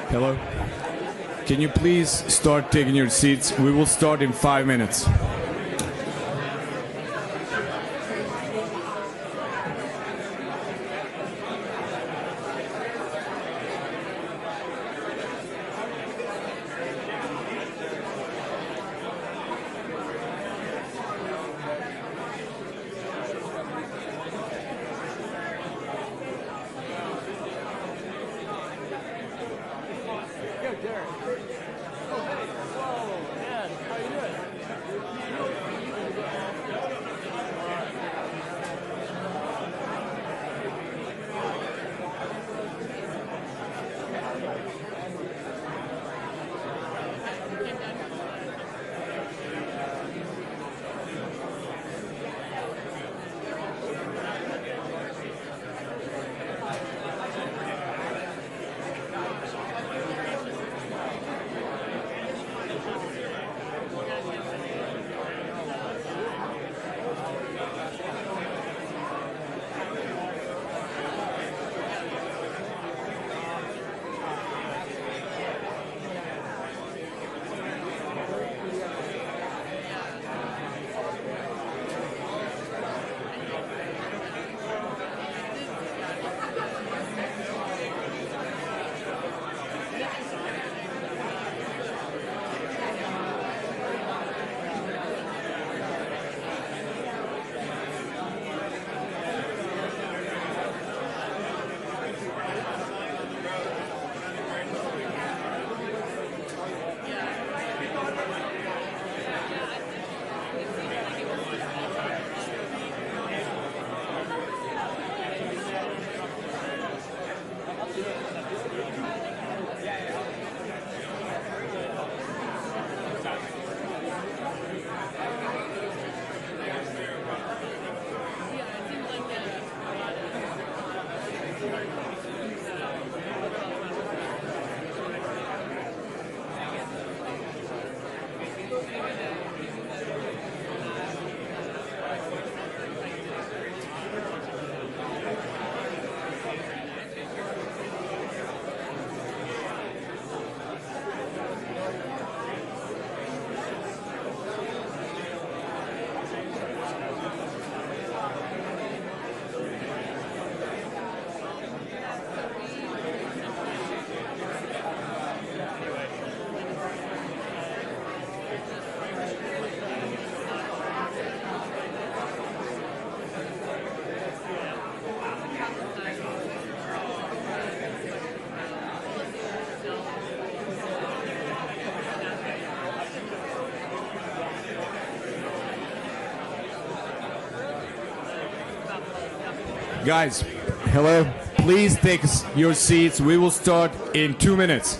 Hello? Can you please start taking your seats? We will start in 5 minutes. Guys, hello. Please take your seats. We will start in 2 minutes.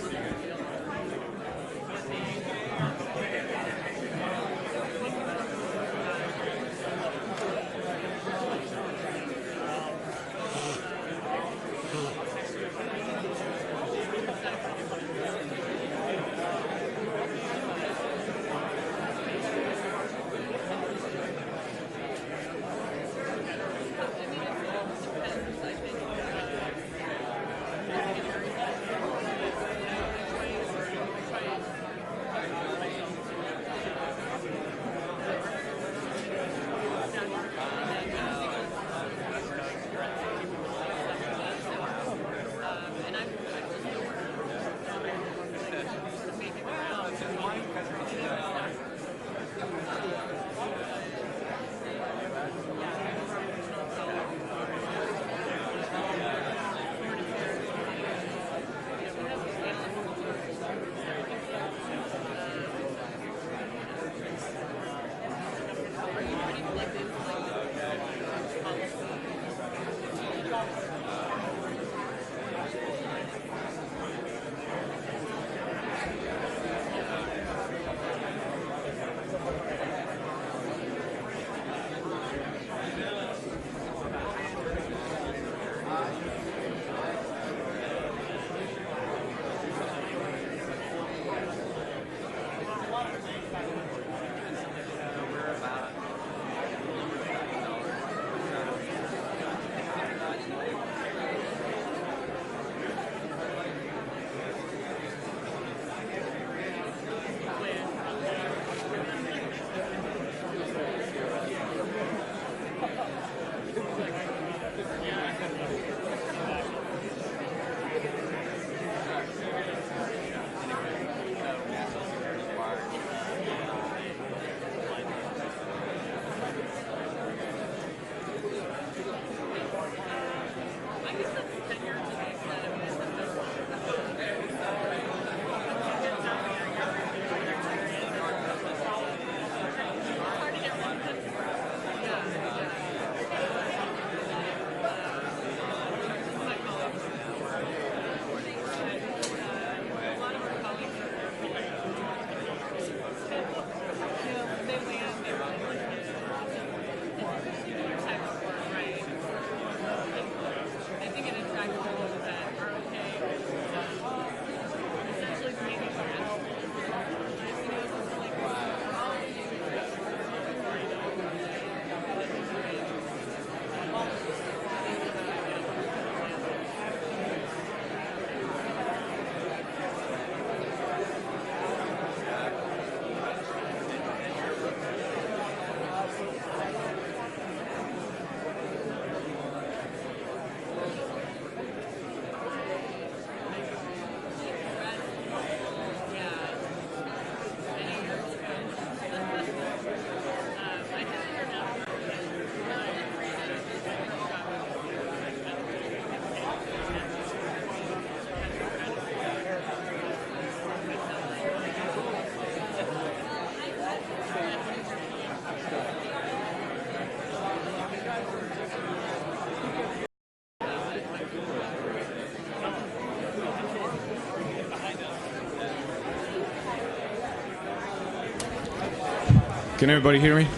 Can everybody hear me?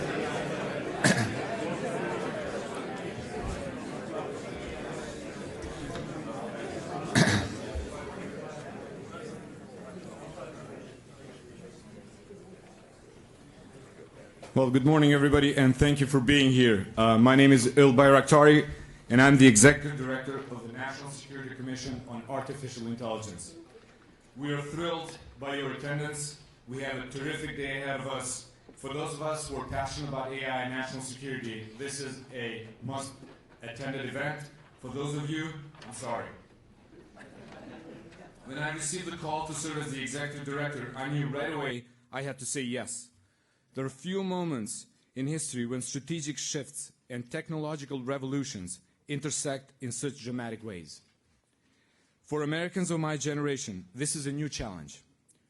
Well, good morning, everybody, and thank you for being here. My name is Il Bayraktari, and I'm the Executive Director of the National Security Commission on Artificial Intelligence. We are thrilled by your attendance. We have a terrific day ahead of us. For those of us who are passionate about AI and national security, this is a must-attended event. For those of you, I'm sorry. When I received the call to serve as the Executive Director, I knew right away I had to say yes. There are few moments in history when strategic shifts and technological revolutions intersect in such dramatic ways. For Americans of my generation, this is a new challenge.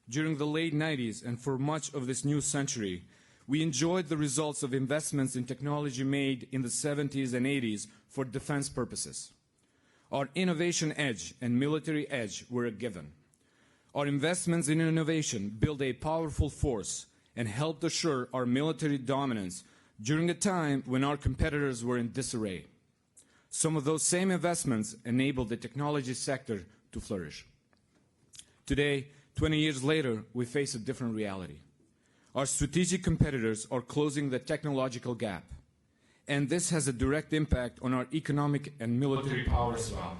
During the late 90s and for much of this new century, We enjoyed the results of investments in technology made in the 70s and 80s for defense purposes. Our innovation edge and military edge were a given. Our investments in innovation built a powerful force and helped assure our military dominance during a time when our competitors were in disarray. Some of those same investments enabled the technology sector to flourish. Today, 20 years later, we face a different reality. Our strategic competitors are closing the technological gap, and this has a direct impact on our economic and military power as well.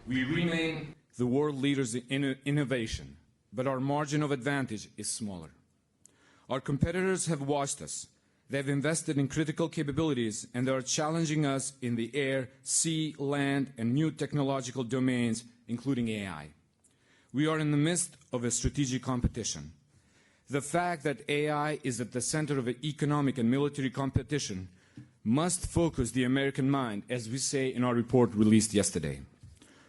We remain the world leaders in innovation, but our margin of advantage is smaller. Our competitors have watched us. They have invested in critical capabilities, and they are challenging us in the air, sea, land, and new technological domains, including AI. We are in the midst of a strategic competition. The fact that AI is at the center of an economic and military competition must focus the American mind, as we say in our report released yesterday.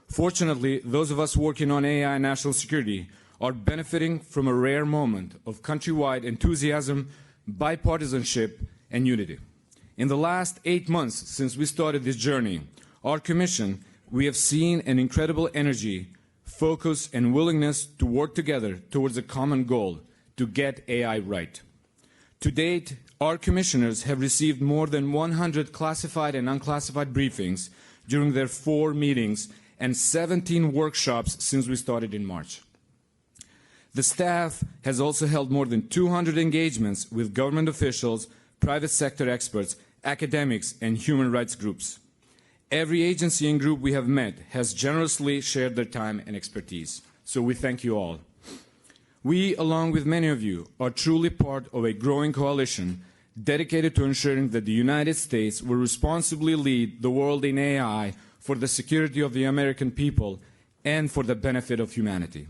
Fortunately, those of us working on AI and national security are benefiting from a rare moment of countrywide enthusiasm, bipartisanship, and unity. In the last 8 months since we started this journey, our Commission, we have seen an incredible energy, focus, and willingness to work together towards a common goal, to get AI right. To date, our commissioners have received more than 100 classified and unclassified briefings during their 4 meetings and 17 workshops since we started in March. The staff has also held more than 200 engagements with government officials, private sector experts, academics, and human rights groups. Every agency and group we have met has generously shared their time and expertise, so we thank you all. We, along with many of you, are truly part of a growing coalition dedicated to ensuring that the United States will responsibly lead the world in AI for the security of the American people and for the benefit of humanity.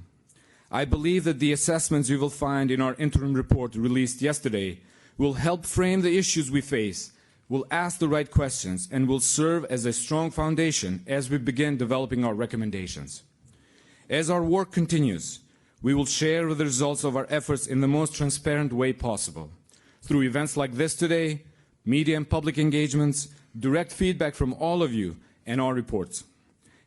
I believe that the assessments you will find in our interim report released yesterday will help frame the issues we face, will ask the right questions, and will serve as a strong foundation as we begin developing our recommendations. As our work continues, we will share the results of our efforts in the most transparent way possible, through events like this today, media and public engagements, direct feedback from all of you, and our reports.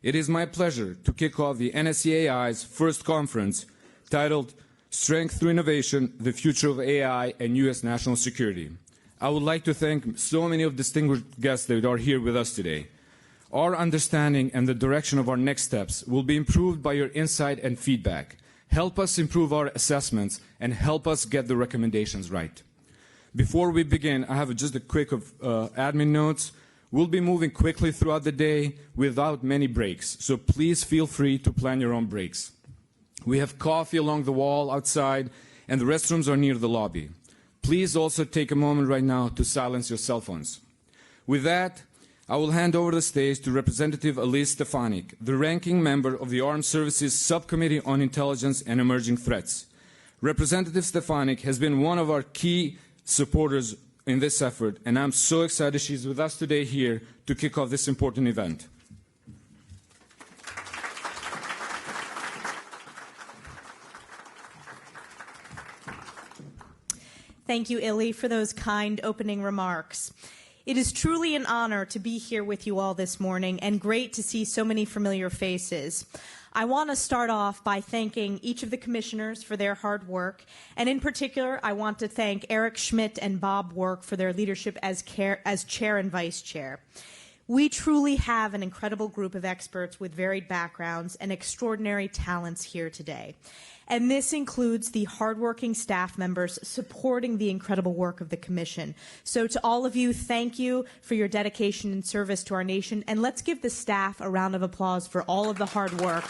It is my pleasure to kick off the NSCAI's first conference titled Strength Through Innovation, the Future of AI and U.S. National Security. I would like to thank so many of the distinguished guests that are here with us today. Our understanding and the direction of our next steps will be improved by your insight and feedback. Help us improve our assessments and help us get the recommendations right. Before we begin, I have just a quick admin notes. We'll be moving quickly throughout the day without many breaks, so please feel free to plan your own breaks. We have coffee along the wall outside, and the restrooms are near the lobby. Please also take a moment right now to silence your cell phones. With that, I will hand over the stage to Representative Elise Stefanik, the ranking member of the Armed Services Subcommittee on Intelligence and Emerging Threats. Representative Stefanik has been one of our key supporters in this effort, and I'm so excited she's with us today here to kick off this important event. Thank you, Illy, for those kind opening remarks. It is truly an honor to be here with you all this morning, and great to see so many familiar faces. I want to start off by thanking each of the commissioners for their hard work, and in particular, I want to thank Eric Schmidt and Bob Work for their leadership as chair and vice chair. We truly have an incredible group of experts with varied backgrounds and extraordinary talents here today. And this includes the hardworking staff members supporting the incredible work of the Commission. So to all of you, thank you for your dedication and service to our nation. And let's give the staff a round of applause for all of the hard work.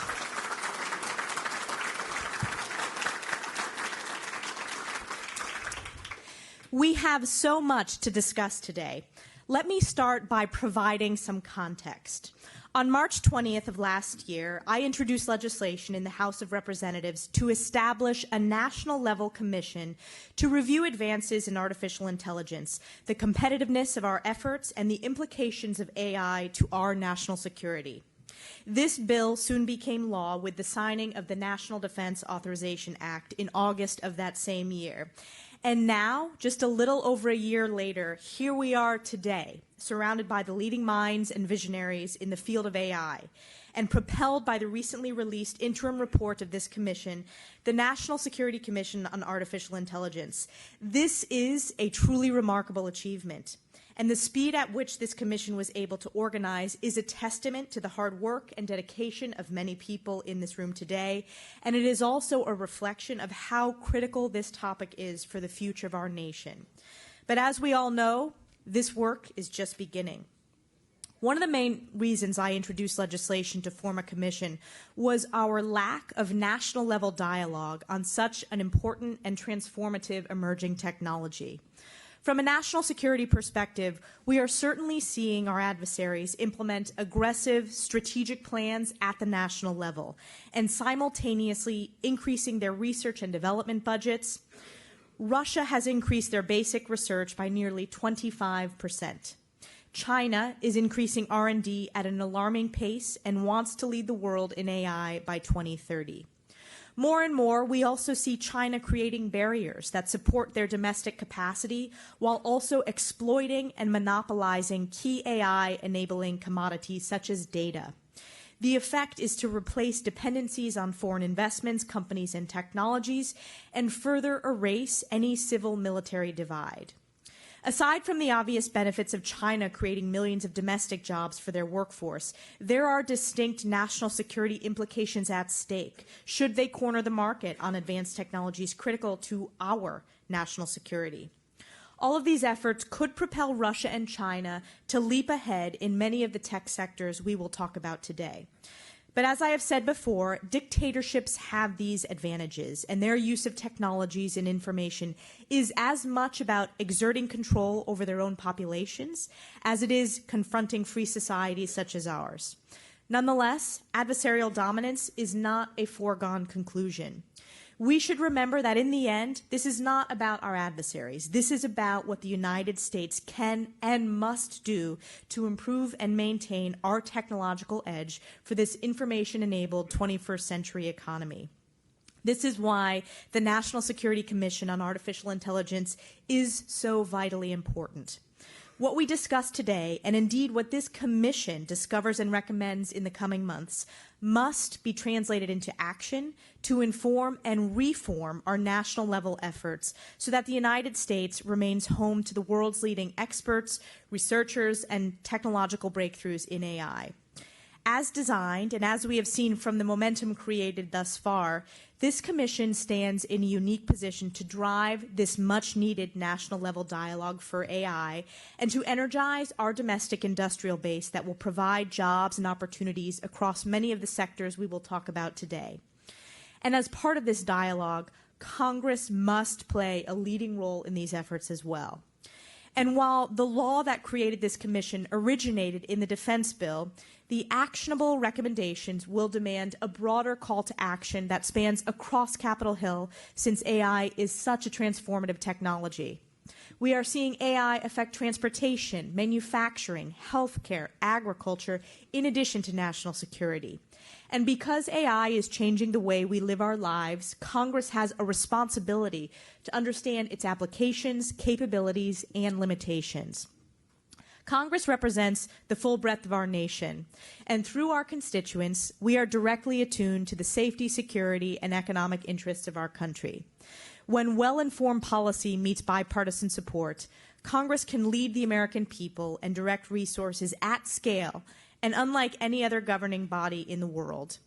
We have so much to discuss today. Let me start by providing some context. On March 20th of last year, I introduced legislation in the House of Representatives to establish a national-level commission to review advances in artificial intelligence, the competitiveness of our efforts, and the implications of AI to our national security. This bill soon became law with the signing of the National Defense Authorization Act in August of that same year. And now, just a little over a year later, here we are today, surrounded by the leading minds and visionaries in the field of AI, and propelled by the recently released interim report of this commission, the National Security Commission on Artificial Intelligence. This is a truly remarkable achievement. And the speed at which this commission was able to organize is a testament to the hard work and dedication of many people in this room today, and it is also a reflection of how critical this topic is for the future of our nation. But as we all know, this work is just beginning. One of the main reasons I introduced legislation to form a commission was our lack of national-level dialogue on such an important and transformative emerging technology. From a national security perspective, we are certainly seeing our adversaries implement aggressive strategic plans at the national level and simultaneously increasing their research and development budgets. Russia has increased their basic research by nearly 25%. China is increasing R&D at an alarming pace and wants to lead the world in AI by 2030. More and more, we also see China creating barriers that support their domestic capacity while also exploiting and monopolizing key AI-enabling commodities such as data. The effect is to replace dependencies on foreign investments, companies, and technologies, and further erase any civil-military divide. Aside from the obvious benefits of China creating millions of domestic jobs for their workforce, there are distinct national security implications at stake should they corner the market on advanced technologies critical to our national security. All of these efforts could propel Russia and China to leap ahead in many of the tech sectors we will talk about today. But as I have said before, dictatorships have these advantages, and their use of technologies and information is as much about exerting control over their own populations as it is confronting free societies such as ours. Nonetheless, adversarial dominance is not a foregone conclusion. We should remember that in the end, this is not about our adversaries. This is about what the United States can and must do to improve and maintain our technological edge for this information-enabled 21st century economy. This is why the National Security Commission on Artificial Intelligence is so vitally important. What we discuss today, and indeed what this commission discovers and recommends in the coming months, must be translated into action to inform and reform our national level efforts so that the United States remains home to the world's leading experts, researchers, and technological breakthroughs in AI. As designed, and as we have seen from the momentum created thus far, this commission stands in a unique position to drive this much-needed national-level dialogue for AI and to energize our domestic industrial base that will provide jobs and opportunities across many of the sectors we will talk about today. And as part of this dialogue, Congress must play a leading role in these efforts as well. And while the law that created this commission originated in the defense bill, the actionable recommendations will demand a broader call to action that spans across Capitol Hill since AI is such a transformative technology. We are seeing AI affect transportation, manufacturing, healthcare, agriculture, in addition to national security. And because AI is changing the way we live our lives, Congress has a responsibility to understand its applications, capabilities, and limitations. Congress represents the full breadth of our nation, and through our constituents, we are directly attuned to the safety, security, and economic interests of our country. When well-informed policy meets bipartisan support, Congress can lead the American people and direct resources at scale and unlike any other governing body in the world.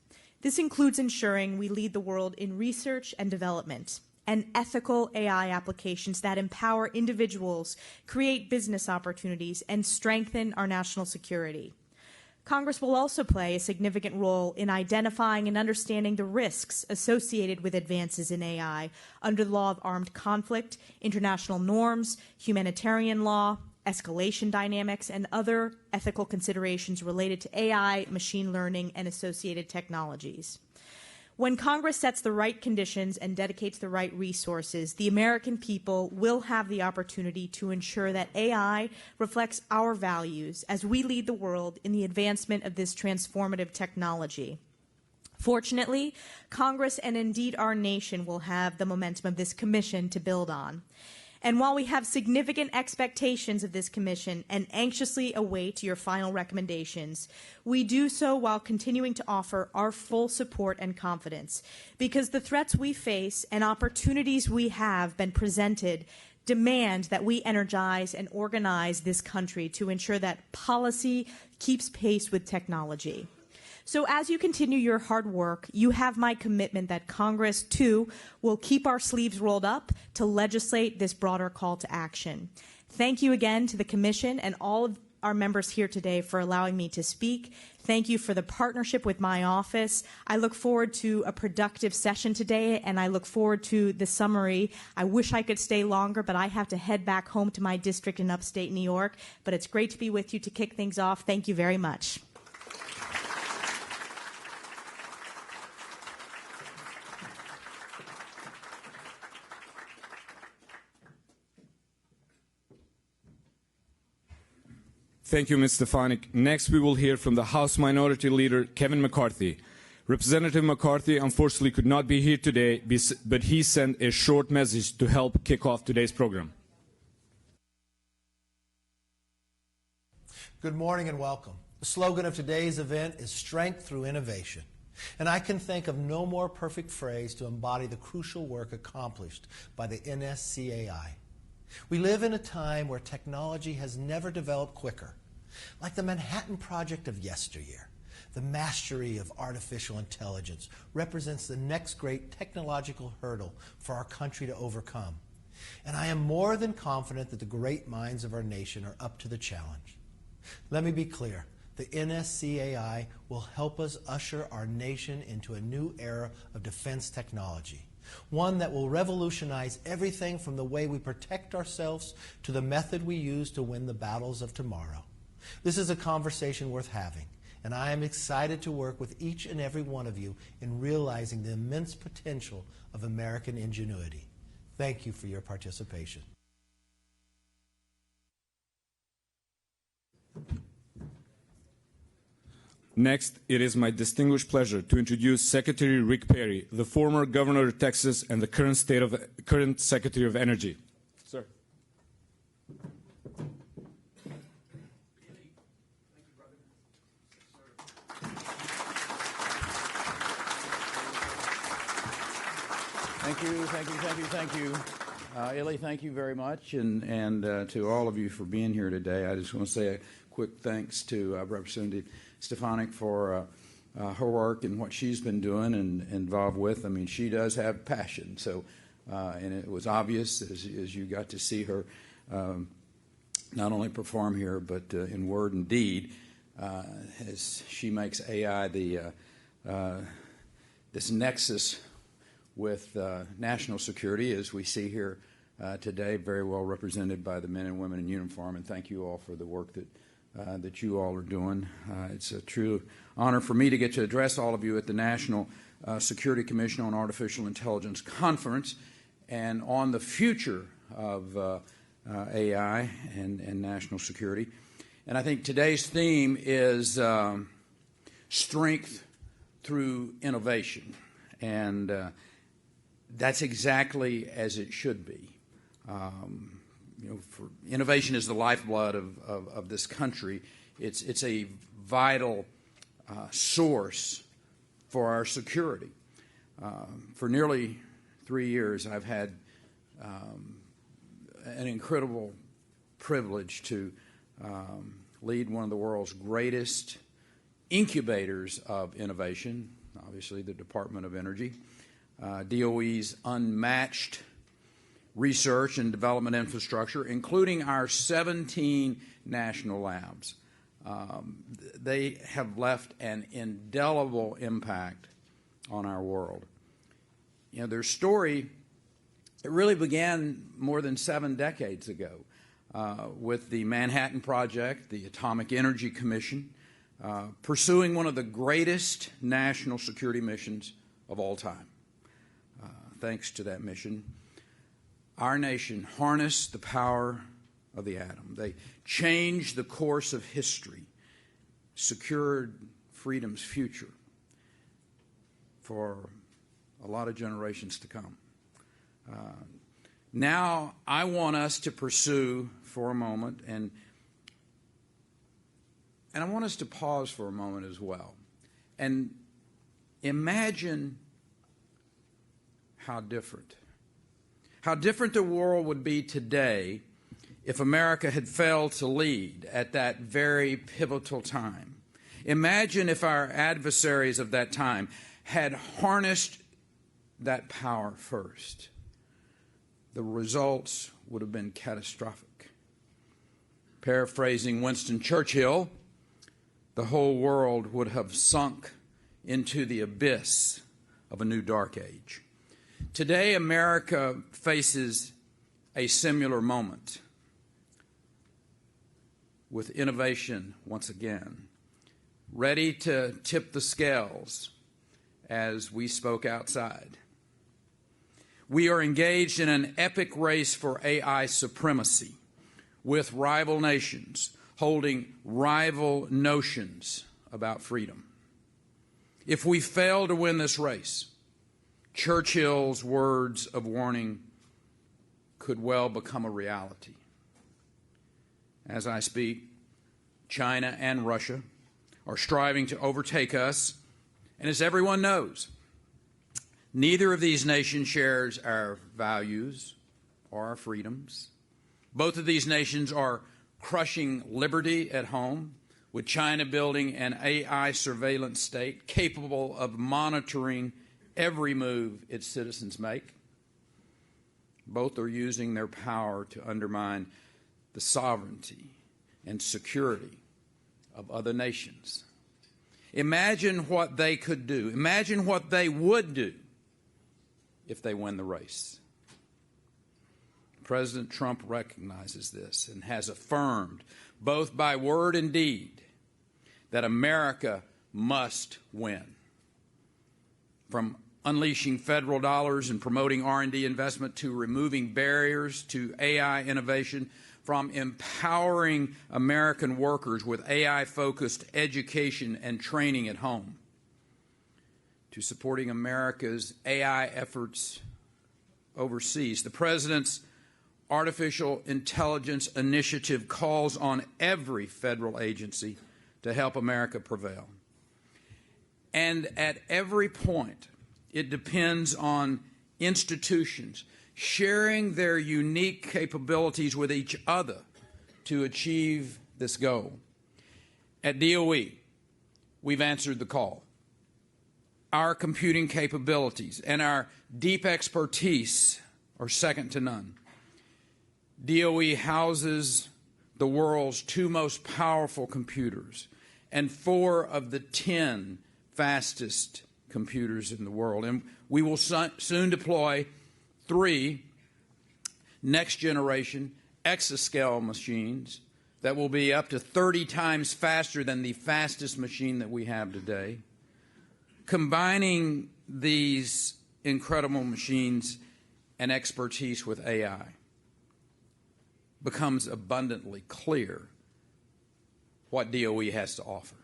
This includes ensuring we lead the world in research and development and ethical AI applications that empower individuals, create business opportunities, and strengthen our national security. Congress will also play a significant role in identifying and understanding the risks associated with advances in AI under the law of armed conflict, international norms, humanitarian law, escalation dynamics, and other ethical considerations related to AI, machine learning, and associated technologies. When Congress sets the right conditions and dedicates the right resources, the American people will have the opportunity to ensure that AI reflects our values as we lead the world in the advancement of this transformative technology. Fortunately, Congress and indeed our nation will have the momentum of this commission to build on. And while we have significant expectations of this commission and anxiously await your final recommendations, we do so while continuing to offer our full support and confidence, because the threats we face and opportunities we have been presented demand that we energize and organize this country to ensure that policy keeps pace with technology. So as you continue your hard work, you have my commitment that Congress, too, will keep our sleeves rolled up to legislate this broader call to action. Thank you again to the Commission and all of our members here today for allowing me to speak. Thank you for the partnership with my office. I look forward to a productive session today, and I look forward to the summary. I wish I could stay longer, but I have to head back home to my district in upstate New York. But it's great to be with you to kick things off. Thank you very much. Thank you, Ms. Stefanik. Next, we will hear from the House Minority Leader, Kevin McCarthy. Representative McCarthy unfortunately could not be here today, but he sent a short message to help kick off today's program. Good morning and welcome. The slogan of today's event is Strength Through Innovation. And I can think of no more perfect phrase to embody the crucial work accomplished by the NSCAI. We live in a time where technology has never developed quicker. Like the Manhattan Project of yesteryear, the mastery of artificial intelligence represents the next great technological hurdle for our country to overcome. And I am more than confident that the great minds of our nation are up to the challenge. Let me be clear. The NSCAI will help us usher our nation into a new era of defense technology. One that will revolutionize everything from the way we protect ourselves to the method we use to win the battles of tomorrow. This is a conversation worth having, and I am excited to work with each and every one of you in realizing the immense potential of American ingenuity. Thank you for your participation. Next, it is my distinguished pleasure to introduce Secretary Rick Perry, the former Governor of Texas and the current Secretary of Energy. Sir. Thank you. Illy, thank you very much, and to all of you for being here today. I just want to say a quick thanks to Representative Stefanik for her work and what she's been doing and involved with. I mean, she does have passion, so and it was obvious as you got to see her not only perform here, but in word and deed, as she makes AI this nexus with national security, as we see here today, very well represented by the men and women in uniform. And thank you all for the work that you all are doing. It's a true honor for me to get to address all of you at the National Security Commission on Artificial Intelligence Conference and on the future of AI and national security. And I think today's theme is strength through innovation. And that's exactly as it should be. For innovation is the lifeblood of this country. It's a vital source for our security. For nearly 3 years, I've had an incredible privilege to lead one of the world's greatest incubators of innovation, obviously the Department of Energy, DOE's unmatched research and development infrastructure, including our 17 national labs. They have left an indelible impact on our world. Their story, it really began more than 7 decades ago with the Manhattan Project, the Atomic Energy Commission, pursuing one of the greatest national security missions of all time. Thanks to that mission, our nation harnessed the power of the atom. They changed the course of history, secured freedom's future. for a lot of generations to come. Now I want us to pursue for a moment, and I want us to pause for a moment as well, and imagine how different the world would be today if America had failed to lead at that very pivotal time. Imagine if our adversaries of that time had harnessed that power first. The results would have been catastrophic. Paraphrasing Winston Churchill, the whole world would have sunk into the abyss of a new dark age. Today, America faces a similar moment with innovation once again, ready to tip the scales as we spoke outside. We are engaged in an epic race for AI supremacy with rival nations holding rival notions about freedom. If we fail to win this race, Churchill's words of warning could well become a reality. As I speak, China and Russia are striving to overtake us, and as everyone knows, neither of these nations shares our values or our freedoms. Both of these nations are crushing liberty at home, with China building an AI surveillance state capable of monitoring every move its citizens make. Both are using their power to undermine the sovereignty and security of other nations. Imagine what they could do. Imagine what they would do if they win the race. President Trump recognizes this and has affirmed, both by word and deed, that America must win. From unleashing federal dollars and promoting R&D investment to removing barriers to AI innovation, from empowering American workers with AI-focused education and training at home, to supporting America's AI efforts overseas. The President's Artificial Intelligence Initiative calls on every federal agency to help America prevail. And at every point, it depends on institutions sharing their unique capabilities with each other to achieve this goal. At DOE, we've answered the call. Our computing capabilities and our deep expertise are second to none. DOE houses the world's 2 most powerful computers and 4 of the 10 fastest computers in the world. And we will soon deploy 3 next-generation exascale machines that will be up to 30 times faster than the fastest machine that we have today. Combining these incredible machines and expertise with AI becomes abundantly clear what DOE has to offer.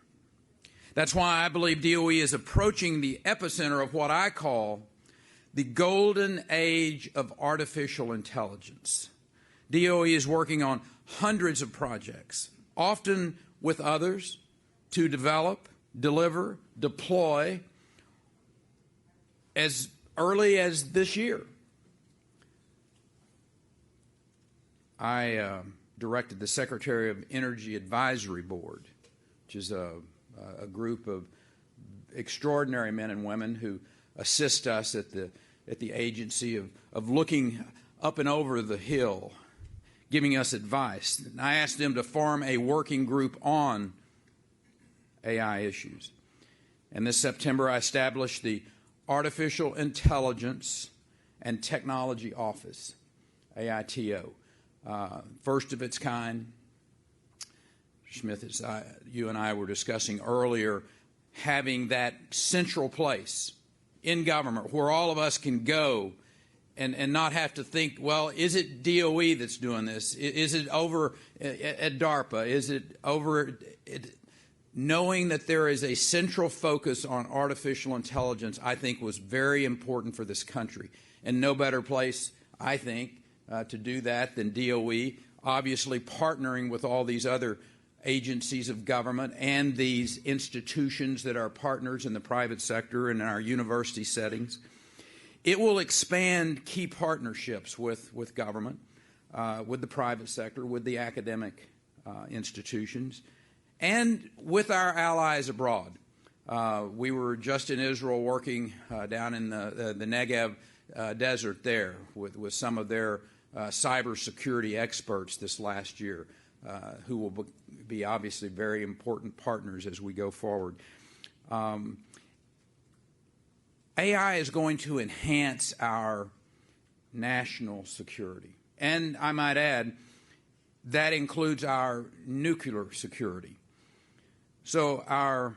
That's why I believe DOE is approaching the epicenter of what I call the golden age of artificial intelligence. DOE is working on hundreds of projects, often with others, to develop, deliver, deploy as early as this year. I directed the Secretary of Energy Advisory Board, which is a group of extraordinary men and women who assist us at the agency of looking up and over the hill, giving us advice. And I asked them to form a working group on AI issues. And this September, I established the Artificial Intelligence and Technology Office, AITO. First of its kind. Schmidt, as you and I were discussing earlier, having that central place in government where all of us can go and not have to think, well, is it DOE that's doing this? Is it over at DARPA? Is it over knowing that there is a central focus on artificial intelligence, I think was very important for this country. And no better place, I think, to do that than DOE, obviously partnering with all these other agencies of government and these institutions that are partners in the private sector and in our university settings. It will expand key partnerships with government, with the private sector, with the academic institutions, and with our allies abroad. We were just in Israel working down in the Negev desert there with some of their cybersecurity experts this last year, who will be obviously very important partners as we go forward. AI is going to enhance our national security. And I might add, that includes our nuclear security. So our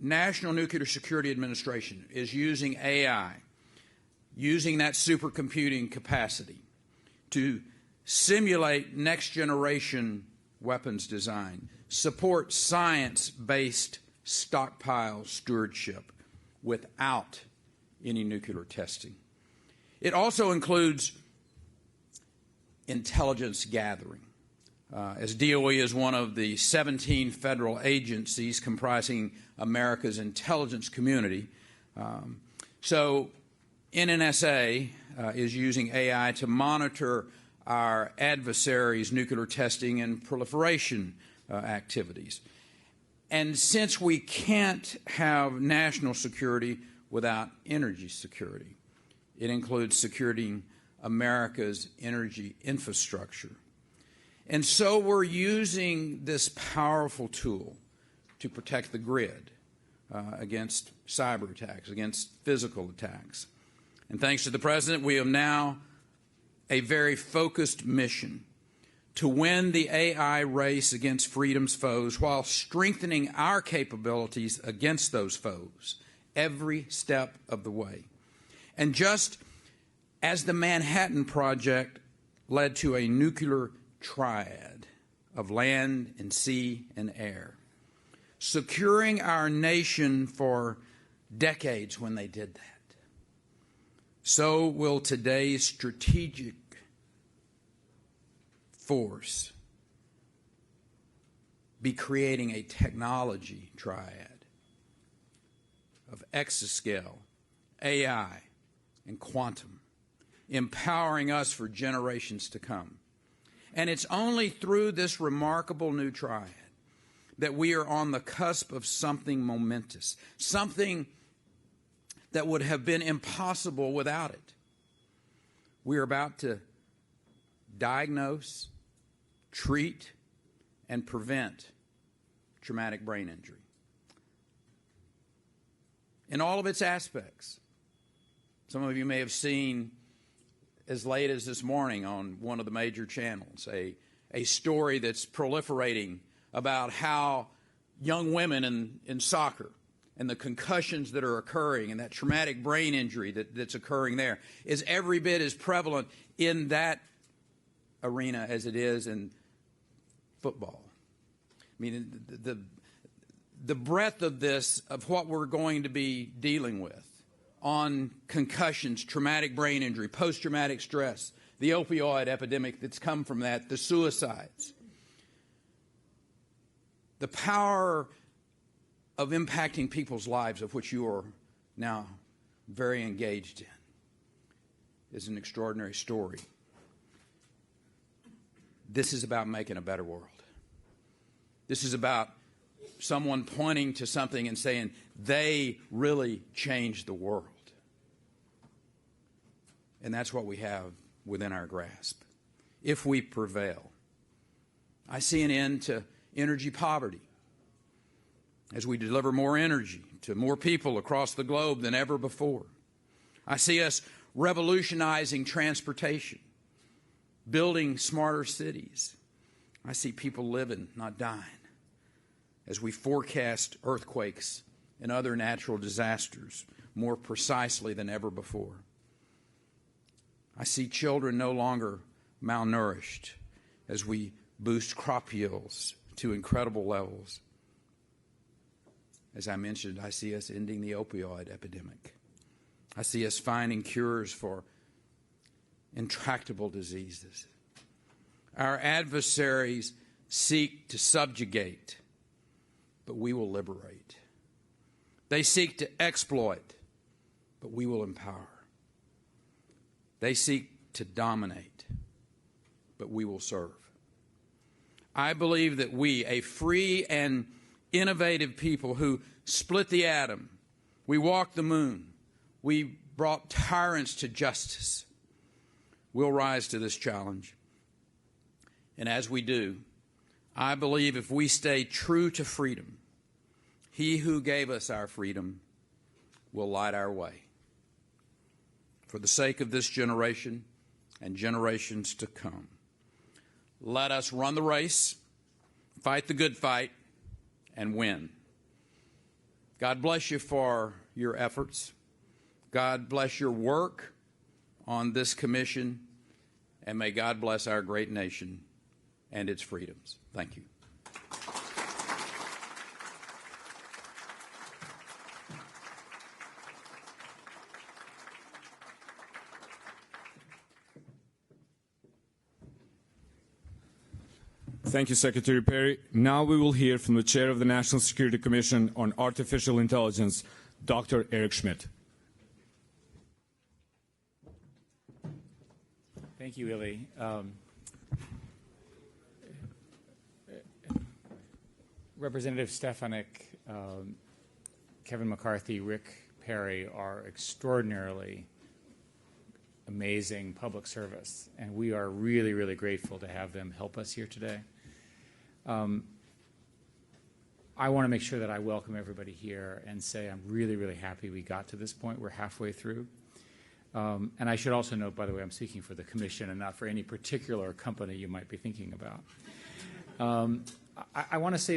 National Nuclear Security Administration is using AI, using that supercomputing capacity to simulate next-generation weapons design, support science-based stockpile stewardship without any nuclear testing. It also includes intelligence gathering. As DOE is one of the 17 federal agencies comprising America's intelligence community, so NNSA is using AI to monitor our adversaries' nuclear testing and proliferation activities. And since we can't have national security without energy security, it includes securing America's energy infrastructure. And so we're using this powerful tool to protect the grid against cyber attacks, against physical attacks. And thanks to the President, we have now a very focused mission to win the AI race against freedom's foes while strengthening our capabilities against those foes every step of the way. And just as the Manhattan Project led to a nuclear triad of land and sea and air, securing our nation for decades when they did that, so will today's strategic force be creating a technology triad of exascale, AI, and quantum, empowering us for generations to come. And it's only through this remarkable new triad that we are on the cusp of something momentous, something that would have been impossible without it. We are about to diagnose, treat, and prevent traumatic brain injury in all of its aspects. Some of you may have seen, as late as this morning on one of the major channels, a story that's proliferating about how young women in soccer and the concussions that are occurring and that traumatic brain injury that's occurring there is every bit as prevalent in that arena as it is in football. I mean, the breadth of this, of what we're going to be dealing with on concussions, traumatic brain injury, post-traumatic stress, the opioid epidemic that's come from that, the suicides, the power of impacting people's lives, of which you are now very engaged in, is an extraordinary story. This is about making a better world. This is about someone pointing to something and saying, they really changed the world. And that's what we have within our grasp, if we prevail. I see an end to energy poverty as we deliver more energy to more people across the globe than ever before. I see us revolutionizing transportation, building smarter cities. I see people living, not dying, as we forecast earthquakes and other natural disasters more precisely than ever before. I see children no longer malnourished as we boost crop yields to incredible levels. As I mentioned, I see us ending the opioid epidemic. I see us finding cures for intractable diseases. Our adversaries seek to subjugate, but we will liberate. They seek to exploit, but we will empower. They seek to dominate, but we will serve. I believe that we, a free and innovative people who split the atom, we walked the moon, we brought tyrants to justice, will rise to this challenge. And as we do, I believe if we stay true to freedom, He who gave us our freedom will light our way. For the sake of this generation and generations to come, let us run the race, fight the good fight, and win. God bless you for your efforts. God bless your work on this commission, and may God bless our great nation and its freedoms. Thank you. Thank you, Secretary Perry. Now we will hear from the Chair of the National Security Commission on Artificial Intelligence, Dr. Eric Schmidt. Thank you, Illy. Representative Stefanik, Kevin McCarthy, Rick Perry are extraordinarily amazing public service, and we are really, really grateful to have them help us here today. I want to make sure that I welcome everybody here and say I'm really, really happy we got to this point. We're halfway through. And I should also note, by the way, I'm speaking for the Commission and not for any particular company you might be thinking about. I want to say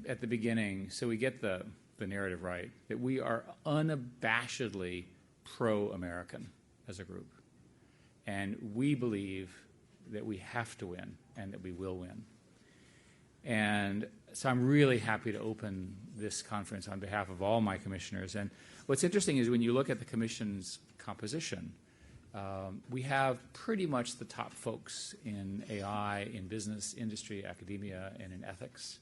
at the beginning, so we get the narrative right, that we are unabashedly pro-American as a group. And we believe that we have to win and that we will win. And so I'm really happy to open this conference on behalf of all my commissioners. And what's interesting is when you look at the Commission's composition, we have pretty much the top folks in AI, in business, industry, academia, and in ethics.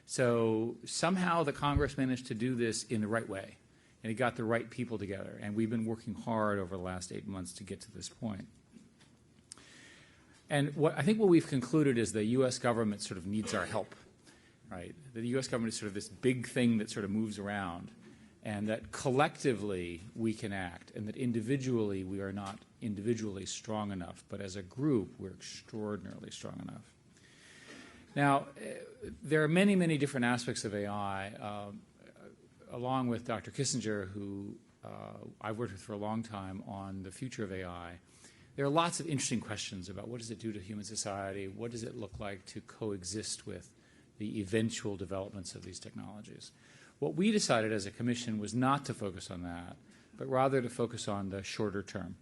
So somehow the Congress managed to do this in the right way, and it got the right people together. And we've been working hard over the last 8 months to get to this point. And I think what we've concluded is the U.S. government sort of needs our help, right? The U.S. government is sort of this big thing that sort of moves around, and that collectively we can act, and that individually we are not individually strong enough, but as a group we're extraordinarily strong enough. Now, there are many, many different aspects of AI. Along with Dr. Kissinger, who I've worked with for a long time on the future of AI, there are lots of interesting questions about what does it do to human society, what does it look like to coexist with the eventual developments of these technologies. What we decided as a commission was not to focus on that, but rather to focus on the shorter term,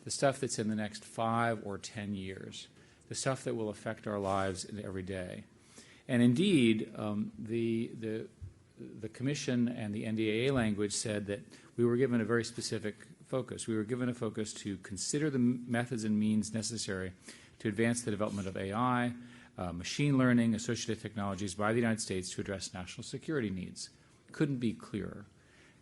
the stuff that's in the next 5 or 10 years, the stuff that will affect our lives every day. And indeed, the commission and the NDAA language said that we were given a very specific focus. We were given a focus to consider the methods and means necessary to advance the development of AI, machine learning, associated technologies by the United States to address national security needs. Couldn't be clearer.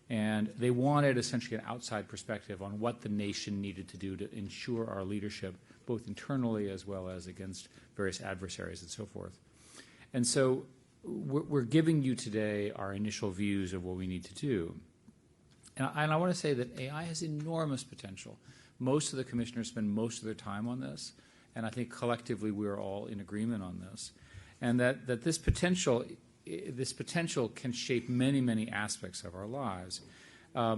And they wanted essentially an outside perspective on what the nation needed to do to ensure our leadership, both internally as well as against various adversaries and so forth. And so we're giving you today our initial views of what we need to do. And I want to say that AI has enormous potential. Most of the commissioners spend most of their time on this, and I think collectively we're all in agreement on this. And that this potential can shape many, many aspects of our lives.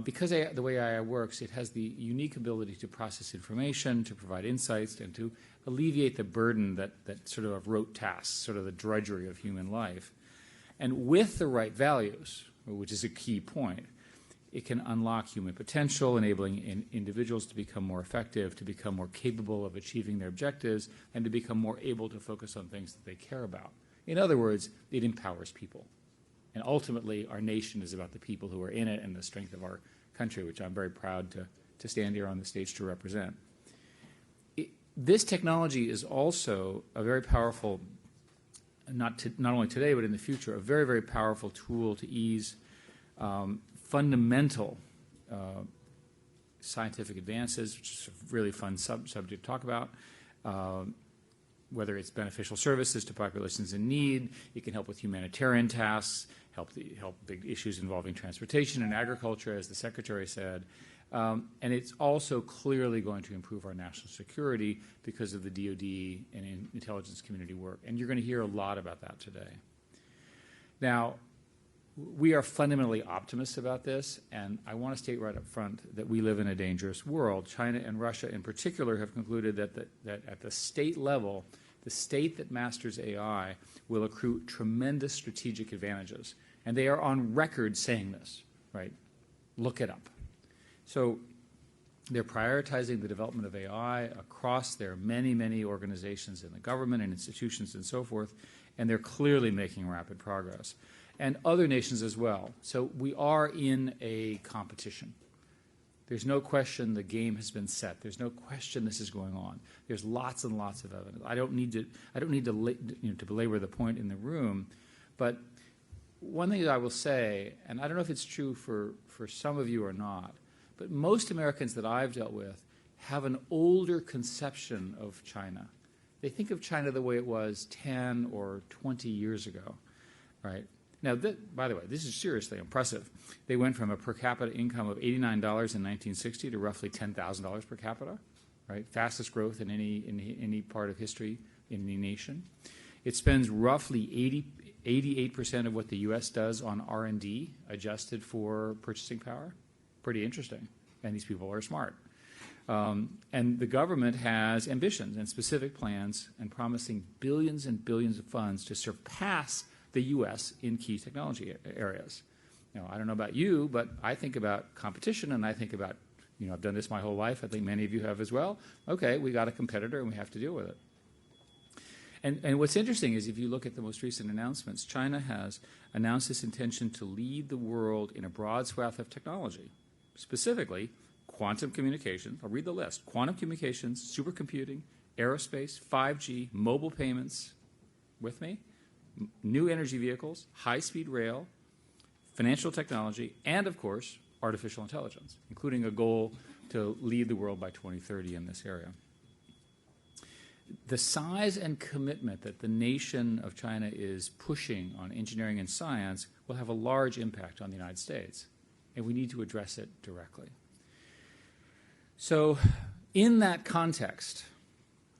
Because the way AI works, it has the unique ability to process information, to provide insights, and to alleviate the burden that sort of rote tasks, sort of the drudgery of human life. And with the right values, which is a key point, it can unlock human potential, enabling individuals to become more effective, to become more capable of achieving their objectives, and to become more able to focus on things that they care about. In other words, it empowers people. And ultimately, our nation is about the people who are in it and the strength of our country, which I'm very proud to stand here on the stage to represent. This technology is also a very powerful, not only today but in the future, a very, very powerful tool to ease fundamental scientific advances, which is a really fun subject to talk about. Whether it's beneficial services to populations in need, it can help with humanitarian tasks, help big issues involving transportation and agriculture, as the Secretary said. And it's also clearly going to improve our national security because of the DoD and intelligence community work. And you're going to hear a lot about that today. Now, we are fundamentally optimists about this, and I want to state right up front that we live in a dangerous world. China and Russia in particular have concluded that at the state level, the state that masters AI will accrue tremendous strategic advantages. And they are on record saying this, right? Look it up. So they're prioritizing the development of AI across their many, many organizations in the government and institutions and so forth, and they're clearly making rapid progress. And other nations as well. So we are in a competition. There's no question the game has been set. There's no question this is going on. There's lots and lots of evidence. I don't need to belabor the point in the room, but one thing that I will say, and I don't know if it's true for some of you or not, but most Americans that I've dealt with have an older conception of China. They think of China the way it was 10 or 20 years ago, right? Now, by the way, this is seriously impressive. They went from a per capita income of $89 in 1960 to roughly $10,000 per capita, right? Fastest growth in any part of history in any nation. It spends roughly 88% of what the U.S. does on R&D, adjusted for purchasing power. Pretty interesting. And these people are smart. And the government has ambitions and specific plans and promising billions and billions of funds to surpass the U.S. in key technology areas. I don't know about you, but I think about competition, and I think about, I've done this my whole life. I think many of you have as well. Okay, we got a competitor, and we have to deal with it. And what's interesting is if you look at the most recent announcements, China has announced its intention to lead the world in a broad swath of technology, specifically quantum communications. I'll read the list. Quantum communications, supercomputing, aerospace, 5G, mobile payments, with me? New energy vehicles, high-speed rail, financial technology, and, of course, artificial intelligence, including a goal to lead the world by 2030 in this area. The size and commitment that the nation of China is pushing on engineering and science will have a large impact on the United States, and we need to address it directly. So in that context,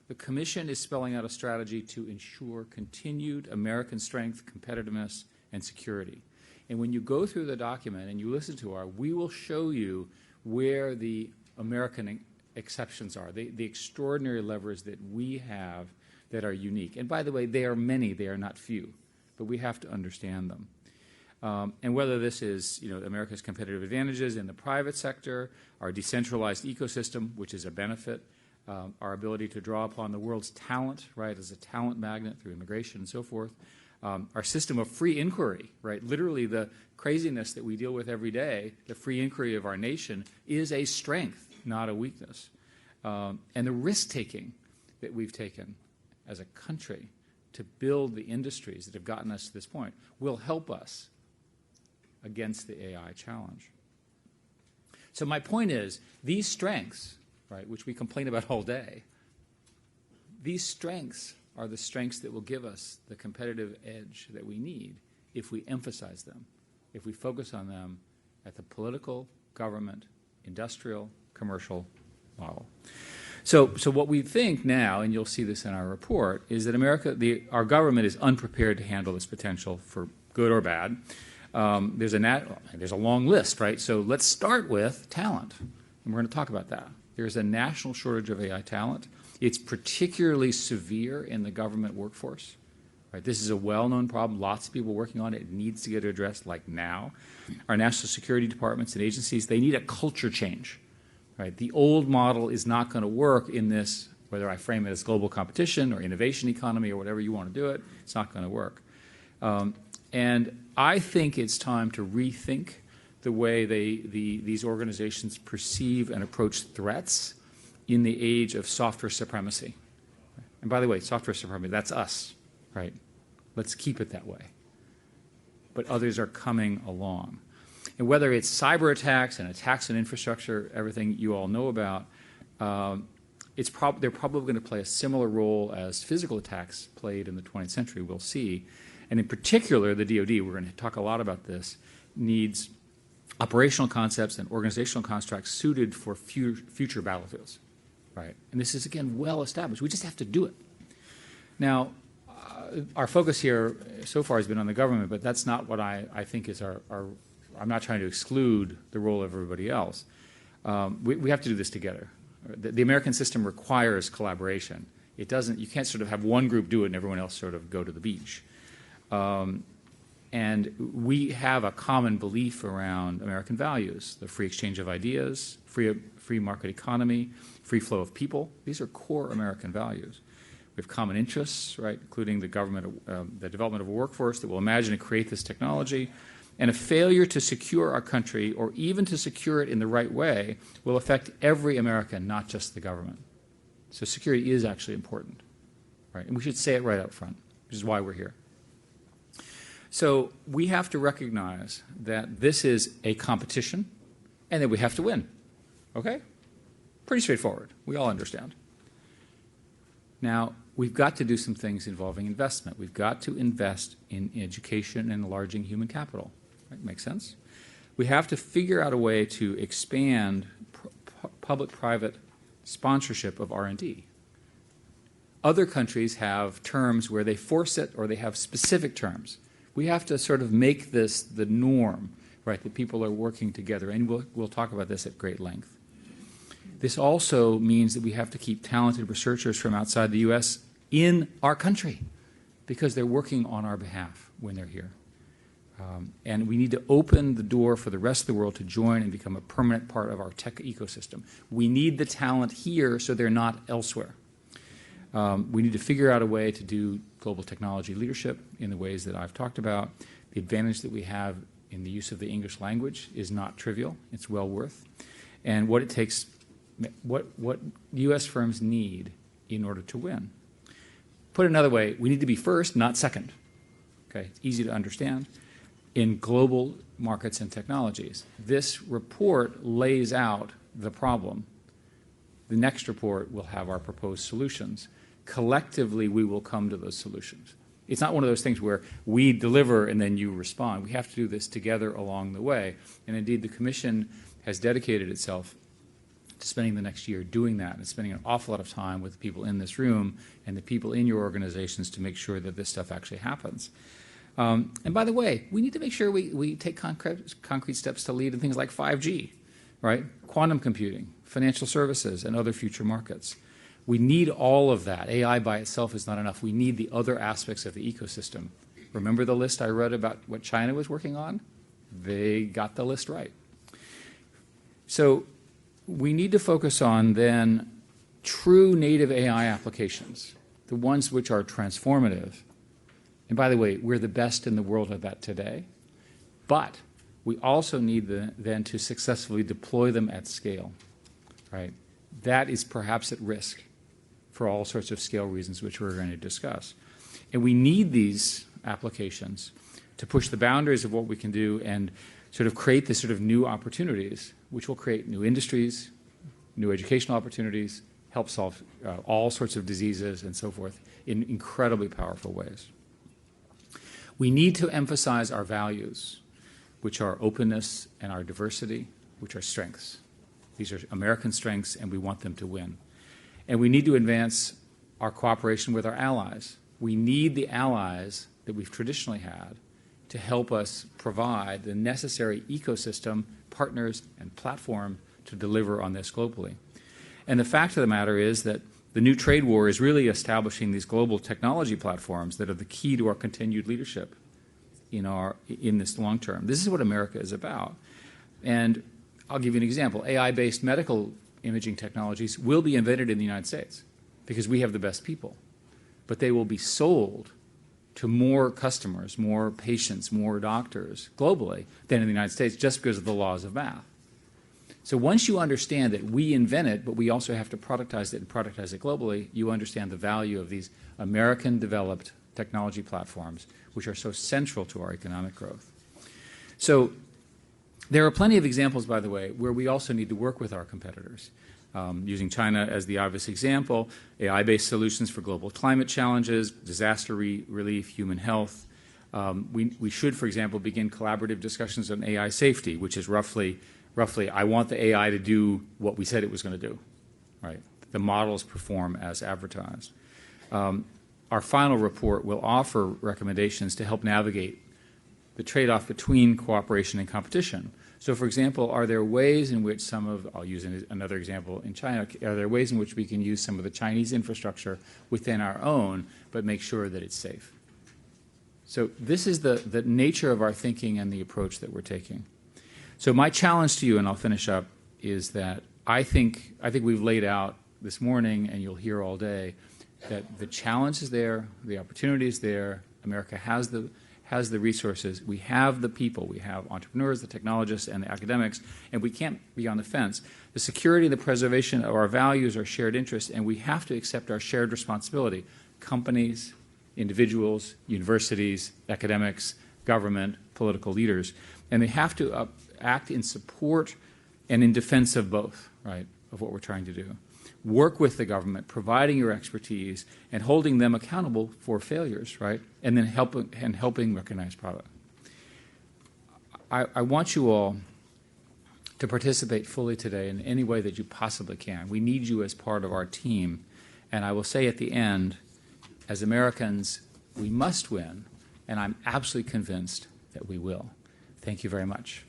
the Commission is spelling out a strategy to ensure continued American strength, competitiveness, and security. And when you go through the document and you listen to we will show you where the American exceptions are, the extraordinary levers that we have that are unique. And by the way, they are many, they are not few, but we have to understand them. And whether this is America's competitive advantages in the private sector, our decentralized ecosystem, which is a benefit, our ability to draw upon the world's talent, right, as a talent magnet through immigration and so forth, our system of free inquiry, right, literally the craziness that we deal with every day, the free inquiry of our nation is a strength, not a weakness. And the risk-taking that we've taken as a country to build the industries that have gotten us to this point will help us against the AI challenge. So my point is, these strengths, right, which we complain about all day, these strengths are the strengths that will give us the competitive edge that we need if we emphasize them, if we focus on them at the political, government, industrial, commercial model. So what we think now, and you'll see this in our report, is that our government is unprepared to handle this potential for good or bad. There's a long list, right? So let's start with talent, and we're going to talk about that. There's a national shortage of AI talent. It's particularly severe in the government workforce. Right? This is a well-known problem. Lots of people working on it. It needs to get addressed like now. Our national security departments and agencies, they need a culture change. Right? The old model is not going to work in this, whether I frame it as global competition or innovation economy or whatever you want to do it, it's not going to work. And I think it's time to rethink the way these organizations perceive and approach threats in the age of software supremacy. And by the way, software supremacy, that's us, right? Let's keep it that way. But others are coming along. And whether it's cyber attacks and attacks on infrastructure, everything you all know about, they're probably going to play a similar role as physical attacks played in the 20th century, we'll see. And in particular, the DoD, we're going to talk a lot about this, needs operational concepts and organizational constructs suited for future battlefields, right? And this is, again, well established. We just have to do it. Now, our focus here so far has been on the government, but that's not what I think is our I'm not trying to exclude the role of everybody else. We have to do this together. The American system requires collaboration. It doesn't, you can't sort of have one group do it and everyone else sort of go to the beach. And we have a common belief around American values, the free exchange of ideas, free market economy, free flow of people. These are core American values. We have common interests, right, including the the development of a workforce that will imagine and create this technology. And a failure to secure our country, or even to secure it in the right way, will affect every American, not just the government. So security is actually important, right? And we should say it right up front, which is why we're here. So we have to recognize that this is a competition and that we have to win, okay? Pretty straightforward. We all understand. Now, we've got to do some things involving investment. We've got to invest in education and enlarging human capital. Right? Makes sense? We have to figure out a way to expand public-private sponsorship of R&D. Other countries have terms where they force it or they have specific terms. We have to sort of make this the norm, right, that people are working together, and we'll talk about this at great length. This also means that we have to keep talented researchers from outside the U.S. in our country because they're working on our behalf when they're here. And we need to open the door for the rest of the world to join and become a permanent part of our tech ecosystem. We need the talent here so they're not elsewhere. We need to figure out a way to do global technology leadership in the ways that I've talked about. The advantage that we have in the use of the English language is not trivial. It's well worth. And what it takes, what U.S. firms need in order to win. Put another way, we need to be first, not second. Okay, it's easy to understand. In global markets and technologies. This report lays out the problem. The next report will have our proposed solutions. Collectively, we will come to those solutions. It's not one of those things where we deliver and then you respond. We have to do this together along the way. And indeed, the Commission has dedicated itself to spending the next year doing that and spending an awful lot of time with the people in this room and the people in your organizations to make sure that this stuff actually happens. And by the way, we need to make sure we take concrete steps to lead in things like 5G, right? Quantum computing, financial services, and other future markets. We need all of that. AI by itself is not enough. We need the other aspects of the ecosystem. Remember the list I read about what China was working on? They got the list right. So we need to focus on then true native AI applications, the ones which are transformative. And by the way, we're the best in the world at that today. But we also need then to successfully deploy them at scale, right? That is perhaps at risk for all sorts of scale reasons, which we're going to discuss. And we need these applications to push the boundaries of what we can do and sort of create this sort of new opportunities, which will create new industries, new educational opportunities, help solve all sorts of diseases and so forth in incredibly powerful ways. We need to emphasize our values, which are openness and our diversity, which are strengths. These are American strengths, and we want them to win. And we need to advance our cooperation with our allies. We need the allies that we've traditionally had to help us provide the necessary ecosystem, partners, and platform to deliver on this globally. And the fact of the matter is that the new trade war is really establishing these global technology platforms that are the key to our continued leadership in this long term. This is what America is about. And I'll give you an example. AI-based medical imaging technologies will be invented in the United States because we have the best people. But they will be sold to more customers, more patients, more doctors globally than in the United States just because of the laws of math. So once you understand that we invent it, but we also have to productize it and productize it globally, you understand the value of these American-developed technology platforms, which are so central to our economic growth. So there are plenty of examples, by the way, where we also need to work with our competitors. Using China as the obvious example, AI-based solutions for global climate challenges, disaster relief, human health. We should, for example, begin collaborative discussions on AI safety, which is roughly, I want the AI to do what we said it was going to do, right? The models perform as advertised. Our final report will offer recommendations to help navigate the trade-off between cooperation and competition. So, for example, are there ways in which I'll use another example in China, are there ways in which we can use some of the Chinese infrastructure within our own, but make sure that it's safe? So this is the nature of our thinking and the approach that we're taking. So my challenge to you, and I'll finish up, is that I think we've laid out this morning, and you'll hear all day, that the challenge is there, the opportunity is there, America has the resources, we have the people, we have entrepreneurs, the technologists, and the academics, and we can't be on the fence. The security and the preservation of our values are shared interests, and we have to accept our shared responsibility. Companies, individuals, universities, academics, government, political leaders, and they have to act in support and in defense of both, right, of what we're trying to do. Work with the government, providing your expertise and holding them accountable for failures, right, and then helping recognize product. I want you all to participate fully today in any way that you possibly can. We need you as part of our team, and I will say at the end, as Americans, we must win, and I'm absolutely convinced that we will. Thank you very much.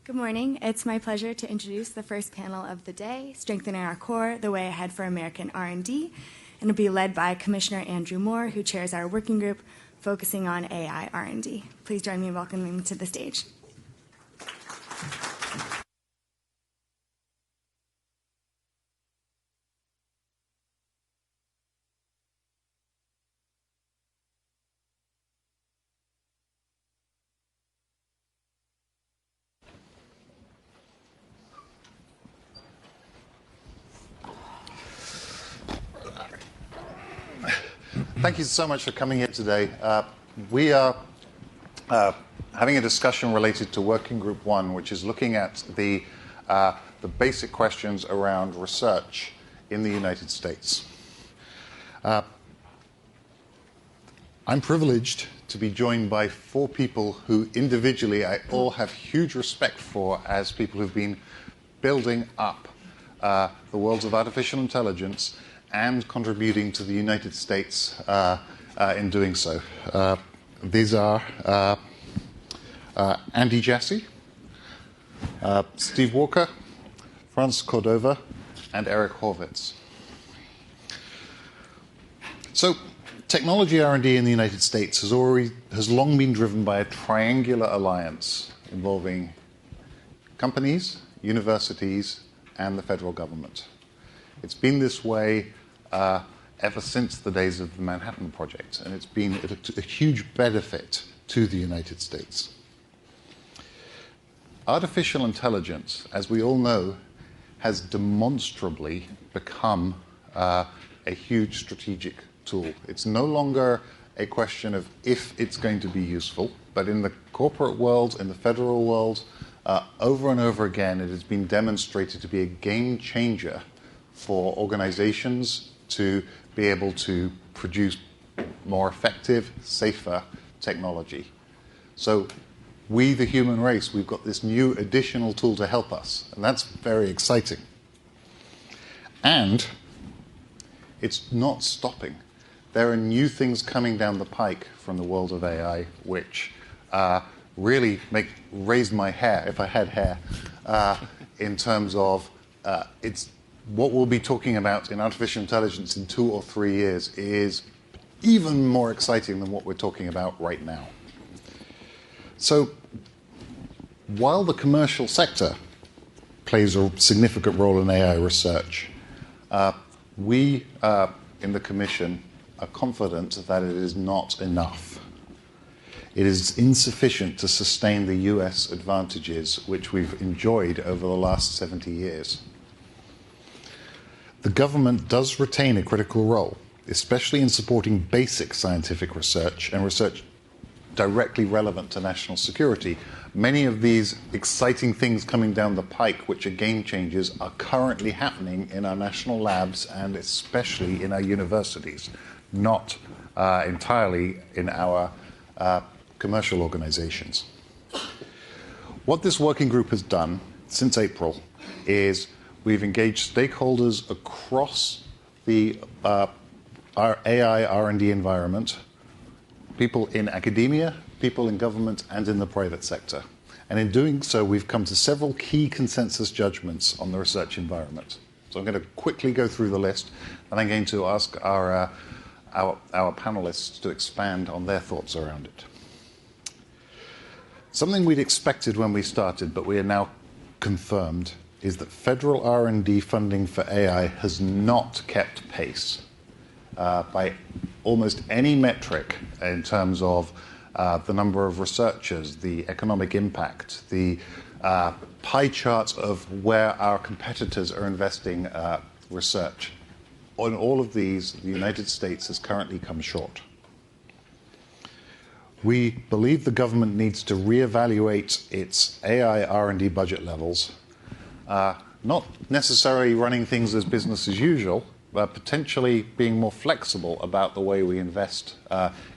Good morning. It's my pleasure to introduce the first panel of the day, Strengthening Our Core, The Way Ahead for American R&D, and it'll be led by Commissioner Andrew Moore, who chairs our working group focusing on AI R&D. Please join me in welcoming him to the stage. Thank you so much for coming here today. We are having a discussion related to Working Group 1, which is looking at the basic questions around research in the United States. I'm privileged to be joined by 4 people who individually I all have huge respect for as people who've been building up the worlds of artificial intelligence and contributing to the United States in doing so. These are Andy Jassy, Steve Walker, Franz Cordova, and Eric Horvitz. So, technology R&D in the United States has long been driven by a triangular alliance involving companies, universities, and the federal government. It's been this way ever since the days of the Manhattan Project, and it's been a huge benefit to the United States. Artificial intelligence, as we all know, has demonstrably become a huge strategic tool. It's no longer a question of if it's going to be useful, but in the corporate world, in the federal world, over and over again, it has been demonstrated to be a game changer for organizations to be able to produce more effective, safer technology. So we, the human race, we've got this new additional tool to help us, and that's very exciting. And it's not stopping. there are new things coming down the pike from the world of AI which really raise my hair, if I had hair, in terms of it's what we'll be talking about in artificial intelligence in 2 or 3 years is even more exciting than what we're talking about right now. So while the commercial sector plays a significant role in AI research, we in the Commission are confident that it is not enough. It is insufficient to sustain the US advantages which we've enjoyed over the last 70 years. The government does retain a critical role, especially in supporting basic scientific research and research directly relevant to national security. Many of these exciting things coming down the pike, which are game changers, are currently happening in our national labs and especially in our universities, not entirely in our commercial organizations. What this working group has done since April is we've engaged stakeholders across the our AI R&D environment, people in academia, people in government, and in the private sector. And in doing so, we've come to several key consensus judgments on the research environment. So I'm going to quickly go through the list, and I'm going to ask our panelists to expand on their thoughts around it. Something we'd expected when we started, but we are now confirmed, is that federal R&D funding for AI has not kept pace by almost any metric in terms of the number of researchers, the economic impact, the pie charts of where our competitors are investing research. On all of these, the United States has currently come short. We believe the government needs to reevaluate its AI R&D budget levels, not necessarily running things as business as usual, but potentially being more flexible about the way we invest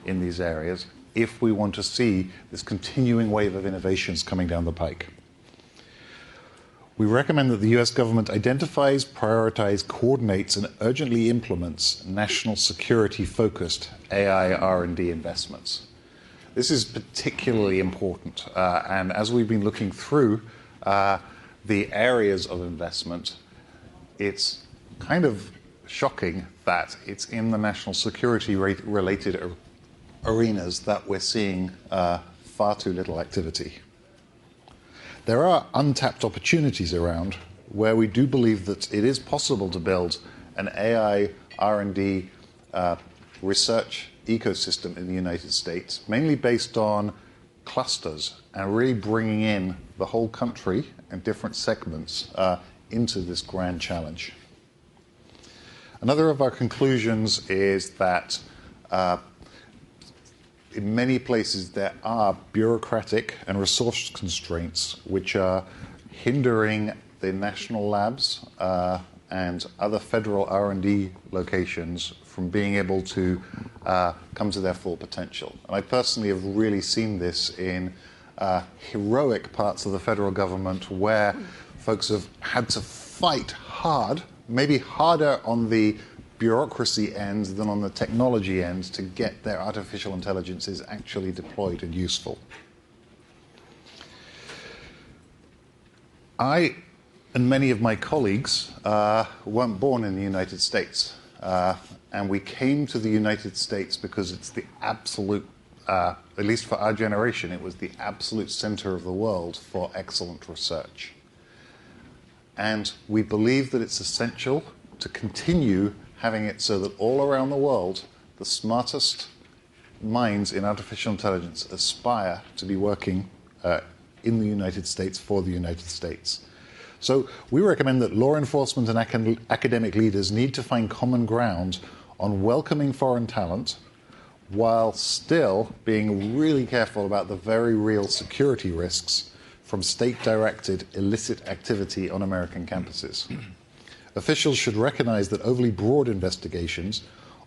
in these areas if we want to see this continuing wave of innovations coming down the pike. We recommend that the US government identifies, prioritizes, coordinates, and urgently implements national security-focused AI R&D investments. This is particularly important, and as we've been looking through the areas of investment, it's kind of shocking that it's in the national security-related arenas that we're seeing far too little activity. There are untapped opportunities around where we do believe that it is possible to build an AI R&D research ecosystem in the United States, mainly based on clusters and really bringing in the whole country and different segments into this grand challenge. Another of our conclusions is that in many places there are bureaucratic and resource constraints which are hindering the national labs and other federal R&D locations from being able to come to their full potential. And I personally have really seen this in heroic parts of the federal government where folks have had to fight hard, maybe harder on the bureaucracy end than on the technology end, to get their artificial intelligences actually deployed and useful. I and many of my colleagues weren't born in the United States. And we came to the United States because it's the absolute, at least for our generation, it was the absolute center of the world for excellent research. And we believe that it's essential to continue having it so that all around the world, the smartest minds in artificial intelligence aspire to be working in the United States for the United States. So we recommend that law enforcement and academic leaders need to find common ground on welcoming foreign talent while still being really careful about the very real security risks from state-directed illicit activity on American campuses. Officials should recognize that overly broad investigations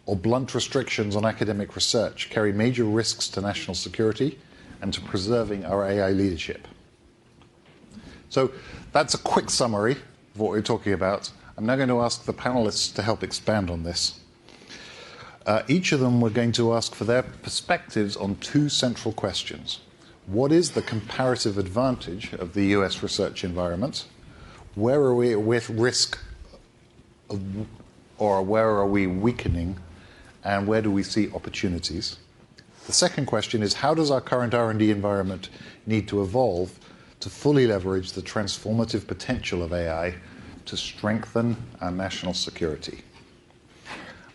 or blunt restrictions on academic research carry major risks to national security and to preserving our AI leadership. So that's a quick summary of what we're talking about. I'm now going to ask the panelists to help expand on this. Each of them we're going to ask for their perspectives on two central questions. What is the comparative advantage of the US research environment? Where are we with risk of, or where are we weakening? And where do we see opportunities? The second question is, how does our current R&D environment need to evolve to fully leverage the transformative potential of AI to strengthen our national security?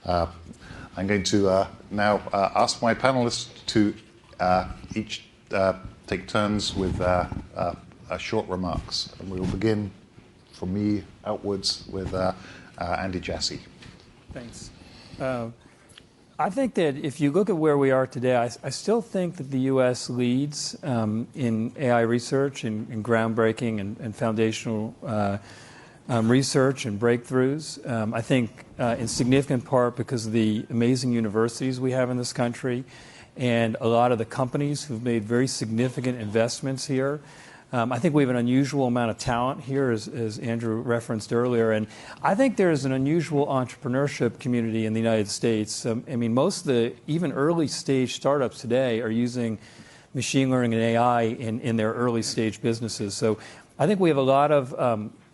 I'm going to now ask my panelists to each take turns with short remarks. And we will begin from me outwards with Andy Jassy. Thanks. I think that if you look at where we are today, I still think that the U.S. leads in AI research and groundbreaking and foundational research and breakthroughs. I think in significant part because of the amazing universities we have in this country and a lot of the companies who've made very significant investments here. I think we have an unusual amount of talent here, as Andrew referenced earlier, and I think there's an unusual entrepreneurship community in the United States. I mean, most of the even early stage startups today are using machine learning and AI in their early stage businesses. So I think we have a lot of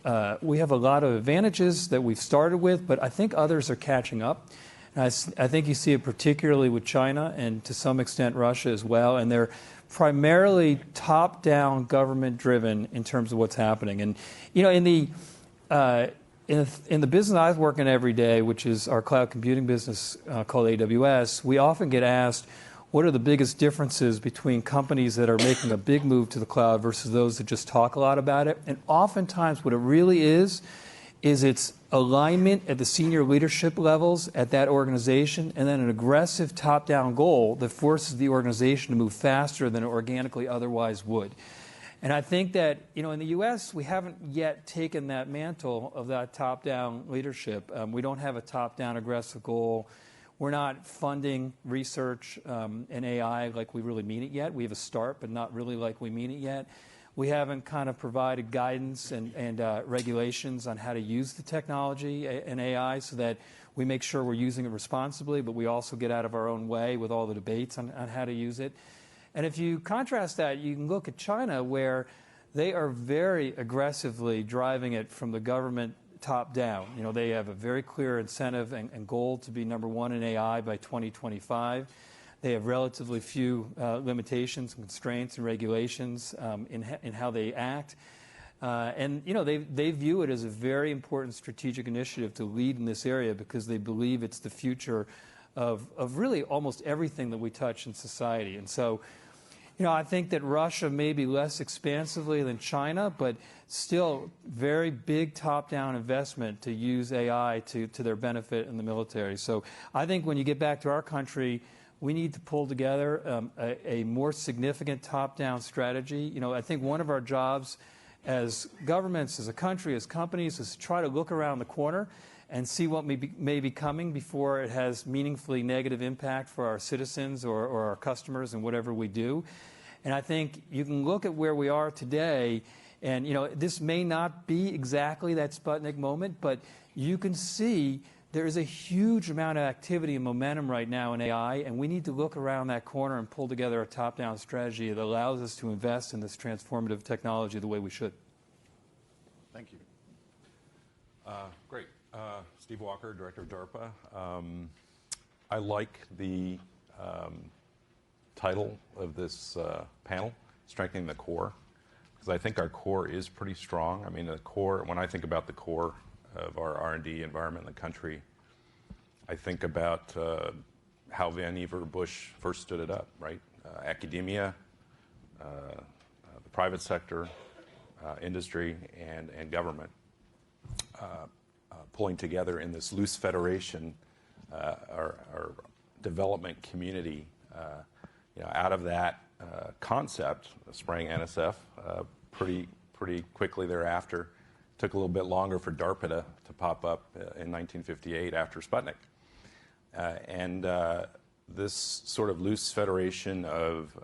advantages that we've started with, but I think others are catching up. And I think you see it particularly with China and to some extent Russia as well, and they're primarily top-down, government-driven in terms of what's happening. And you know, in the business I work in every day, which is our cloud computing business called AWS, we often get asked, what are the biggest differences between companies that are making a big move to the cloud versus those that just talk a lot about it? And oftentimes what it really is its alignment at the senior leadership levels at that organization, and then an aggressive top-down goal that forces the organization to move faster than it organically otherwise would. And I think that, you know, in the U.S., we haven't yet taken that mantle of that top-down leadership. We don't have a top-down aggressive goal. We're not funding research in AI like we really mean it yet. We have a start, but not really like we mean it yet. We haven't kind of provided guidance and regulations on how to use the technology in AI so that we make sure we're using it responsibly, but we also get out of our own way with all the debates on how to use it. And if you contrast that, you can look at China, where they are very aggressively driving it from the government top down. You know, they have a very clear incentive and goal to be number one in AI by 2025. They have relatively few limitations and constraints and regulations in how they act. And you know, they view it as a very important strategic initiative to lead in this area because they believe it's the future of really almost everything that we touch in society. And so, you know, I think that Russia may be less expansively than China, but still very big top-down investment to use AI to their benefit in the military. So I think when you get back to our country, we need to pull together a more significant top-down strategy. You know, I think one of our jobs as governments, as a country, as companies, is to try to look around the corner and see what may be coming before it has meaningfully negative impact for our citizens or our customers and whatever we do. And I think you can look at where we are today, and you know, this may not be exactly that Sputnik moment, but you can see there is a huge amount of activity and momentum right now in AI, and we need to look around that corner and pull together a top-down strategy that allows us to invest in this transformative technology the way we should. Thank you. Great. Steve Walker, Director of DARPA. I like the title of this panel, Strengthening the Core, because I think our core is pretty strong. I mean, the core, when I think about the core of our R&D environment in the country, I think about how Vannevar Bush first stood it up, right? Academia, the private sector, industry, and government pulling together in this loose federation, our development community. You know, out of that concept sprang NSF pretty quickly thereafter. Took a little bit longer for DARPA to pop up in 1958 after Sputnik. And this sort of loose federation of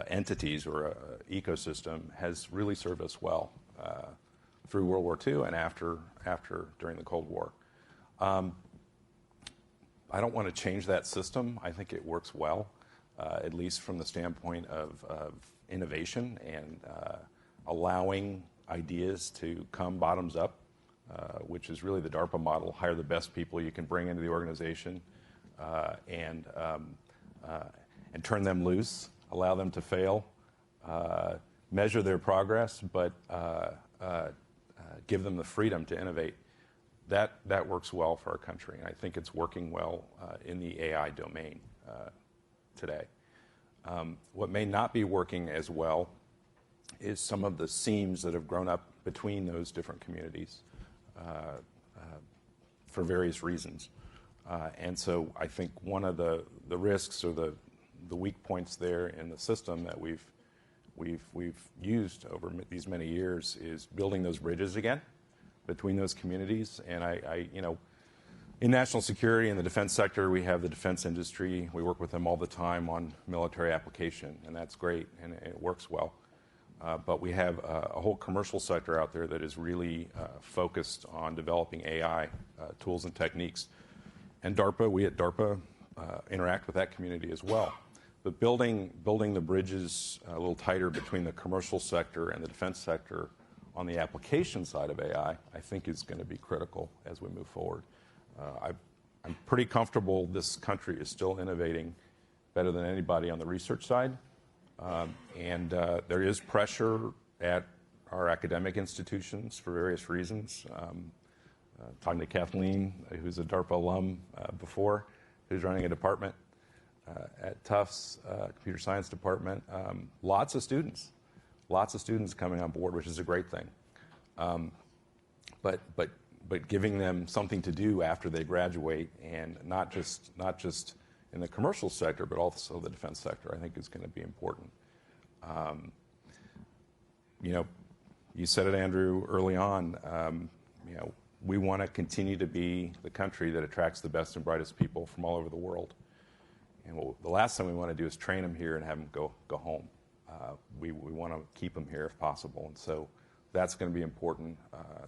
entities or ecosystem has really served us well through World War II and after during the Cold War. I don't want to change that system. I think it works well, at least from the standpoint of innovation and allowing ideas to come bottoms up, which is really the DARPA model. Hire the best people you can bring into the organization and turn them loose, allow them to fail, measure their progress, but give them the freedom to innovate. That works well for our country, and I think it's working well in the AI domain today. What may not be working as well is some of the seams that have grown up between those different communities for various reasons. And so I think one of the risks or the weak points there in the system that we've used over these many years is building those bridges again between those communities. And I in national security and the defense sector, we have the defense industry. We work with them all the time on military application, and that's great, and it works well. But we have a whole commercial sector out there that is really focused on developing AI tools and techniques. And DARPA, we at DARPA interact with that community as well. But building the bridges a little tighter between the commercial sector and the defense sector on the application side of AI, I think is going to be critical as we move forward. I'm pretty comfortable this country is still innovating better than anybody on the research side. And there is pressure at our academic institutions for various reasons. Talking to Kathleen, who's a DARPA alum before, who's running a department at Tufts Computer Science Department. Lots of students coming on board, which is a great thing. But giving them something to do after they graduate, and not just in the commercial sector, but also the defense sector, I think is going to be important. You said it, Andrew, early on. We want to continue to be the country that attracts the best and brightest people from all over the world. And the last thing we want to do is train them here and have them go home. We want to keep them here if possible, and so that's going to be important.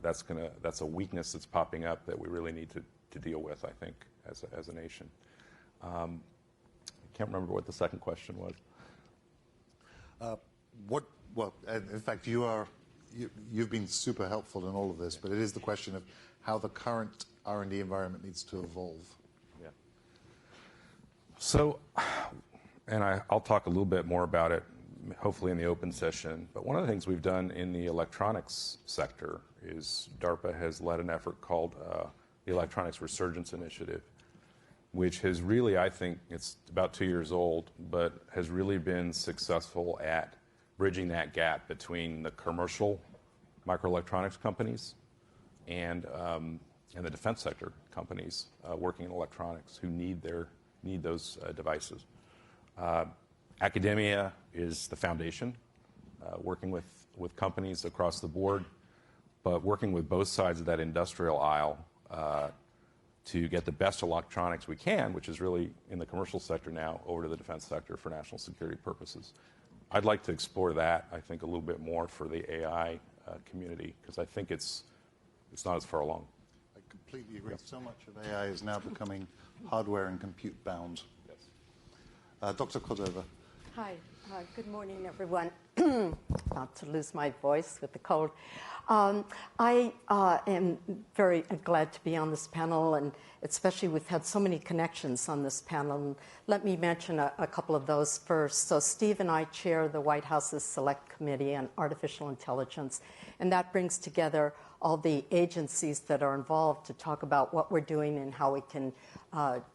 That's a weakness that's popping up that we really need to deal with, I think, as a nation. I can't remember what the second question was. In fact, you've been super helpful in all of this, but it is the question of how the current R&D environment needs to evolve. Yeah. So, and I'll talk a little bit more about it, hopefully in the open session, but one of the things we've done in the electronics sector is DARPA has led an effort called the Electronics Resurgence Initiative, which has really, I think, it's about 2 years old, but has really been successful at bridging that gap between the commercial microelectronics companies and the defense sector companies working in electronics who need those devices. Academia is the foundation, working with companies across the board, but working with both sides of that industrial aisle to get the best electronics we can, which is really in the commercial sector now, over to the defense sector for national security purposes. I'd like to explore that, I think, a little bit more for the AI community, because I think it's not as far along. I completely agree. Yep. So much of AI is now becoming hardware and compute bound. Yes. Dr. Cordova. Hi. Good morning, everyone. Not to lose my voice with the cold. I am very glad to be on this panel, and especially we've had so many connections on this panel. Let me mention a couple of those first. So Steve and I chair the White House's Select Committee on Artificial Intelligence, and that brings together all the agencies that are involved to talk about what we're doing and how we can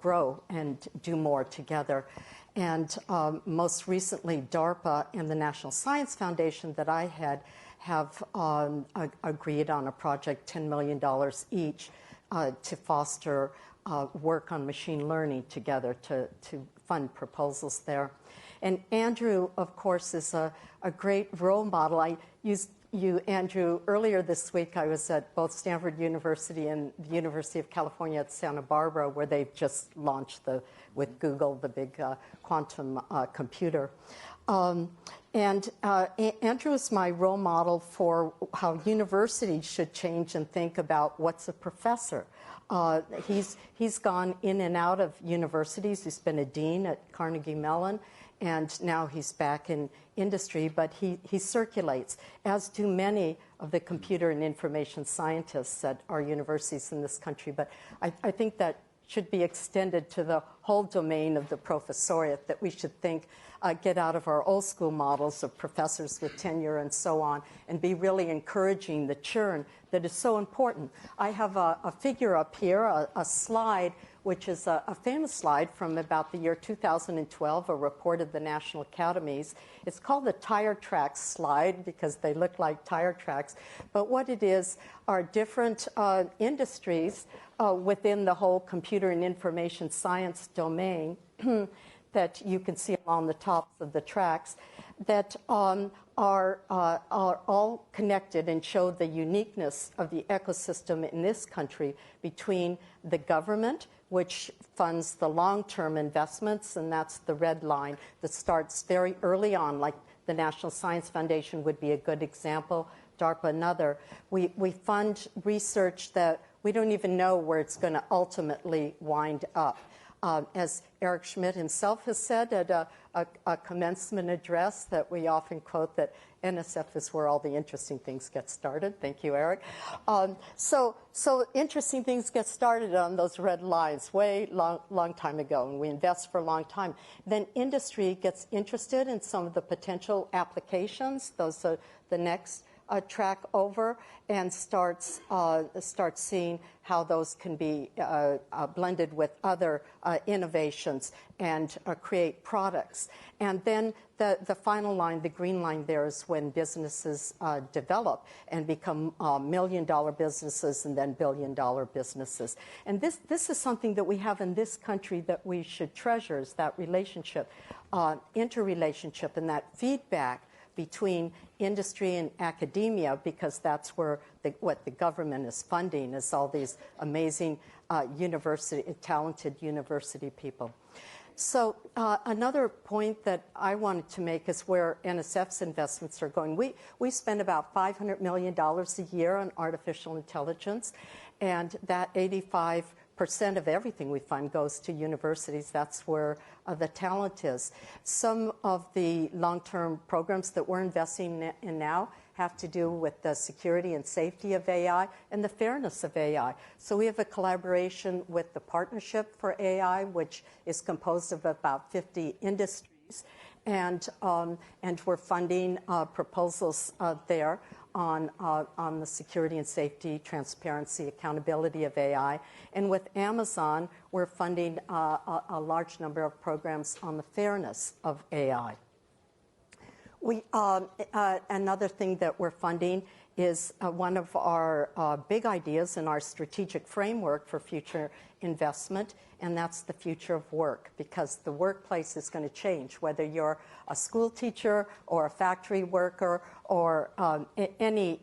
grow and do more together. And most recently, DARPA and the National Science Foundation that I had have agreed on a project, $10 million each, to foster work on machine learning together to fund proposals there. And Andrew, of course, is a great role model. I used Andrew, earlier this week I was at both Stanford University and the University of California at Santa Barbara, where they've just launched with Google, the big quantum computer. Andrew is my role model for how universities should change and think about what's a professor. He's gone in and out of universities. He's been a dean at Carnegie Mellon, and now he's back in industry, but he circulates, as do many of the computer and information scientists at our universities in this country. But I think that should be extended to the whole domain of the professoriate, that we should think, get out of our old school models of professors with tenure and so on, and be really encouraging the churn that is so important. I have a figure up here, a slide, which is a famous slide from about the year 2012, a report of the National Academies. It's called the tire tracks slide because they look like tire tracks. But what it is are different industries within the whole computer and information science domain that you can see along the tops of the tracks that are all connected and show the uniqueness of the ecosystem in this country between the government, which funds the long-term investments, and that's the red line that starts very early on, like the National Science Foundation would be a good example, DARPA another. We fund research that we don't even know where it's going to ultimately wind up. As Eric Schmidt himself has said at a commencement address that we often quote, that NSF is where all the interesting things get started. Thank you, Eric. So interesting things get started on those red lines way long time ago, and we invest for a long time. Then industry gets interested in some of the potential applications. Those are the next track over, and starts seeing how those can be blended with other innovations and create products. And then the final line, the green line there, is when businesses develop and become million-dollar businesses and then billion-dollar businesses. And this is something that we have in this country that we should treasure, is that relationship, interrelationship, and that feedback between industry and academia, because that's where what the government is funding, is all these amazing talented university people. So another point that I wanted to make is where NSF's investments are going. We spend about $500 million a year on artificial intelligence, and that 85% of everything we fund goes to universities. That's where the talent is. Some of the long-term programs that we're investing in now have to do with the security and safety of AI and the fairness of AI. So we have a collaboration with the Partnership for AI, which is composed of about 50 industries, and we're funding proposals there on the security and safety, transparency, accountability of AI. And with Amazon, we're funding a large number of programs on the fairness of AI. Another thing that we're funding is one of our big ideas in our strategic framework for future investment, and that's the future of work, because the workplace is going to change, whether you're a school teacher or a factory worker or any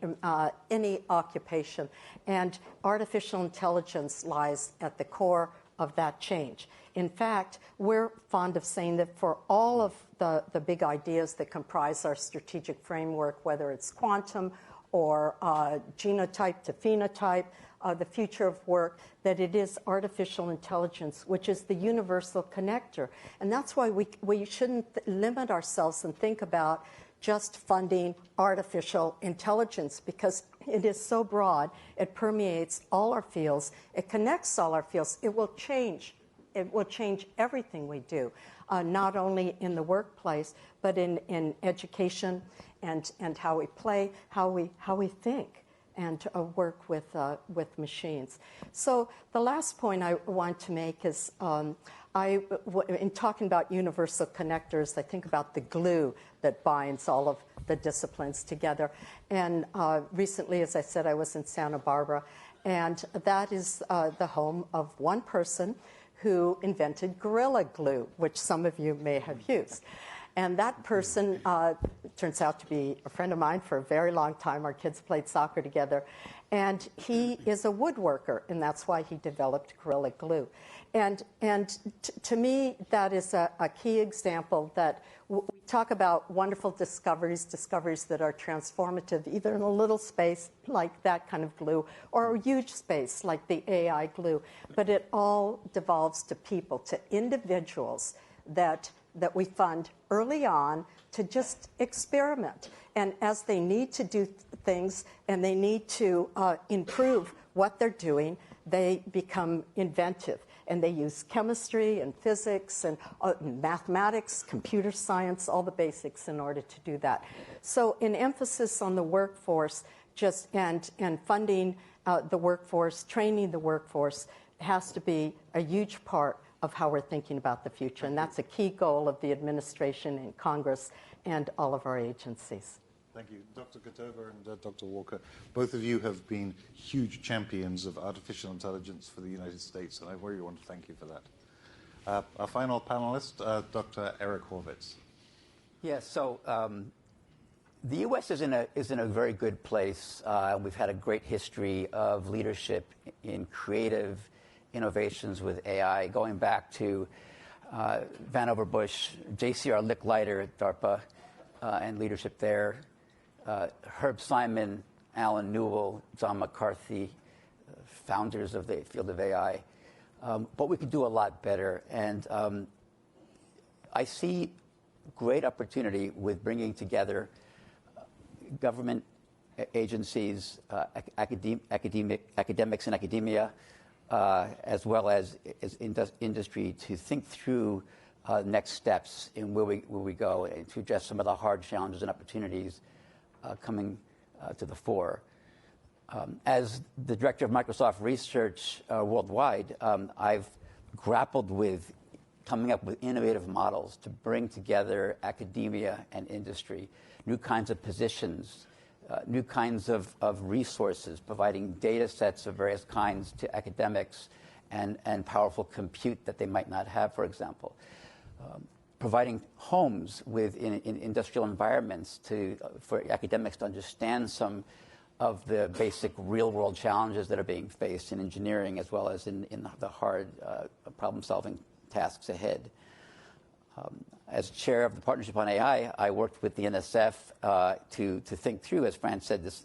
occupation. And artificial intelligence lies at the core of that change. In fact, we're fond of saying that for all of the big ideas that comprise our strategic framework, whether it's quantum or genotype to phenotype, the future of work, that it is artificial intelligence, which is the universal connector. And that's why we shouldn't limit ourselves and think about just funding artificial intelligence, because it is so broad, it permeates all our fields, it connects all our fields, it will change everything we do, not only in the workplace, but in education and how we play, how we think, and work with machines. So the last point I want to make is, in talking about universal connectors, I think about the glue that binds all of the disciplines together. And recently, as I said, I was in Santa Barbara, and that is the home of one person who invented Gorilla Glue, which some of you may have used. And that person turns out to be a friend of mine for a very long time. Our kids played soccer together. And he is a woodworker, and that's why he developed Gorilla Glue. And to me, that is a key example that we talk about wonderful discoveries that are transformative, either in a little space like that kind of glue or a huge space like the AI glue. But it all devolves to people, to individuals that we fund early on to just experiment. And as they need to do things and they need to improve what they're doing, they become inventive. And they use chemistry and physics and mathematics, computer science, all the basics in order to do that. So an emphasis on the workforce and funding the workforce, training the workforce has to be a huge part of how we're thinking about the future. And that's a key goal of the administration and Congress and all of our agencies. Thank you. Dr. Kotova and Dr. Walker, both of you have been huge champions of artificial intelligence for the United States, and I really want to thank you for that. Our final panelist, Dr. Eric Horvitz. Yes, so the U.S. is in a very good place. We've had a great history of leadership in creative innovations with AI, going back to Vannevar Bush, J.C.R. Licklider at DARPA, and leadership there. Herb Simon, Alan Newell, John McCarthy, founders of the field of AI. But we could do a lot better. And I see great opportunity with bringing together government agencies, academics and academia, as well as industry to think through next steps in where we go and to address some of the hard challenges and opportunities coming to the fore. As the director of Microsoft Research worldwide, I've grappled with coming up with innovative models to bring together academia and industry, new kinds of positions, new kinds of resources, providing data sets of various kinds to academics and powerful compute that they might not have, for example. Providing homes in industrial environments for academics to understand some of the basic real-world challenges that are being faced in engineering as well as in the hard problem-solving tasks ahead. As chair of the Partnership on AI, I worked with the NSF to think through, as Fran said, this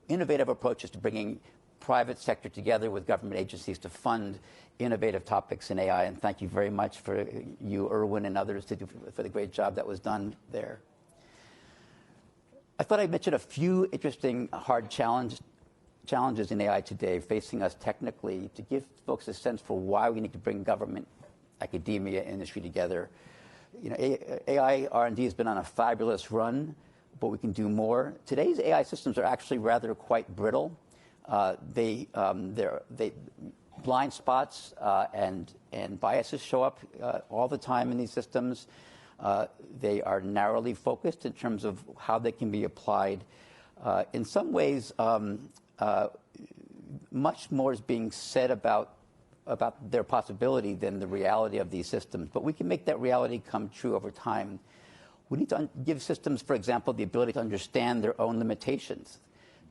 innovative approaches to bringing private sector together with government agencies to fund innovative topics in AI. And thank you very much for you, Erwin, and others for the great job that was done there. I thought I'd mention a few interesting hard challenges in AI today facing us technically to give folks a sense for why we need to bring government, academia, industry together. AI R&D has been on a fabulous run, but we can do more. Today's AI systems are actually rather quite brittle. Blind spots and biases show up all the time in these systems. They are narrowly focused in terms of how they can be applied. In some ways, much more is being said about their possibility than the reality of these systems. But we can make that reality come true over time. We need to give systems, for example, the ability to understand their own limitations,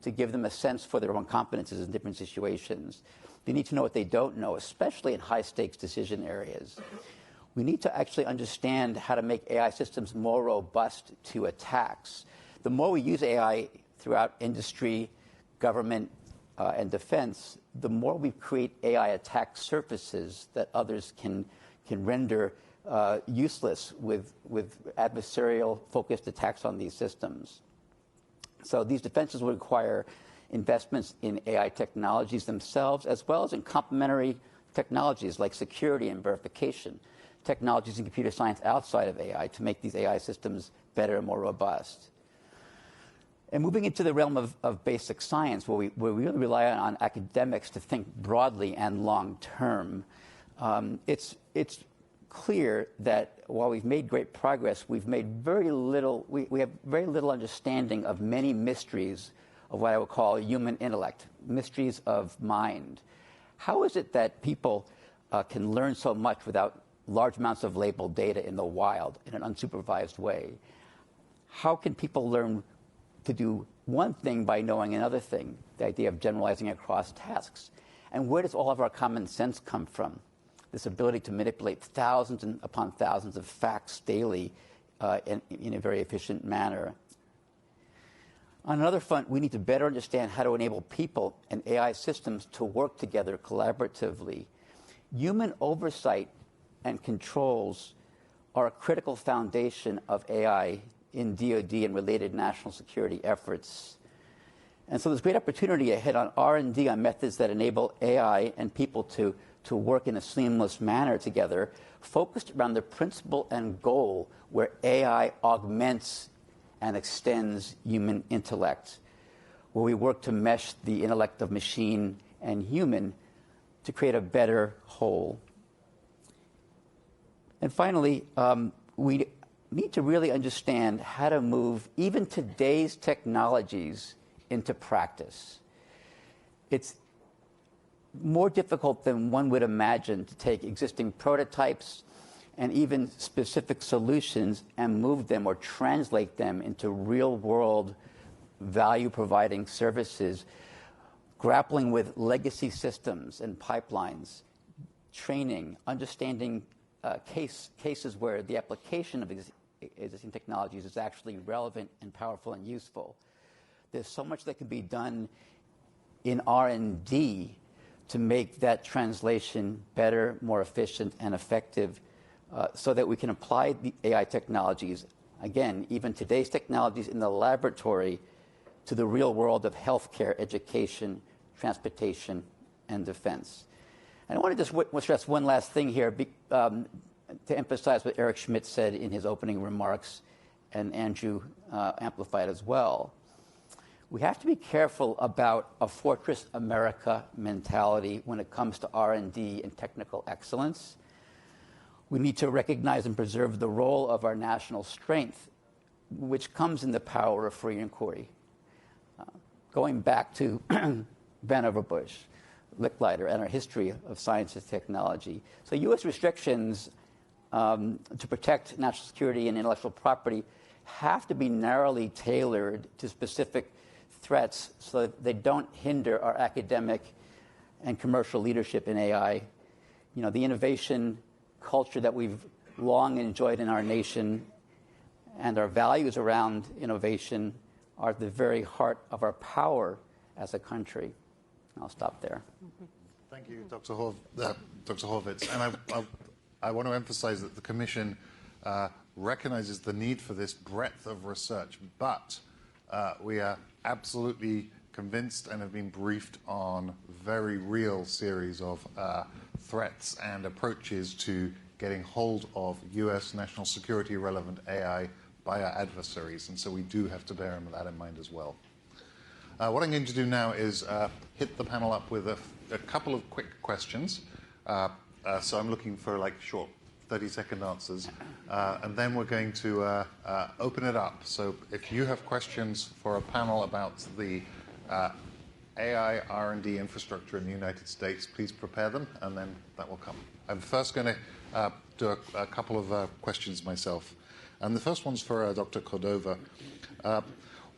to give them a sense for their own competences in different situations. They need to know what they don't know, especially in high-stakes decision areas. We need to actually understand how to make AI systems more robust to attacks. The more we use AI throughout industry, government, and defense, the more we create AI attack surfaces that others can render useless with adversarial-focused attacks on these systems. So these defenses will require investments in AI technologies themselves, as well as in complementary technologies like security and verification, technologies in computer science outside of AI to make these AI systems better and more robust. And moving into the realm of basic science, where we really rely on academics to think broadly and long-term, it's clear that while we've made great progress, we have very little understanding of many mysteries of what I would call human intellect, mysteries of mind. How is it that people can learn so much without large amounts of labeled data in the wild in an unsupervised way, how can people learn to do one thing by knowing another thing, the idea of generalizing across tasks? And where does all of our common sense come from? This ability to manipulate thousands and upon thousands of facts daily in a very efficient manner. On another front, we need to better understand how to enable people and AI systems to work together collaboratively. Human oversight and controls are a critical foundation of AI in DoD and related national security efforts. And so there's great opportunity ahead on R&D on methods that enable AI and people to work in a seamless manner together, focused around the principle and goal where AI augments and extends human intellect, where we work to mesh the intellect of machine and human to create a better whole. And finally, we need to really understand how to move even today's technologies into practice. It's more difficult than one would imagine to take existing prototypes and even specific solutions and move them or translate them into real-world value-providing services, grappling with legacy systems and pipelines, training, understanding cases where the application of existing technologies is actually relevant and powerful and useful. There's so much that can be done in R&D to make that translation better, more efficient, and effective, so that we can apply the AI technologies, again, even today's technologies in the laboratory, to the real world of healthcare, education, transportation, and defense. And I want to just stress one last thing here to emphasize what Eric Schmidt said in his opening remarks, and Andrew amplified as well. We have to be careful about a Fortress America mentality when it comes to R&D and technical excellence. We need to recognize and preserve the role of our national strength, which comes in the power of free inquiry. Going back to Vannevar Bush, Licklider, and our history of science and technology. So U.S. restrictions to protect national security and intellectual property have to be narrowly tailored to specific threats so that they don't hinder our academic and commercial leadership in AI. You know, the innovation culture that we've long enjoyed in our nation and our values around innovation are at the very heart of our power as a country. I'll stop there. Thank you, Dr. Horvitz. And I want to emphasize that the Commission recognizes the need for this breadth of research, but we are absolutely convinced and have been briefed on very real series of threats and approaches to getting hold of U.S. national security relevant AI by our adversaries. And so we do have to bear that in mind as well. What I'm going to do now is hit the panel up with a couple of quick questions. So I'm looking for like short 30-second answers. And then we're going to open it up. So if you have questions for a panel about the AI R&D infrastructure in the United States, please prepare them, and then that will come. I'm first going to do a couple of questions myself. And the first one's for Dr. Cordova.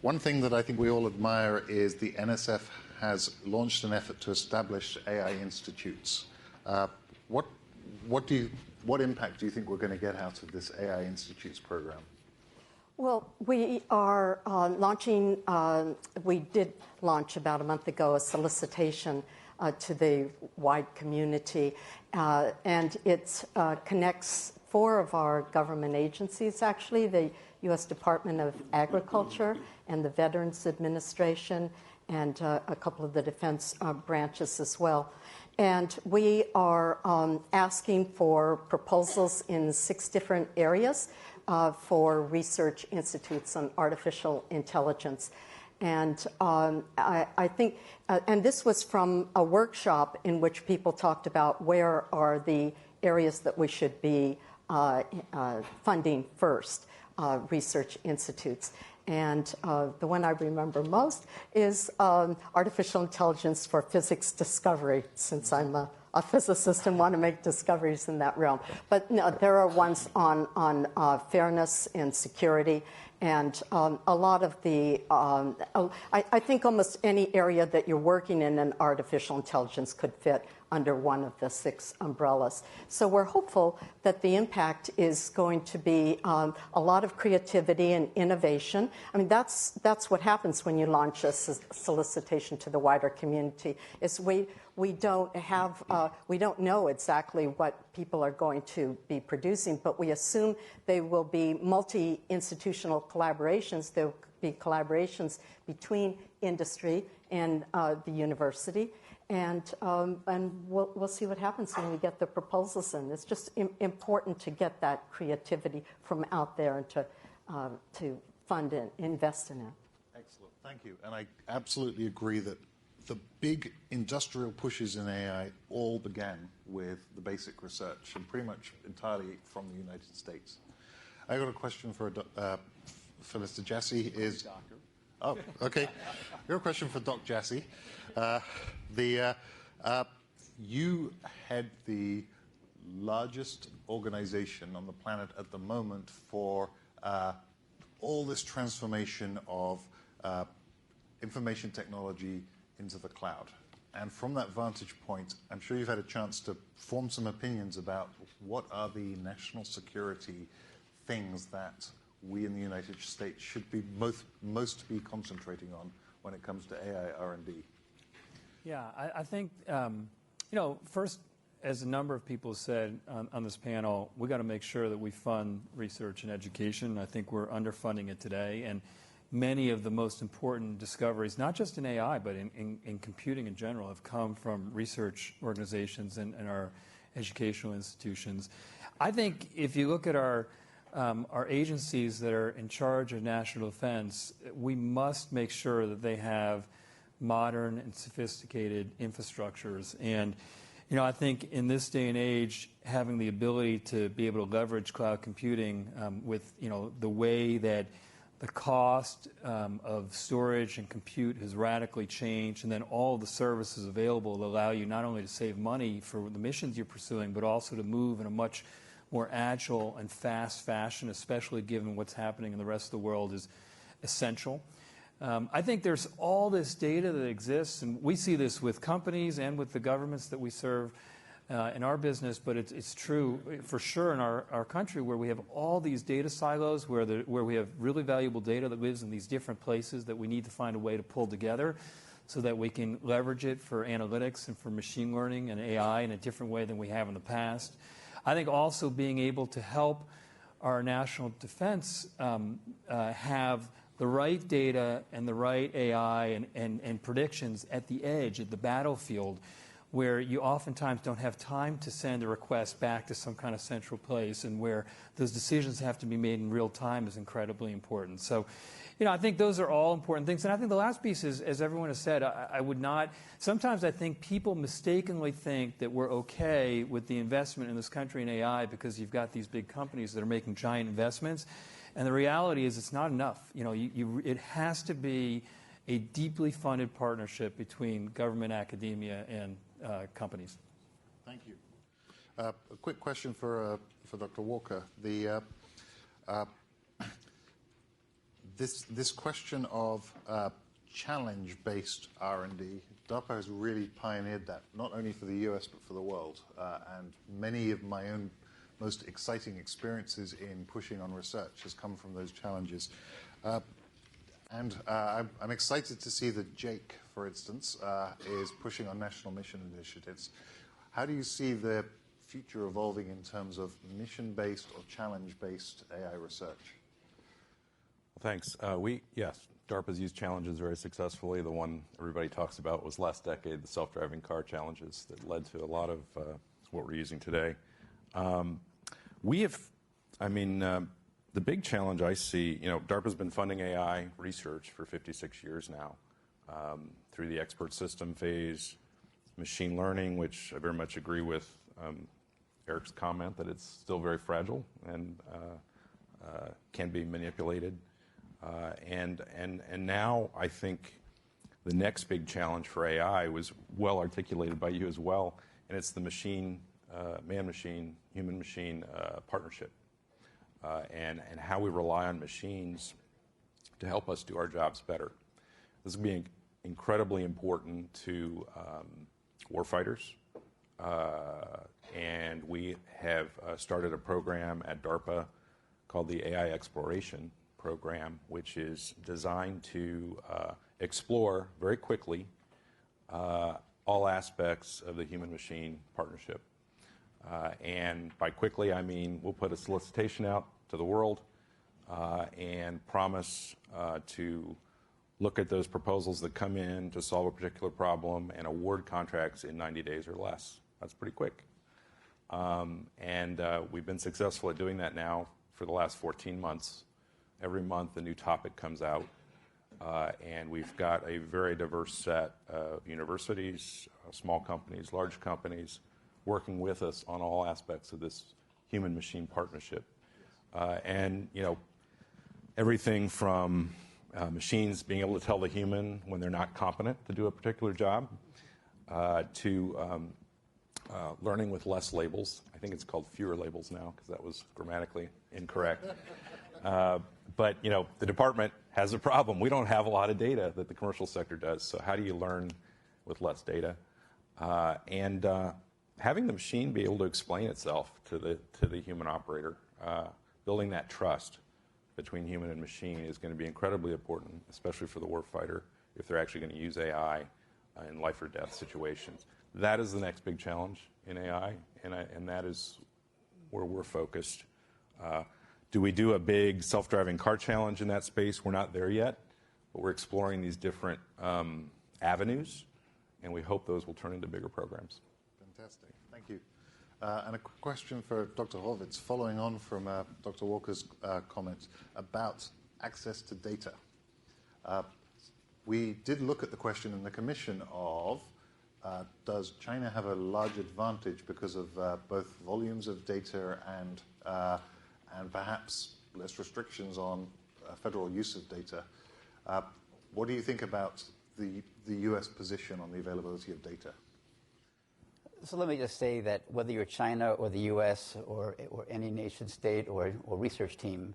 One thing that I think we all admire is the NSF has launched an effort to establish AI institutes. What impact do you think we're going to get out of this AI Institutes program? Well, we are launching, we did launch about a month ago a solicitation to the wide community, and it connects 4 of our government agencies, actually, the U.S. Department of Agriculture and the Veterans Administration, and a couple of the defense branches as well. And we are asking for proposals in 6 different areas for research institutes on artificial intelligence. And I think, and this was from a workshop in which people talked about where are the areas that we should be funding first, research institutes. And the one I remember most is artificial intelligence for physics discovery, since I'm a a physicist and want to make discoveries in that realm. But no, there are ones on fairness and security, and a lot of the, I think almost any area that you're working in artificial intelligence could fit under one of the 6 umbrellas. So we're hopeful that the impact is going to be a lot of creativity and innovation. I mean, that's what happens when you launch a solicitation to the wider community, is we don't know exactly what people are going to be producing, but we assume they will be multi-institutional collaborations. There will be collaborations between industry and the university. And we'll see what happens when we get the proposals in. It's just important to get that creativity from out there and to fund and invest in it. Excellent, thank you. And I absolutely agree that the big industrial pushes in AI all began with the basic research, and pretty much entirely from the United States. I got a question for Mr. Jassy. Oh, okay. Your question for Doc Jassy. You head the largest organization on the planet at the moment for all this transformation of information technology into the cloud. And from that vantage point, I'm sure you've had a chance to form some opinions about what are the national security things that we in the United States should be most be concentrating on when it comes to AI R&D. Yeah, I think, first, as a number of people said on this panel, we got to make sure that we fund research and education. I think we're underfunding it today, and many of the most important discoveries, not just in AI, but in computing in general, have come from research organizations and our educational institutions. I think if you look at our agencies that are in charge of national defense, we must make sure that they have modern and sophisticated infrastructures. And, I think in this day and age, having the ability to be able to leverage cloud computing with, the way that the cost of storage and compute has radically changed, and then all the services available that allow you not only to save money for the missions you're pursuing, but also to move in a much more agile and fast fashion, especially given what's happening in the rest of the world, is essential. I think there's all this data that exists, and we see this with companies and with the governments that we serve in our business, but it's true for sure in our country, where we have all these data silos, where we have really valuable data that lives in these different places that we need to find a way to pull together so that we can leverage it for analytics and for machine learning and AI in a different way than we have in the past. I think also being able to help our national defense have the right data and the right AI and predictions at the edge, at the battlefield, where you oftentimes don't have time to send a request back to some kind of central place, and where those decisions have to be made in real time is incredibly important. So, I think those are all important things. And I think the last piece is, as everyone has said, I would not, sometimes I think people mistakenly think that we're okay with the investment in this country in AI because you've got these big companies that are making giant investments. And the reality is it's not enough. It has to be a deeply funded partnership between government, academia, and companies. Thank you. A quick question for Dr. Walker. This question of challenge-based R&D, DARPA has really pioneered that, not only for the US but for the world. And many of my own most exciting experiences in pushing on research has come from those challenges. And I'm excited to see that Jake, for instance, is pushing on national mission initiatives. How do you see the future evolving in terms of mission-based or challenge-based AI research? Well, thanks. Yes, DARPA's used challenges very successfully. The one everybody talks about was last decade, the self-driving car challenges that led to a lot of what we're using today. The big challenge I see, DARPA's been funding AI research for 56 years now, through the expert system phase, machine learning, which I very much agree with Eric's comment that it's still very fragile and can be manipulated. And now I think the next big challenge for AI was well articulated by you as well, and it's the man-machine, human-machine partnership, and how we rely on machines to help us do our jobs better. This will be incredibly important to warfighters, and we have started a program at DARPA called the AI Exploration Program, which is designed to explore very quickly all aspects of the human-machine partnership. And by quickly, I mean we'll put a solicitation out to the world and promise to look at those proposals that come in to solve a particular problem and award contracts in 90 days or less. That's pretty quick. And we've been successful at doing that now for the last 14 months. Every month a new topic comes out. And we've got a very diverse set of universities, small companies, large companies, working with us on all aspects of this human-machine partnership. And, you know, everything from machines being able to tell the human when they're not competent to do a particular job, to learning with less labels. I think it's called fewer labels now because that was grammatically incorrect. But, you know, the department has a problem. We don't have a lot of data that the commercial sector does. So how do you learn with less data? And having the machine be able to explain itself to the human operator, building that trust between human and machine is going to be incredibly important, especially for the warfighter, if they're actually going to use AI in life or death situations. That is the next big challenge in AI, and that is where we're focused. Do we do a big self-driving car challenge in that space? We're not there yet, but we're exploring these different avenues, and we hope those will turn into bigger programs. Fantastic. Thank you. And a question for Dr. Horvitz, following on from Dr. Walker's comments about access to data. We did look at the question in the commission of does China have a large advantage because of both volumes of data and perhaps less restrictions on federal use of data? What do you think about the U.S. position on the availability of data? So let me just say that whether you're China or the U.S. or any nation state or research team,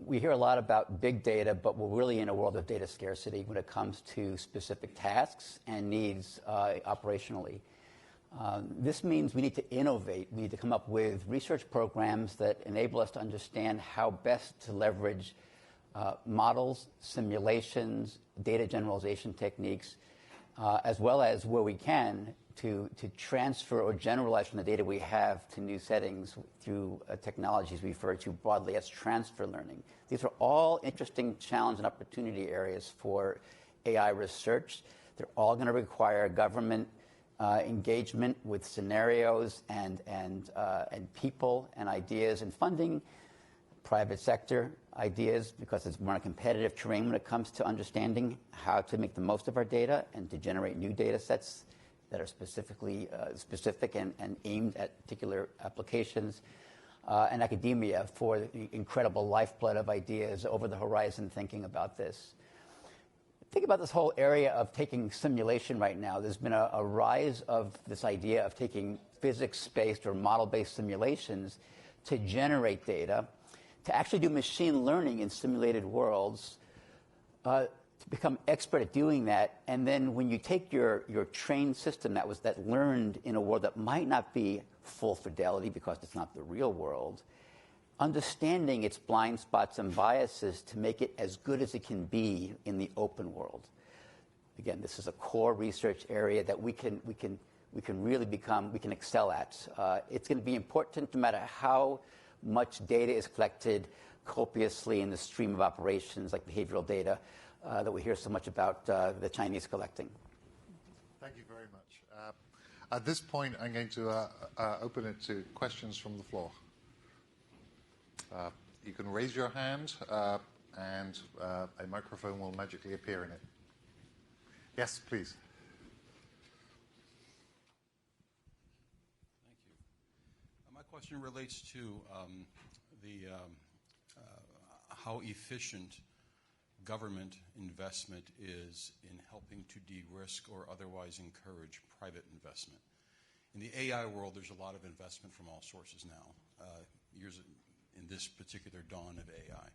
we hear a lot about big data, but we're really in a world of data scarcity when it comes to specific tasks and needs operationally. This means we need to innovate. We need to come up with research programs that enable us to understand how best to leverage models, simulations, data generalization techniques, as well as where we can to transfer or generalize from the data we have to new settings through technologies referred to broadly as transfer learning. These are all interesting challenge and opportunity areas for AI research. They're all going to require government engagement with scenarios and people and ideas and funding, private sector ideas, because it's more a competitive terrain when it comes to understanding how to make the most of our data and to generate new data sets that are specific and aimed at particular applications, and academia for the incredible lifeblood of ideas over the horizon thinking about this. Think about this whole area of taking simulation right now. There's been a rise of this idea of taking physics-based or model-based simulations to generate data, to actually do machine learning in simulated worlds, to become expert at doing that. And then when you take your trained system that learned in a world that might not be full fidelity because it's not the real world, understanding its blind spots and biases to make it as good as it can be in the open world. Again, this is a core research area that we can really excel at. It's going to be important no matter how much data is collected copiously in the stream of operations like behavioral data that we hear so much about the Chinese collecting. Thank you very much. At this point, I'm going to open it to questions from the floor. You can raise your hand, and a microphone will magically appear in it. Yes, please. Thank you. My question relates to how efficient government investment is in helping to de-risk or otherwise encourage private investment. In the AI world, there's a lot of investment from all sources now, years in this particular dawn of AI.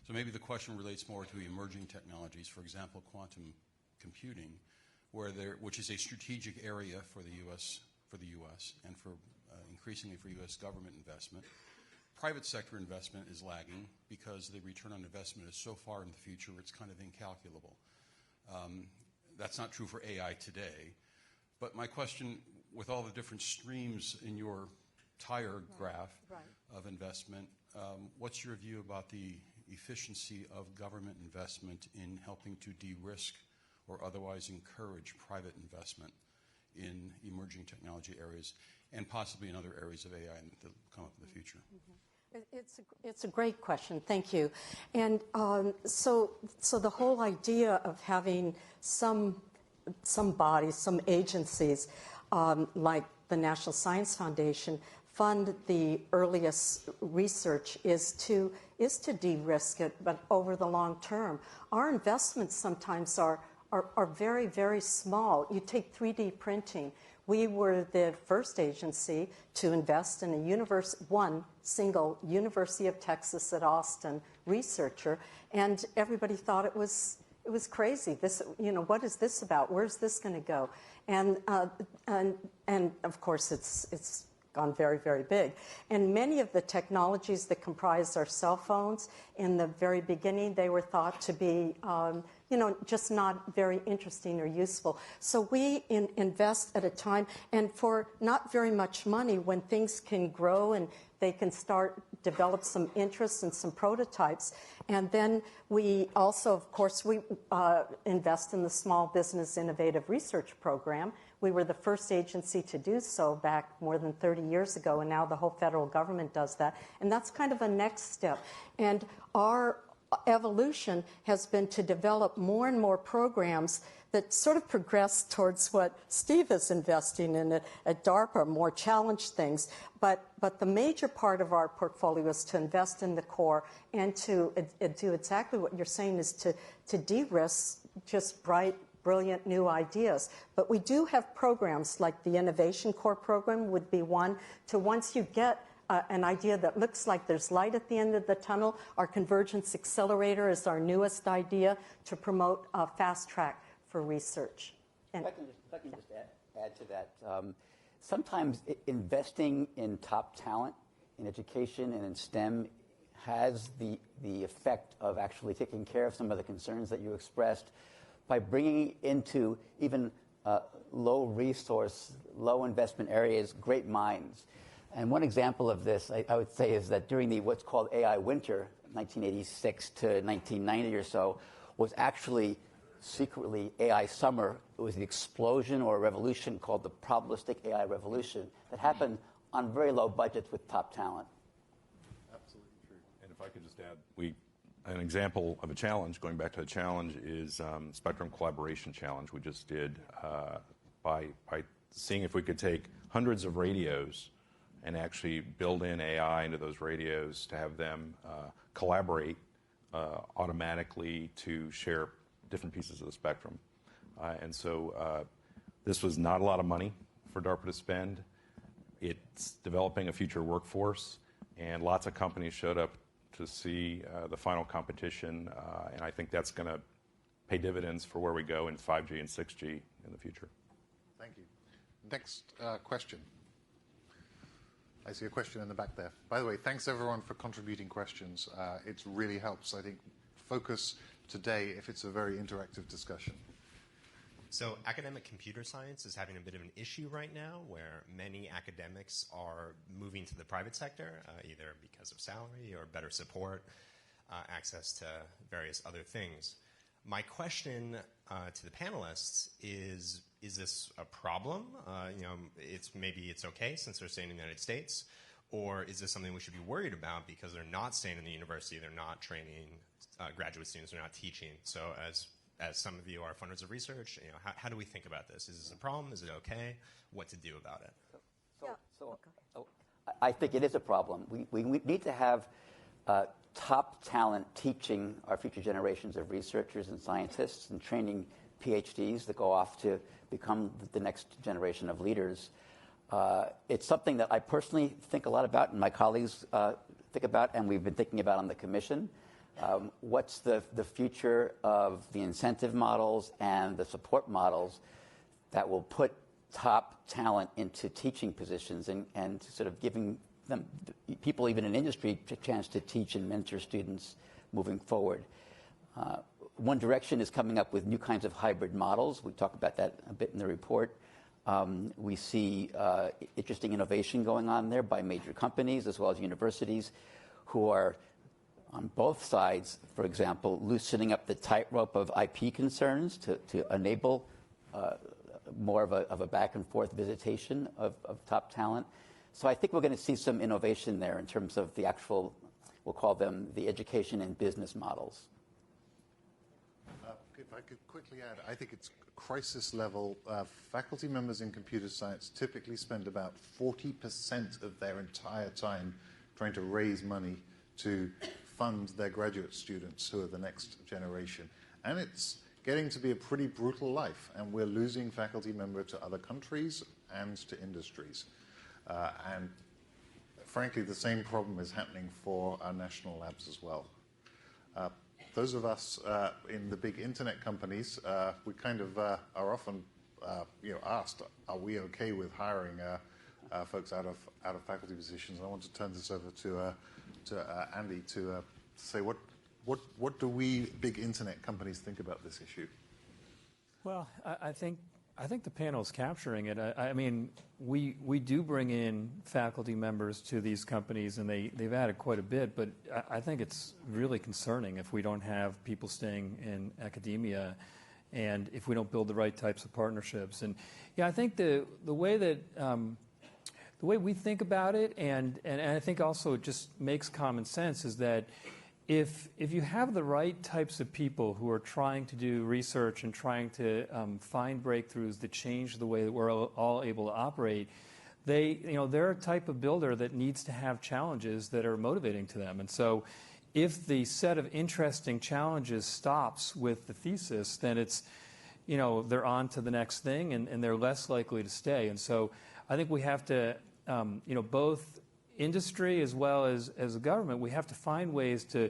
So maybe the question relates more to emerging technologies, for example, quantum computing, which is a strategic area for the U.S. and for increasingly for U.S. government investment. Private sector investment is lagging because the return on investment is so far in the future, it's kind of incalculable. That's not true for AI today. But my question, with all the different streams in your tire graph of investment, what's your view about the efficiency of government investment in helping to de-risk or otherwise encourage private investment in emerging technology areas and possibly in other areas of AI that will come up in the future? It's a great question. Thank you. And so the whole idea of having some bodies, some agencies like the National Science Foundation fund the earliest research is to de-risk it, but over the long term. Our investments sometimes are very, very small. You take 3D printing. We were the first agency to invest in one single University of Texas at Austin researcher, and everybody thought it was crazy. This, what is this about? Where's this going to go? And of course, it's gone very, very big. And many of the technologies that comprise our cell phones, in the very beginning, they were thought to be, just not very interesting or useful. So we invest at a time, and for not very much money, when things can grow and they can develop some interest and some prototypes. And then we also, of course, we invest in the Small Business Innovative Research Program. We were the first agency to do so back more than 30 years ago, and now the whole federal government does that. And that's kind of a next step. And our evolution has been to develop more and more programs that sort of progress towards what Steve is investing in at DARPA, more challenged things. But the major part of our portfolio is to invest in the core and to do exactly what you're saying, is to de-risk just bright, brilliant new ideas. But we do have programs like the Innovation Core program would be one, to once you get an idea that looks like there's light at the end of the tunnel. Our Convergence Accelerator is our newest idea to promote a fast track for research. And if I can just add to that, sometimes investing in top talent in education and in STEM has the effect of actually taking care of some of the concerns that you expressed by bringing into even low resource, low investment areas, great minds. And one example of this, I would say, is that during what's called AI winter, 1986 to 1990 or so, was actually secretly AI summer. It was the explosion or revolution called the probabilistic AI revolution that happened on very low budgets with top talent. Absolutely true. And if I could just add, an example of a challenge, going back to the challenge, is Spectrum Collaboration Challenge we just did by seeing if we could take hundreds of radios and actually build in AI into those radios to have them collaborate automatically to share different pieces of the spectrum. And so this was not a lot of money for DARPA to spend. It's developing a future workforce, and lots of companies showed up to see the final competition, and I think that's going to pay dividends for where we go in 5G and 6G in the future. Thank you. Next question. I see a question in the back there. By the way, thanks everyone for contributing questions. It really helps, I think, focus today if it's a very interactive discussion. So academic computer science is having a bit of an issue right now, where many academics are moving to the private sector, either because of salary or better support, access to various other things. My question to the panelists is this a problem? Maybe it's okay since they're staying in the United States, or is this something we should be worried about because they're not staying in the university, they're not training graduate students, they're not teaching? So as some of you are funders of research, how do we think about this? Is this a problem? Is it okay? What to do about it? I think it is a problem. We need to have top talent teaching our future generations of researchers and scientists and training PhDs that go off to become the next generation of leaders. It's something that I personally think a lot about, and my colleagues think about, and we've been thinking about on the Commission. What's the future of the incentive models and the support models that will put top talent into teaching positions and sort of giving them, people even in industry, a chance to teach and mentor students moving forward. One Direction is coming up with new kinds of hybrid models. We talk about that a bit in the report. We see interesting innovation going on there by major companies as well as universities who are on both sides, for example, loosening up the tightrope of IP concerns to enable more of a back and forth visitation of top talent. So I think we're going to see some innovation there in terms of the actual, we'll call them the education and business models. If I could quickly add, I think it's crisis level. Faculty members in computer science typically spend about 40% of their entire time trying to raise money to fund their graduate students who are the next generation. And it's getting to be a pretty brutal life, and we're losing faculty members to other countries and to industries. And frankly, the same problem is happening for our national labs as well. Those of us in the big internet companies, we kind of are often asked, are we okay with hiring folks out of faculty positions? And I want to turn this over to Andy to say what do we big internet companies think about this issue? Well, I think the panel is capturing it. I mean, we do bring in faculty members to these companies, and they've added quite a bit, but I think it's really concerning if we don't have people staying in academia and if we don't build the right types of partnerships. And yeah, I think the way that the way we think about it, and I think also it just makes common sense, is that if you have the right types of people who are trying to do research and trying to find breakthroughs that change the way that we're all able to operate, they're a type of builder that needs to have challenges that are motivating to them. And so if the set of interesting challenges stops with the thesis, then it's, they're on to the next thing, and they're less likely to stay. And so I think we have to, both industry as well as the government, we have to find ways to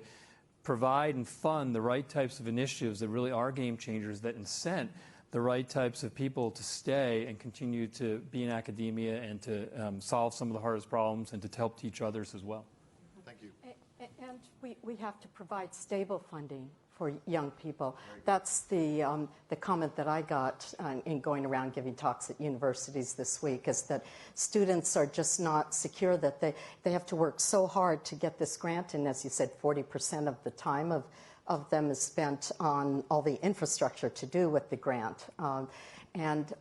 provide and fund the right types of initiatives that really are game changers, that incent the right types of people to stay and continue to be in academia and to solve some of the hardest problems and to help teach others as well. Thank you. And we have to provide stable funding for young people. That's the comment that I got in going around giving talks at universities this week, is that students are just not secure, that they have to work so hard to get this grant, and as you said, 40% of the time of them is spent on all the infrastructure to do with the grant. And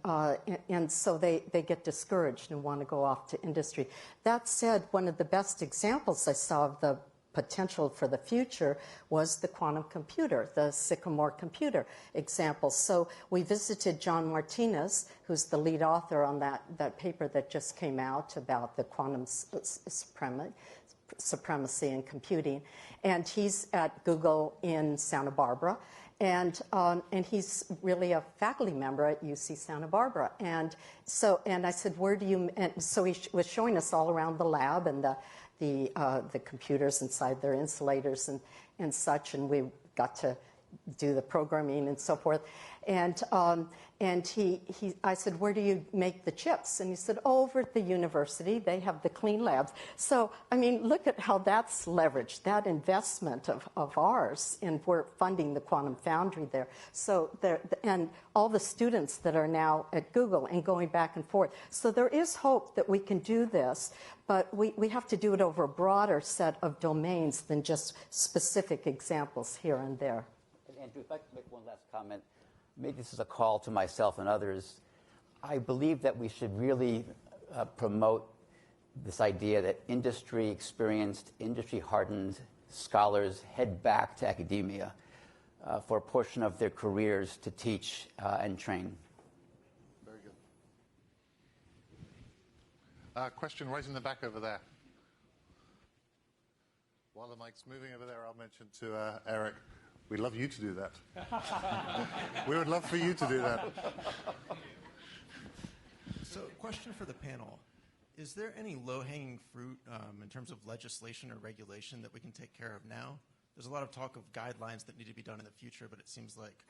so they get discouraged and want to go off to industry. That said, one of the best examples I saw of the potential for the future was the quantum computer, the Sycamore computer example. So we visited John Martinez, who's the lead author on that paper that just came out about the quantum supremacy in computing. And he's at Google in Santa Barbara. And he's really a faculty member at UC Santa Barbara. And I said, where do you, and so he was showing us all around the lab and the computers inside their insulators and such, and we got to do the programming and so forth. And I said, where do you make the chips? And he said, over at the university, they have the clean labs. So, I mean, look at how that's leveraged, that investment of ours, and we're funding the quantum foundry there. So and all the students that are now at Google and going back and forth. So there is hope that we can do this, but we have to do it over a broader set of domains than just specific examples here and there. Andrew, if I could make one last comment. Maybe this is a call to myself and others. I believe that we should really promote this idea that industry-experienced, industry-hardened scholars head back to academia for a portion of their careers to teach and train. Very good. Question right in the back over there. While the mic's moving over there, I'll mention to Eric, we'd love you to do that. We would love for you to do that. So, question for the panel. is there any low-hanging fruit in terms of legislation or regulation that we can take care of now? There's a lot of talk of guidelines that need to be done in the future, but it seems like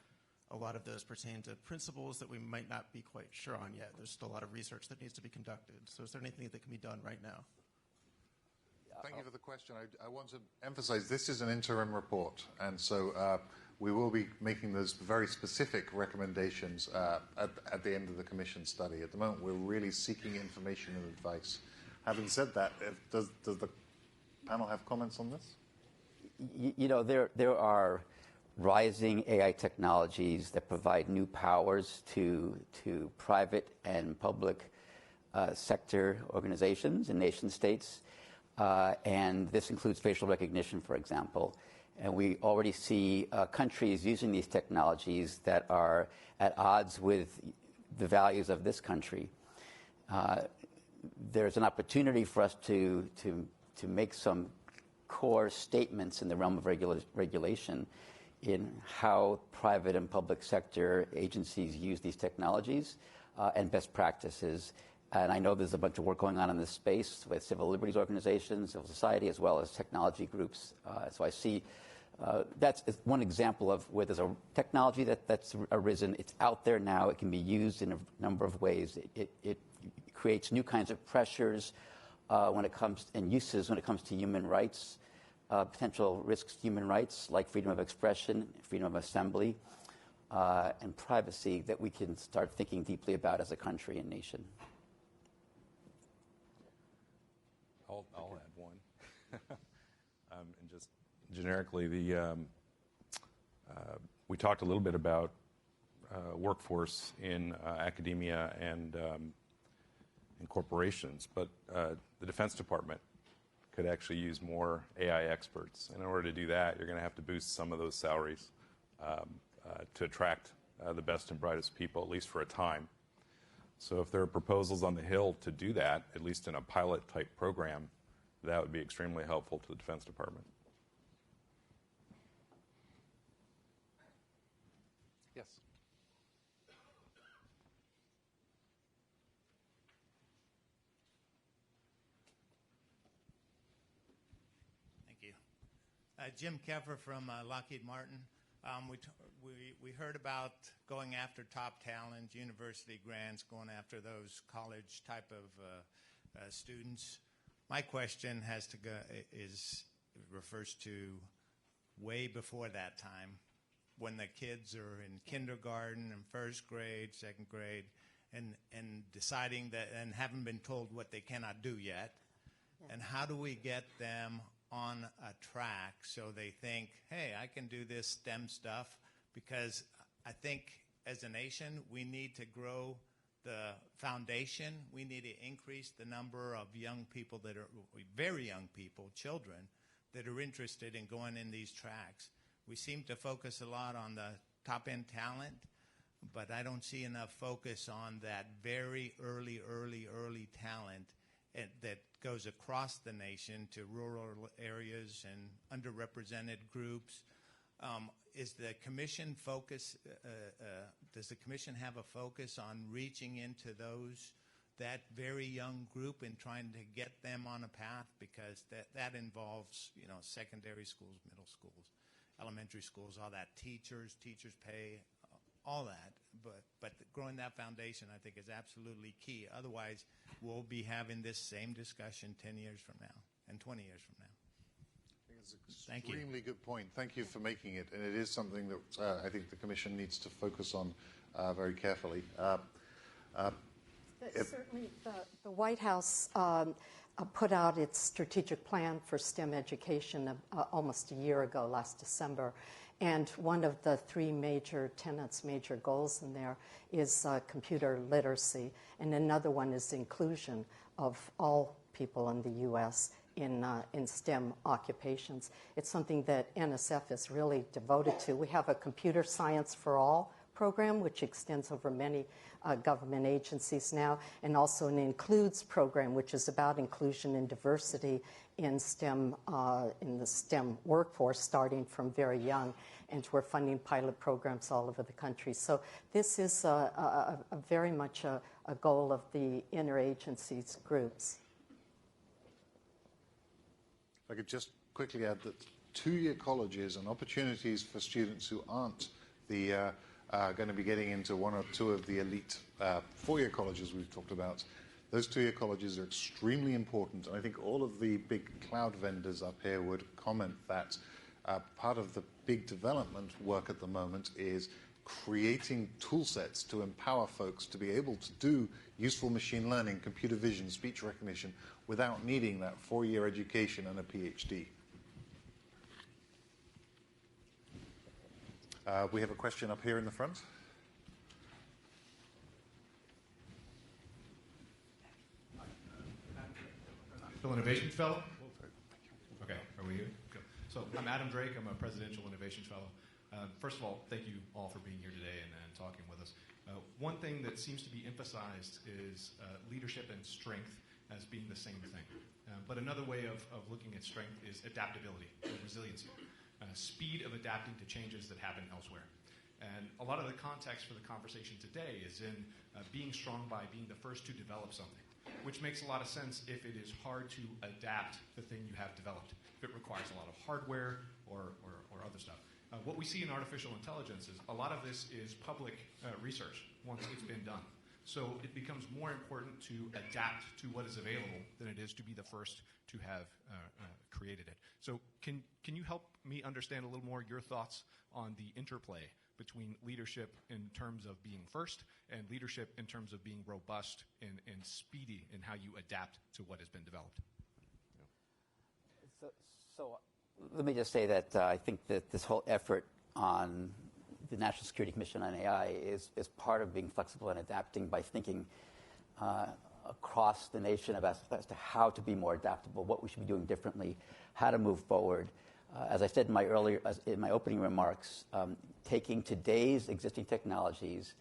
a lot of those pertain to principles that we might not be quite sure on yet. There's still a lot of research that needs to be conducted. So is there anything that can be done right now? Thank you for the question. I want to emphasize this is an interim report, and so we will be making those very specific recommendations at the end of the Commission study. At the moment, we're really seeking information and advice. Having said that, does the panel have comments on this? You know, there are rising AI technologies that provide new powers to private and public sector organizations and nation states. And this includes facial recognition, for example. And we already see countries using these technologies that are at odds with the values of this country. There's an opportunity for us to make some core statements in the realm of regulation in how private and public sector agencies use these technologies and best practices. And I know there's a bunch of work going on in this space with civil liberties organizations, civil society, as well as technology groups. So I see that's one example of where there's a technology that's arisen. It's out there now. It can be used in a number of ways. It creates new kinds of pressures when it comes and uses when it comes to human rights, potential risks to human rights like freedom of expression, freedom of assembly, and privacy that we can start thinking deeply about as a country and nation. I'll add one. And just generically, we talked a little bit about workforce in academia and in corporations, but the Defense Department could actually use more AI experts. And in order to do that, you're going to have to boost some of those salaries to attract the best and brightest people, at least for a time. So if there are proposals on the Hill to do that, at least in a pilot-type program, that would be extremely helpful to the Defense Department. Yes. Thank you. Jim Keffer from Lockheed Martin. We heard about going after top talent, university grants, going after those college type of students. My question refers to way before that time, when the kids are in kindergarten and first grade, second grade, and deciding that and haven't been told what they cannot do yet. Yeah. And how do we get them on a track so they think, hey, I can do this STEM stuff? Because I think as a nation, we need to grow the foundation. We need to increase the number of young people that are, very young people, children, that are interested in going in these tracks. We seem to focus a lot on the top-end talent, but I don't see enough focus on that very early talent that goes across the nation to rural areas and underrepresented groups. Is the commission focus? Does the commission have a focus on reaching into that very young group and trying to get them on a path? Because that involves, secondary schools, middle schools, elementary schools, all that, teachers pay, all that. But growing that foundation, I think, is absolutely key. Otherwise, we'll be having this same discussion 10 years from now and 20 years from now. It's an extremely good point. Thank you for making it. And it is something that I think the Commission needs to focus on very carefully. Certainly, the White House put out its strategic plan for STEM education almost a year ago, last December. And one of the three major tenets, major goals in there is computer literacy. And another one is inclusion of all people in the U.S. in STEM occupations. It's something that NSF is really devoted to. We have a computer science for all program, which extends over many government agencies now, and also an Includes program, which is about inclusion and diversity in STEM, in the STEM workforce, starting from very young. And we're funding pilot programs all over the country. So this is very much a goal of the interagencies groups. If I could just quickly add that two-year colleges and opportunities for students who aren't going to be getting into one or two of the elite four-year colleges we've talked about, those two-year colleges are extremely important. And I think all of the big cloud vendors up here would comment that part of the big development work at the moment is creating tool sets to empower folks to be able to do useful machine learning, computer vision, speech recognition without needing that four-year education and a PhD. We have a question up here in the front. National Innovation Fellow. Okay, are we here? Good. So I'm Adam Drake. I'm a Presidential Innovation Fellow. First of all, thank you all for being here today and talking with us. One thing that seems to be emphasized is leadership and strength as being the same thing. But another way of looking at strength is adaptability and resiliency. Speed of adapting to changes that happen elsewhere. And a lot of the context for the conversation today is in being strong by being the first to develop something, which makes a lot of sense if it is hard to adapt the thing you have developed, if it requires a lot of hardware or other stuff. What we see in artificial intelligence is a lot of this is public research once it's been done. So it becomes more important to adapt to what is available than it is to be the first to have created it. So can you help me understand a little more your thoughts on the interplay between leadership in terms of being first and leadership in terms of being robust and speedy in how you adapt to what has been developed? So let me just say that I think that this whole effort on the National Security Commission on AI is part of being flexible and adapting by thinking across the nation as to how to be more adaptable, what we should be doing differently, how to move forward. As I said in my opening remarks, taking today's existing technologies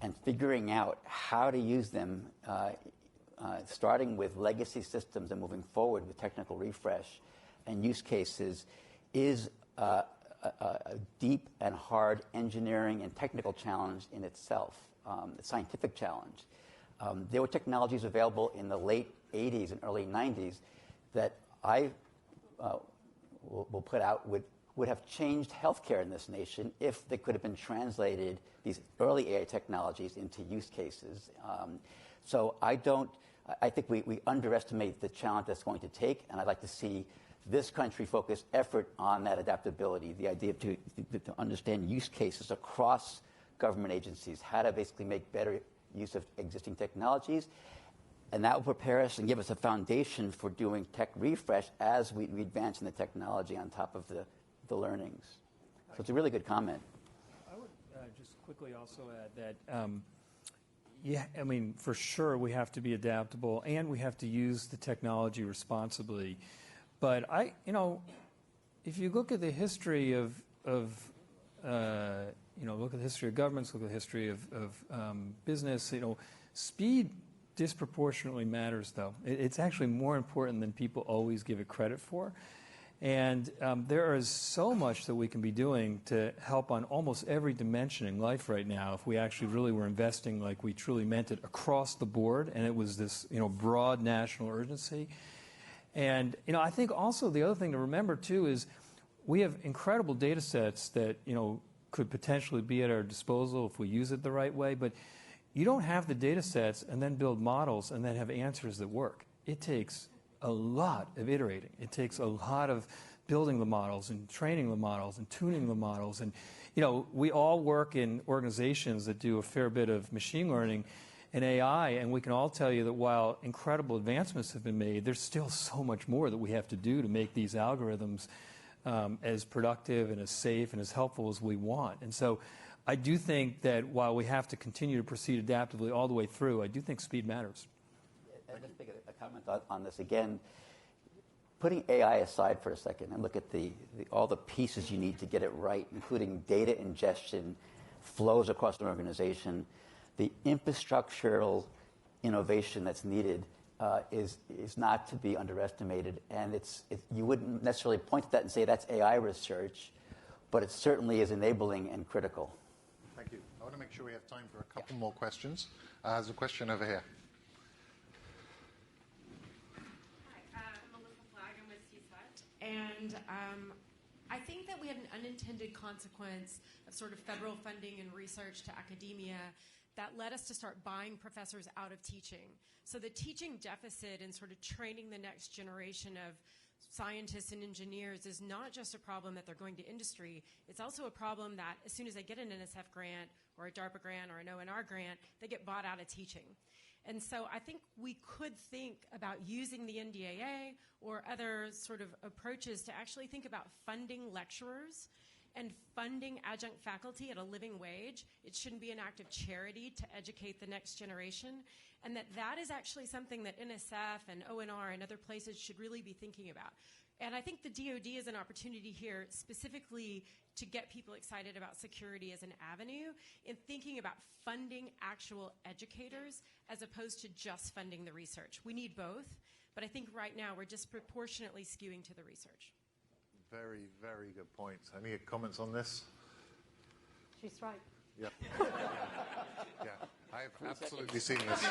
and figuring out how to use them, starting with legacy systems and moving forward with technical refresh and use cases, is a deep and hard engineering and technical challenge in itself, a scientific challenge. There were technologies available in the late 80s and early 90s that I will put out would have changed healthcare in this nation if they could have been translated, these early AI technologies, into use cases. So I think we underestimate the challenge that's going to take, and I'd like to see this country focus effort on that adaptability, the idea to understand use cases across government agencies, how to basically make better use of existing technologies. And that will prepare us and give us a foundation for doing tech refresh as we advance in the technology on top of the learnings. So it's a really good comment. I would just quickly also add that, yeah, I mean, for sure we have to be adaptable and we have to use the technology responsibly. But if you look at the history of look at the history of governments, look at the history of business, speed disproportionately matters, though. It's actually more important than people always give it credit for. And there is so much that we can be doing to help on almost every dimension in life right now if we actually really were investing like we truly meant it across the board, and it was this broad national urgency. And I think also the other thing to remember, too, is we have incredible data sets that could potentially be at our disposal if we use it the right way, but you don't have the data sets and then build models and then have answers that work. It takes a lot of iterating. It takes a lot of building the models and training the models and tuning the models. And, we all work in organizations that do a fair bit of machine learning and AI, and we can all tell you that while incredible advancements have been made, there's still so much more that we have to do to make these algorithms as productive and as safe and as helpful as we want. And so I do think that while we have to continue to proceed adaptively all the way through, I do think speed matters. I'll just make a comment on this again. Putting AI aside for a second and look at all the pieces you need to get it right, including data ingestion, flows across an organization, the infrastructural innovation that's needed is not to be underestimated. And you wouldn't necessarily point to that and say that's AI research, but it certainly is enabling and critical. Thank you. I want to make sure we have time for a couple more questions. There's a question over here. Hi, Melissa Flagg, I'm with CSET. And I think that we had an unintended consequence of sort of federal funding and research to academia that led us to start buying professors out of teaching. So the teaching deficit in sort of training the next generation of scientists and engineers is not just a problem that they're going to industry, it's also a problem that as soon as they get an NSF grant or a DARPA grant or an ONR grant, they get bought out of teaching. And so I think we could think about using the NDAA or other sort of approaches to actually think about funding lecturers and funding adjunct faculty at a living wage. It shouldn't be an act of charity to educate the next generation, and that is actually something that NSF and ONR and other places should really be thinking about. And I think the DoD is an opportunity here specifically to get people excited about security as an avenue in thinking about funding actual educators as opposed to just funding the research. We need both, but I think right now we're disproportionately skewing to the research. Very, very good point. Any comments on this? She's right. Yeah. Yeah, I've absolutely seen this.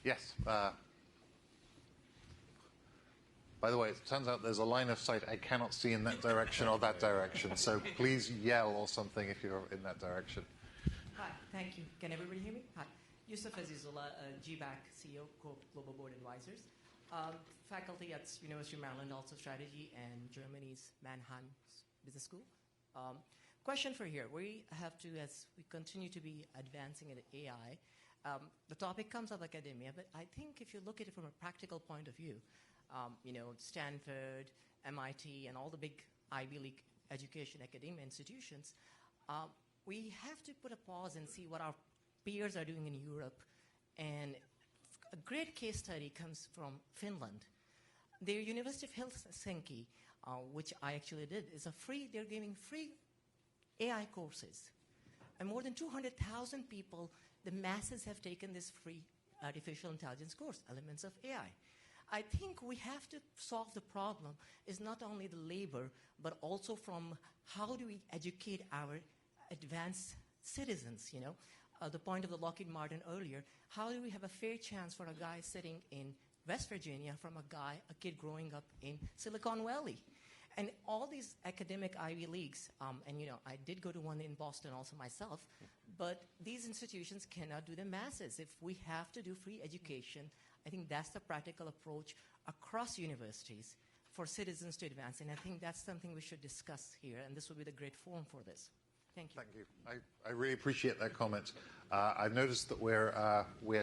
Yes. By the way, it turns out there's a line of sight I cannot see in that direction or that direction, so please yell or something if you're in that direction. Hi, thank you. Can everybody hear me? Hi. Yusuf Azizullah, GBAC CEO, Global Board Advisors. Faculty at University of Maryland, also strategy, and Germany's Mannheim Business School. Question for here. We have to, as we continue to be advancing in AI, the topic comes up academia, but I think if you look at it from a practical point of view, Stanford, MIT, and all the big Ivy League education academia institutions, we have to put a pause and see what our peers are doing in Europe. And a great case study comes from Finland. Their University of Helsinki, which I actually did, is they're giving free AI courses. And more than 200,000 people, the masses have taken this free artificial intelligence course, Elements of AI. I think we have to solve the problem is not only the labor, but also from how do we educate our advanced citizens, the point of the Lockheed Martin earlier, how do we have a fair chance for a guy sitting in West Virginia from a kid growing up in Silicon Valley? And all these academic Ivy Leagues, and I did go to one in Boston also myself, but these institutions cannot do the masses. If we have to do free education, I think that's the practical approach across universities for citizens to advance. And I think that's something we should discuss here, and this would be the great forum for this. Thank you. Thank you. I really appreciate that comment. I've noticed that we're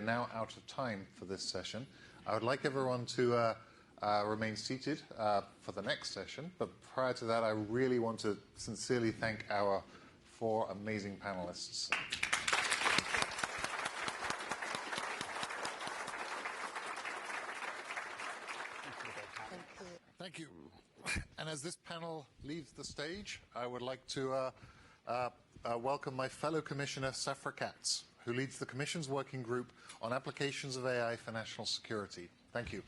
now out of time for this session. I would like everyone to remain seated for the next session. But prior to that, I really want to sincerely thank our 4 amazing panelists. Thank you. And as this panel leaves the stage, I would like to welcome my fellow Commissioner, Safra Katz, who leads the Commission's working group on applications of AI for national security. Thank you.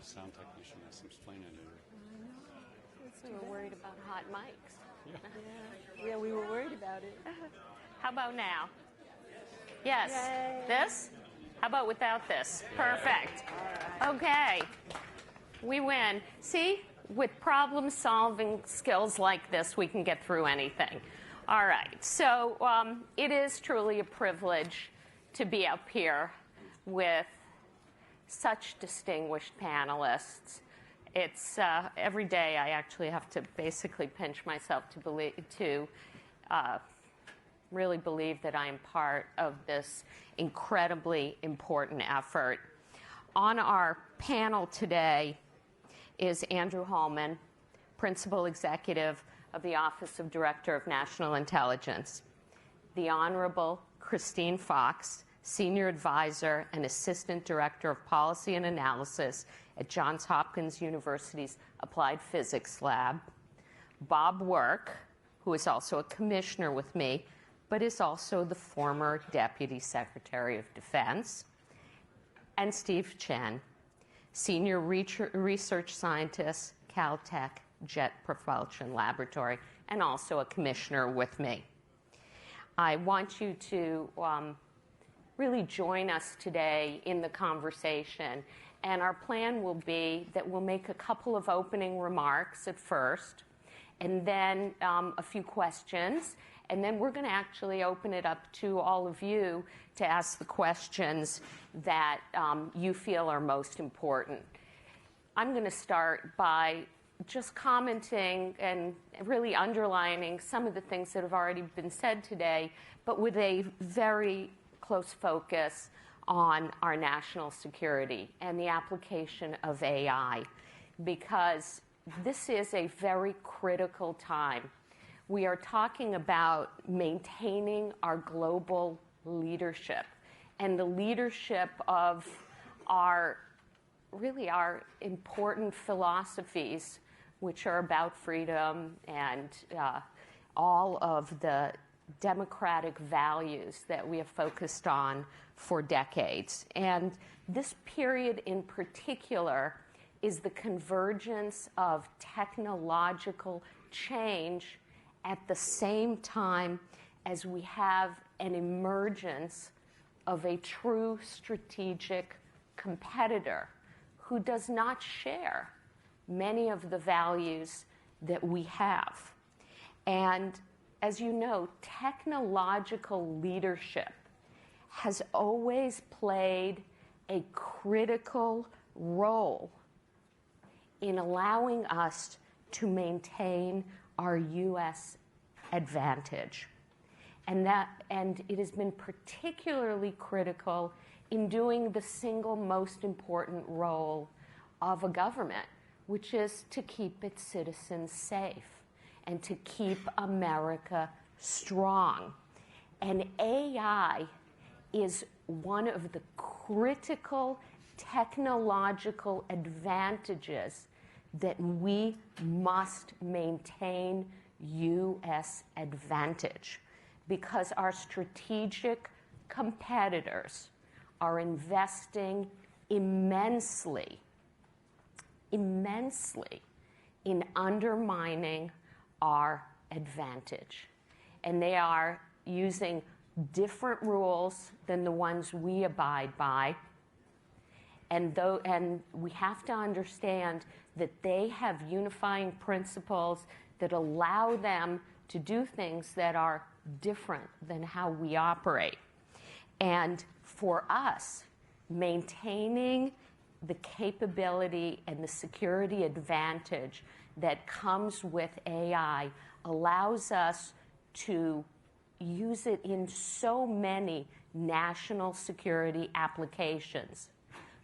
The sound technician has some explaining to do. We were worried about hot mics. Yeah, we were worried about it. How about now? Yes. Yay. This? How about without this? Perfect. Okay. We win. See, with problem-solving skills like this, we can get through anything. All right. So it is truly a privilege to be up here with such distinguished panelists. It's every day I actually have to basically pinch myself to really believe that I am part of this incredibly important effort. On our panel today is Andrew Hallman, Principal Executive of the Office of Director of National Intelligence, the Honorable Christine Fox, Senior Advisor and Assistant Director of Policy and Analysis at Johns Hopkins University's Applied Physics Lab, Bob Work, who is also a commissioner with me, but is also the former Deputy Secretary of Defense, and Steve Chen, Senior Research Scientist, Caltech Jet Propulsion Laboratory, and also a commissioner with me. I want you to really join us today in the conversation. And our plan will be that we'll make a couple of opening remarks at first, and then a few questions. And then we're going to actually open it up to all of you to ask the questions that you feel are most important. I'm going to start by just commenting and really underlining some of the things that have already been said today, but with a very close focus on our national security and the application of AI, because this is a very critical time. We are talking about maintaining our global leadership and the leadership of our important philosophies, which are about freedom and all of the democratic values that we have focused on for decades. And this period in particular is the convergence of technological change at the same time as we have an emergence of a true strategic competitor who does not share many of the values that we have. And as you know, technological leadership has always played a critical role in allowing us to maintain our U.S. advantage. And it has been particularly critical in doing the single most important role of a government, which is to keep its citizens safe and to keep America strong. And AI is one of the critical technological advantages that we must maintain U.S. advantage, because our strategic competitors are investing immensely in undermining our advantage. And they are using different rules than the ones we abide by. And we have to understand that they have unifying principles that allow them to do things that are different than how we operate. And for us, maintaining the capability and the security advantage that comes with AI allows us to use it in so many national security applications,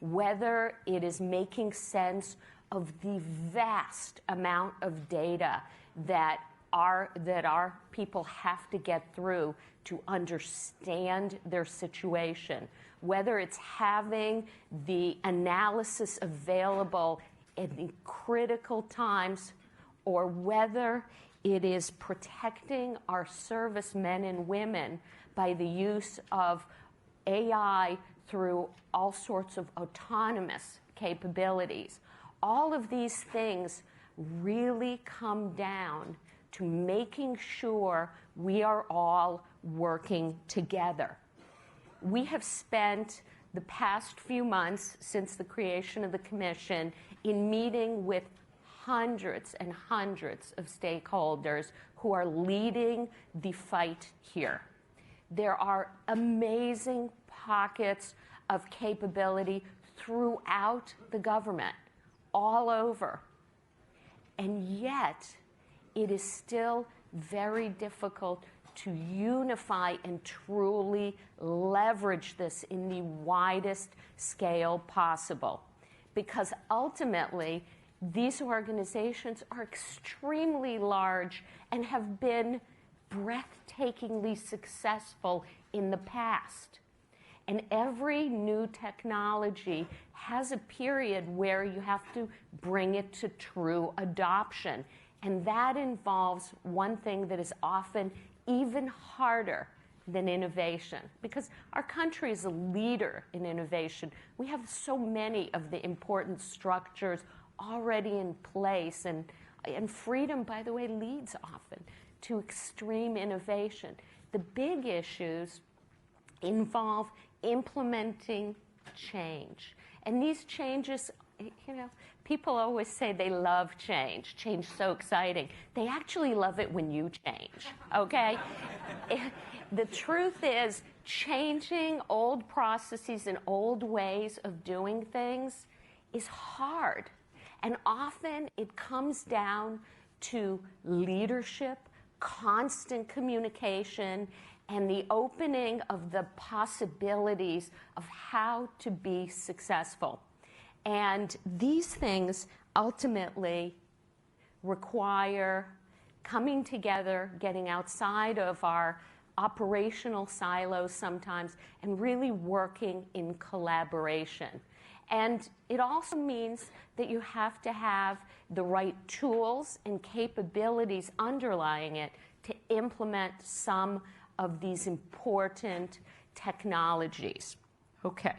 whether it is making sense of the vast amount of data that our people have to get through to understand their situation, whether it's having the analysis available in critical times, or whether it is protecting our servicemen and women by the use of AI through all sorts of autonomous capabilities. All of these things really come down to making sure we are all working together. We have spent the past few months since the creation of the commission in meeting with hundreds and hundreds of stakeholders who are leading the fight here. There are amazing pockets of capability throughout the government, all over. And yet, it is still very difficult to unify and truly leverage this in the widest scale possible. Because ultimately, these organizations are extremely large and have been breathtakingly successful in the past. And every new technology has a period where you have to bring it to true adoption. And that involves one thing that is often even harder than innovation, because our country is a leader in innovation. We have so many of the important structures already in place, and freedom, by the way, leads often to extreme innovation. The big issues involve implementing change. And these changes, you know, people always say they love change. Change is so exciting. They actually love it when you change, okay? The truth is, changing old processes and old ways of doing things is hard. And often it comes down to leadership, constant communication, and the opening of the possibilities of how to be successful. And these things ultimately require coming together, getting outside of our operational silos sometimes, and really working in collaboration. And it also means that you have to have the right tools and capabilities underlying it to implement some of these important technologies. Okay,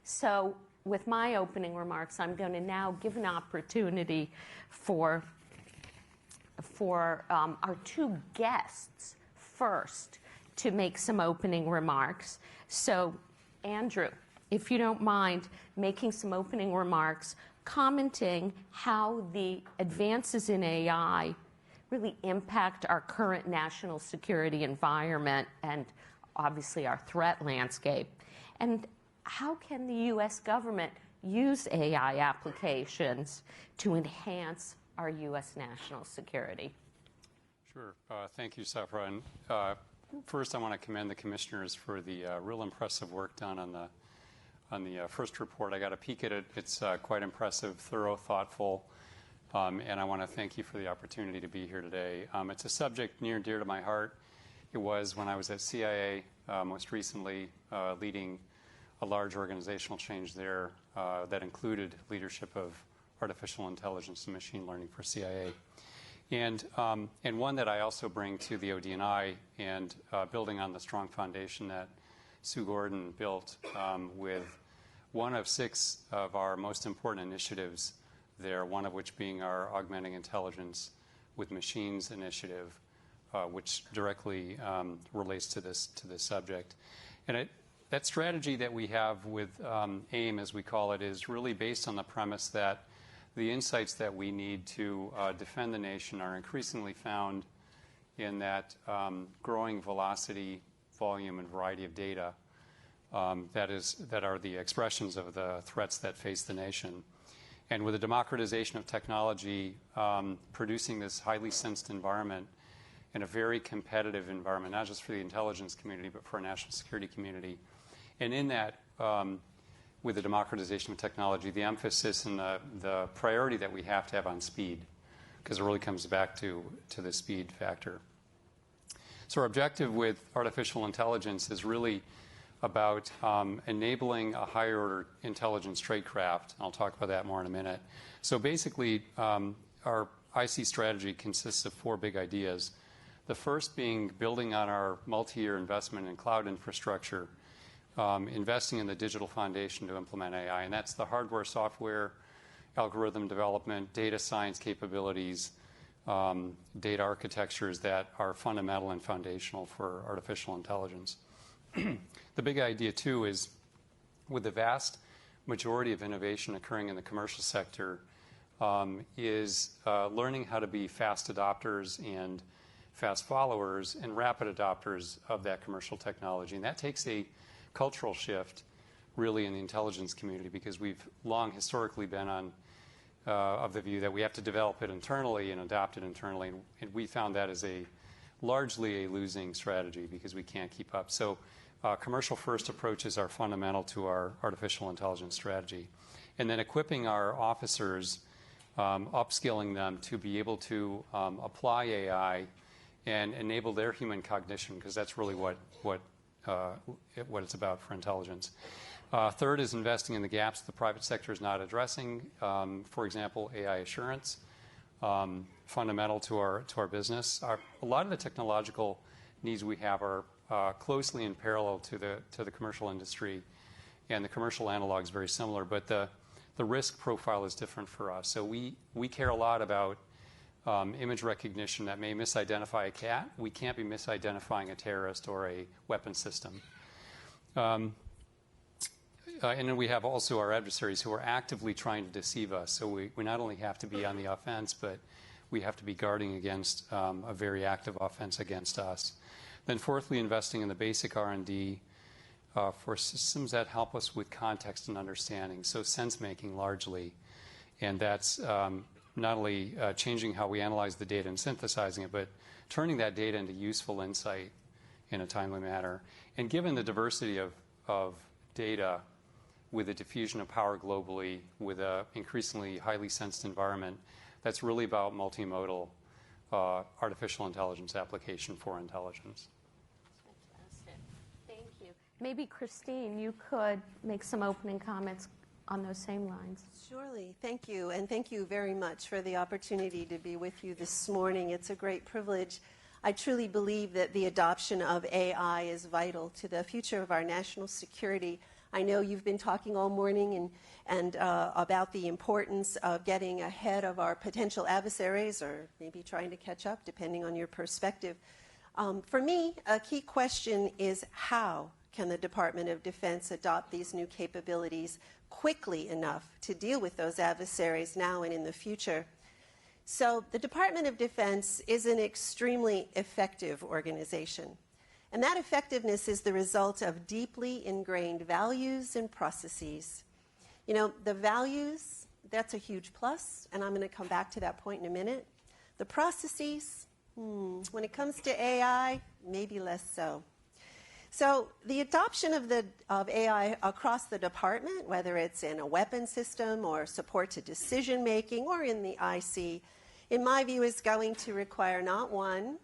so with my opening remarks, I'm going to now give an opportunity for our two guests first to make some opening remarks. So, Andrew, if you don't mind making some opening remarks, commenting how the advances in AI really impact our current national security environment and obviously our threat landscape. And how can the U.S. government use AI applications to enhance our U.S. national security? Sure. Thank you, Safra. And first, I want to commend the commissioners for the real impressive work done on the first report. I got a peek at it. It's quite impressive, thorough, thoughtful, and I want to thank you for the opportunity to be here today. It's a subject near and dear to my heart. It was when I was at CIA, most recently leading a large organizational change there that included leadership of artificial intelligence and machine learning for CIA. And one that I also bring to the ODNI, and building on the strong foundation that Sue Gordon built with one of 6 of our most important initiatives there, one of which being our Augmenting Intelligence with Machines initiative, which directly relates to this subject. And that strategy that we have with AIM, as we call it, is really based on the premise that the insights that we need to defend the nation are increasingly found in that growing velocity, volume, and variety of data that are the expressions of the threats that face the nation. And with the democratization of technology, producing this highly sensed environment in a very competitive environment, not just for the intelligence community, but for our national security community. And in that, with the democratization of technology, the emphasis and the priority that we have to have on speed, because it really comes back to the speed factor. So our objective with artificial intelligence is really about enabling a higher order intelligence tradecraft. I'll talk about that more in a minute. So basically, our IC strategy consists of 4 big ideas. The first being building on our multi-year investment in cloud infrastructure, investing in the digital foundation to implement AI. And that's the hardware, software, algorithm development, data science capabilities, data architectures that are fundamental and foundational for artificial intelligence. The big idea, too, is with the vast majority of innovation occurring in the commercial sector, is learning how to be fast adopters and fast followers and rapid adopters of that commercial technology. And that takes a cultural shift, really, in the intelligence community, because we've long historically been on of the view that we have to develop it internally and adopt it internally. And we found that as largely a losing strategy because we can't keep up. So commercial first approaches are fundamental to our artificial intelligence strategy. And then equipping our officers, upskilling them to be able to apply AI and enable their human cognition, because that's really what it's about for intelligence. Third is investing in the gaps the private sector is not addressing. For example, AI assurance, fundamental to our business. A lot of the technological needs we have are closely in parallel to the commercial industry, and the commercial analog is very similar, but the risk profile is different for us. So we care a lot about image recognition that may misidentify a cat. We can't be misidentifying a terrorist or a weapon system. And then we have also our adversaries who are actively trying to deceive us. So we not only have to be on the offense, but we have to be guarding against a very active offense against us. Then fourthly, investing in the basic R&D for systems that help us with context and understanding, so sense-making largely. And that's not only changing how we analyze the data and synthesizing it, but turning that data into useful insight in a timely manner. And given the diversity of data, with the diffusion of power globally, with an increasingly highly sensed environment, that's really about multimodal artificial intelligence application for intelligence. Fantastic. Thank you. Maybe, Christine, you could make some opening comments on those same lines. Surely. Thank you. And thank you very much for the opportunity to be with you this morning. It's a great privilege. I truly believe that the adoption of AI is vital to the future of our national security. I know you've been talking all morning and about the importance of getting ahead of our potential adversaries, or maybe trying to catch up, depending on your perspective. For me, a key question is how can the Department of Defense adopt these new capabilities quickly enough to deal with those adversaries now and in the future? So the Department of Defense is an extremely effective organization. And that effectiveness is the result of deeply ingrained values and processes. You know, the values, that's a huge plus, and I'm going to come back to that point in a minute. The processes, when it comes to AI, maybe less so. So the adoption of AI across the department, whether it's in a weapon system or support to decision making or in the IC, in my view is going to require not one,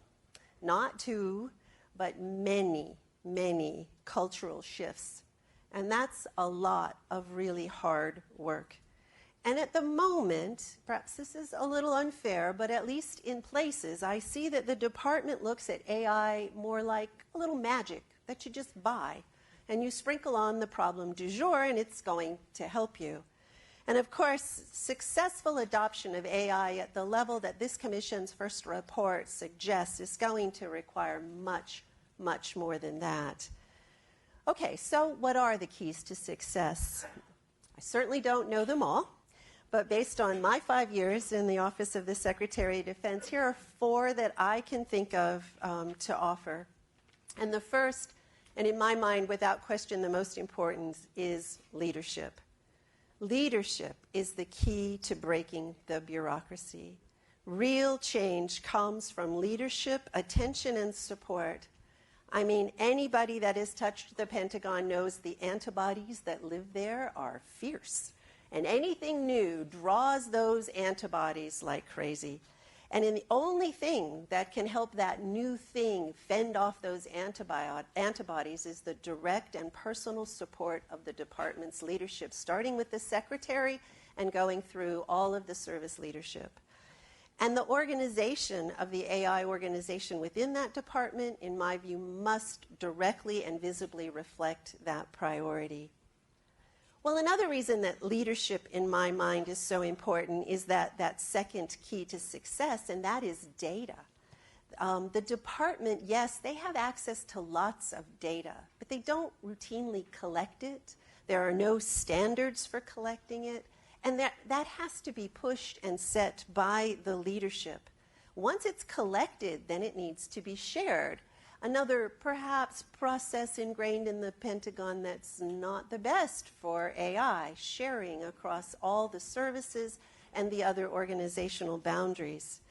not two, but many, many cultural shifts. And that's a lot of really hard work. And at the moment, perhaps this is a little unfair, but at least in places, I see that the department looks at AI more like a little magic that you just buy. And you sprinkle on the problem du jour, and it's going to help you. And of course, successful adoption of AI at the level that this Commission's first report suggests is going to require much, much more than that. Okay, so what are the keys to success? I certainly don't know them all, but based on my 5 years in the Office of the Secretary of Defense, here are 4 that I can think of to offer. And the first, and in my mind, without question, the most important, is leadership. Leadership is the key to breaking the bureaucracy. Real change comes from leadership, attention, and support. I mean, anybody that has touched the Pentagon knows the antibodies that live there are fierce. And anything new draws those antibodies like crazy. And the only thing that can help that new thing fend off those antibodies is the direct and personal support of the department's leadership, starting with the secretary and going through all of the service leadership. And the organization of the AI organization within that department, in my view, must directly and visibly reflect that priority. Well, another reason that leadership, in my mind, is so important is that second key to success, and that is data. The department, yes, they have access to lots of data, but they don't routinely collect it. There are no standards for collecting it, and that has to be pushed and set by the leadership. Once it's collected, then it needs to be shared. Another, perhaps, process ingrained in the Pentagon that's not the best for AI, sharing across all the services and the other organizational boundaries.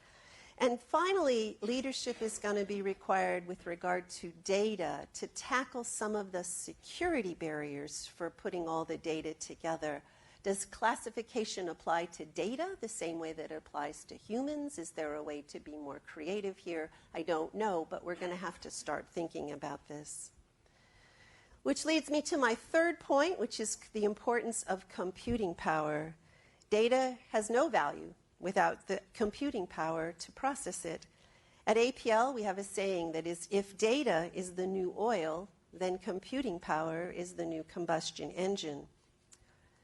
And finally, leadership is going to be required with regard to data to tackle some of the security barriers for putting all the data together. Does classification apply to data the same way that it applies to humans? Is there a way to be more creative here? I don't know, but we're going to have to start thinking about this. Which leads me to my third point, which is the importance of computing power. Data has no value without the computing power to process it. At APL, we have a saying that is, if data is the new oil, then computing power is the new combustion engine.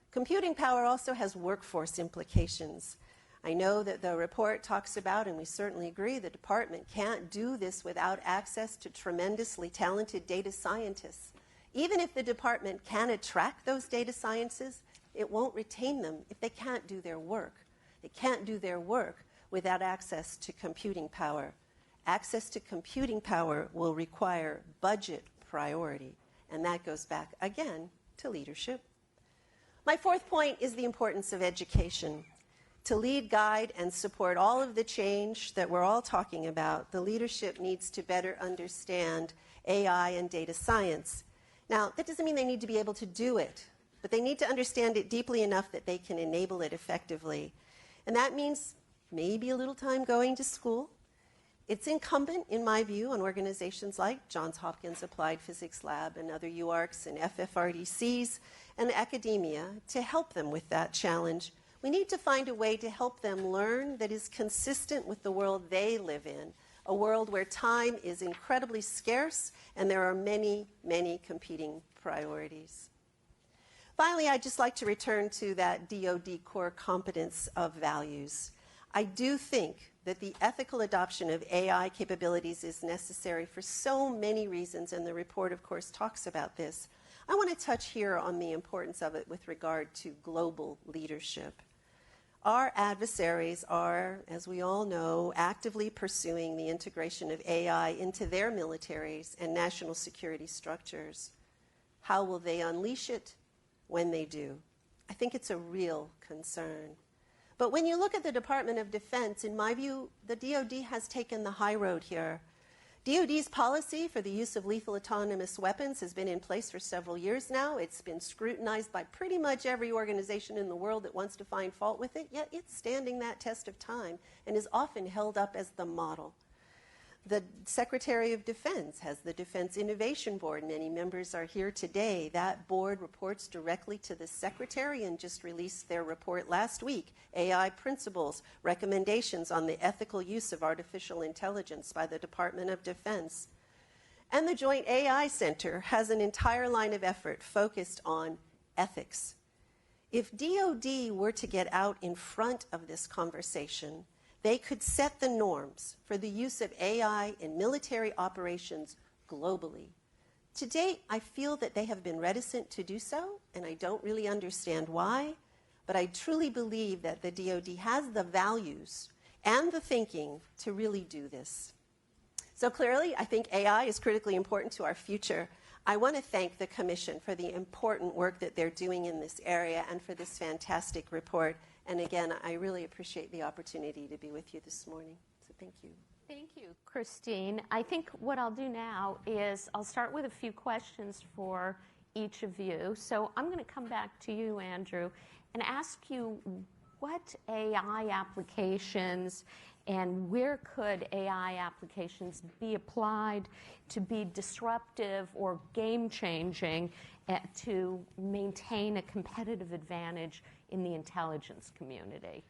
Computing power also has workforce implications. I know that the report talks about, and we certainly agree, the department can't do this without access to tremendously talented data scientists. Even if the department can attract those data scientists, it won't retain them if they can't do their work. They can't do their work without access to computing power. Access to computing power will require budget priority, and that goes back, again, to leadership. My fourth point is the importance of education. To lead, guide, and support all of the change that we're all talking about, the leadership needs to better understand AI and data science. Now, that doesn't mean they need to be able to do it, but they need to understand it deeply enough that they can enable it effectively. And that means maybe a little time going to school. It's incumbent, in my view, on organizations like Johns Hopkins Applied Physics Lab and other UARCs and FFRDCs and academia to help them with that challenge. We need to find a way to help them learn that is consistent with the world they live in, a world where time is incredibly scarce and there are many, many competing priorities. Finally, I'd just like to return to that DoD core competence of values. I do think that the ethical adoption of AI capabilities is necessary for so many reasons, and the report, of course, talks about this. I want to touch here on the importance of it with regard to global leadership. Our adversaries are, as we all know, actively pursuing the integration of AI into their militaries and national security structures. How will they unleash it when they do? I think it's a real concern. But when you look at the Department of Defense, in my view, the DoD has taken the high road here. DoD's policy for the use of lethal autonomous weapons has been in place for several years now. It's been scrutinized by pretty much every organization in the world that wants to find fault with it, yet it's standing that test of time and is often held up as the model. The Secretary of Defense has the Defense Innovation Board. Many members are here today. That board reports directly to the Secretary and just released their report last week, AI Principles, Recommendations on the Ethical Use of Artificial Intelligence by the Department of Defense. And the Joint AI Center has an entire line of effort focused on ethics. If DoD were to get out in front of this conversation, they could set the norms for the use of AI in military operations globally. To date, I feel that they have been reticent to do so, and I don't really understand why, but I truly believe that the DoD has the values and the thinking to really do this. So clearly, I think AI is critically important to our future. I want to thank the Commission for the important work that they're doing in this area and for this fantastic report. And again, I really appreciate the opportunity to be with you this morning. So thank you. Thank you, Christine. I think what I'll do now is I'll start with a few questions for each of you. So I'm going to come back to you, Andrew, and ask you what AI applications and where could AI applications be applied to be disruptive or game-changing to maintain a competitive advantage in the intelligence community?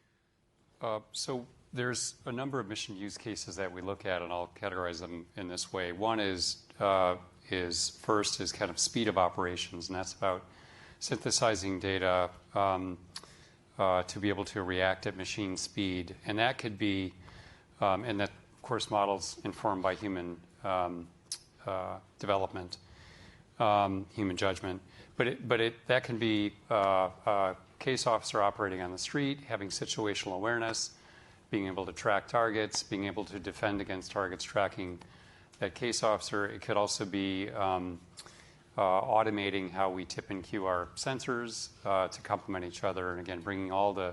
So there's a number of mission use cases that we look at, and I'll categorize them in this way. One is first kind of speed of operations, and that's about synthesizing data to be able to react at machine speed. And that could be, and that, of course, models informed by human development, human judgment. But that can be a case officer operating on the street, having situational awareness, being able to track targets, being able to defend against targets, tracking that case officer. It could also be automating how we tip and cue our sensors to complement each other, and again, bringing all the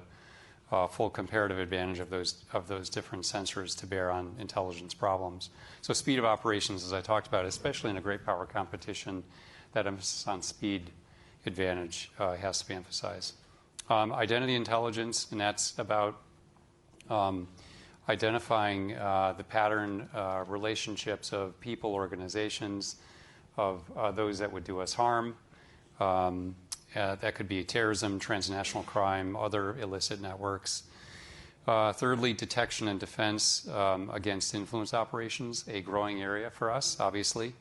full comparative advantage of those different sensors to bear on intelligence problems. So speed of operations, as I talked about, especially in a great power competition, that emphasis on speed advantage has to be emphasized. Identity intelligence, and that's about identifying the pattern relationships of people, organizations, of those that would do us harm. That could be terrorism, transnational crime, other illicit networks. Thirdly, detection and defense against influence operations, a growing area for us, obviously,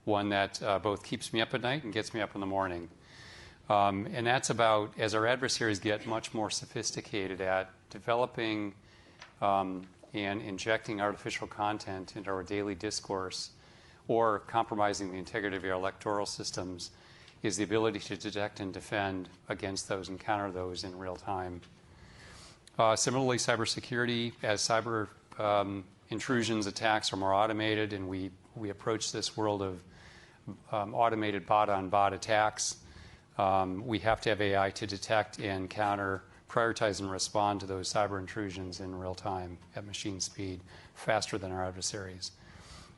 one that both keeps me up at night and gets me up in the morning. And that's about, as our adversaries get much more sophisticated at developing and injecting artificial content into our daily discourse or compromising the integrity of our electoral systems, is the ability to detect and defend against those and counter those in real time. Similarly, cybersecurity, as cyber intrusions, attacks are more automated, and we approach this world of automated bot-on-bot attacks, we have to have AI to detect and counter, prioritize and respond to those cyber intrusions in real time at machine speed, faster than our adversaries.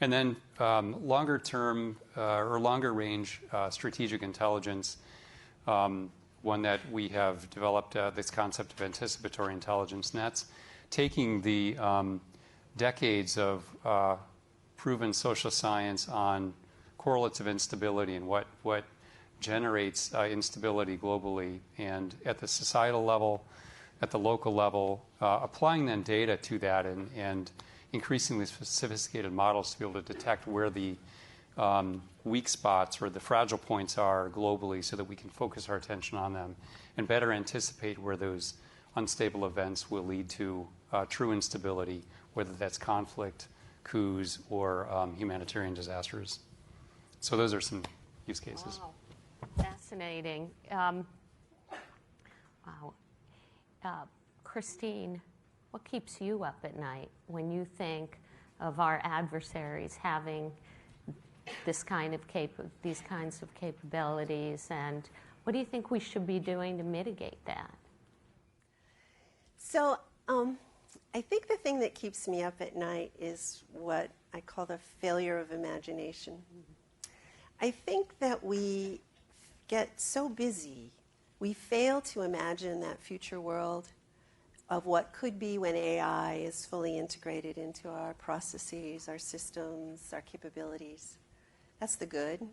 And then longer term or longer range strategic intelligence, one that we have developed this concept of anticipatory intelligence, and that's taking the decades of proven social science on correlates of instability and what generates instability globally, and at the societal level, at the local level, applying then data to that and increasingly sophisticated models to be able to detect where the weak spots or the fragile points are globally so that we can focus our attention on them and better anticipate where those unstable events will lead to true instability, whether that's conflict, coups, or humanitarian disasters. So those are some use cases. Wow. Fascinating. Wow. Christine, what keeps you up at night when you think of our adversaries having these kinds of capabilities, and what do you think we should be doing to mitigate that? So I think the thing that keeps me up at night is what I call the failure of imagination. I think that we get so busy, we fail to imagine that future world of what could be when AI is fully integrated into our processes, our systems, our capabilities. That's the good.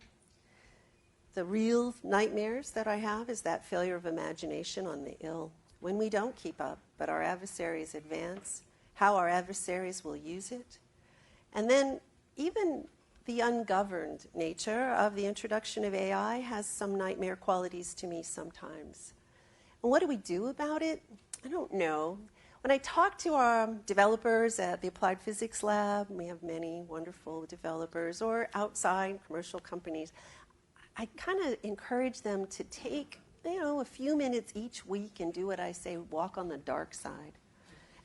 The real nightmares that I have is that failure of imagination on the ill. When we don't keep up, but our adversaries advance, how our adversaries will use it. And then even the ungoverned nature of the introduction of AI has some nightmare qualities to me sometimes. And what do we do about it? I don't know. When I talk to our developers at the Applied Physics Lab, we have many wonderful developers, or outside commercial companies, I kind of encourage them to take, a few minutes each week and do what I say, walk on the dark side.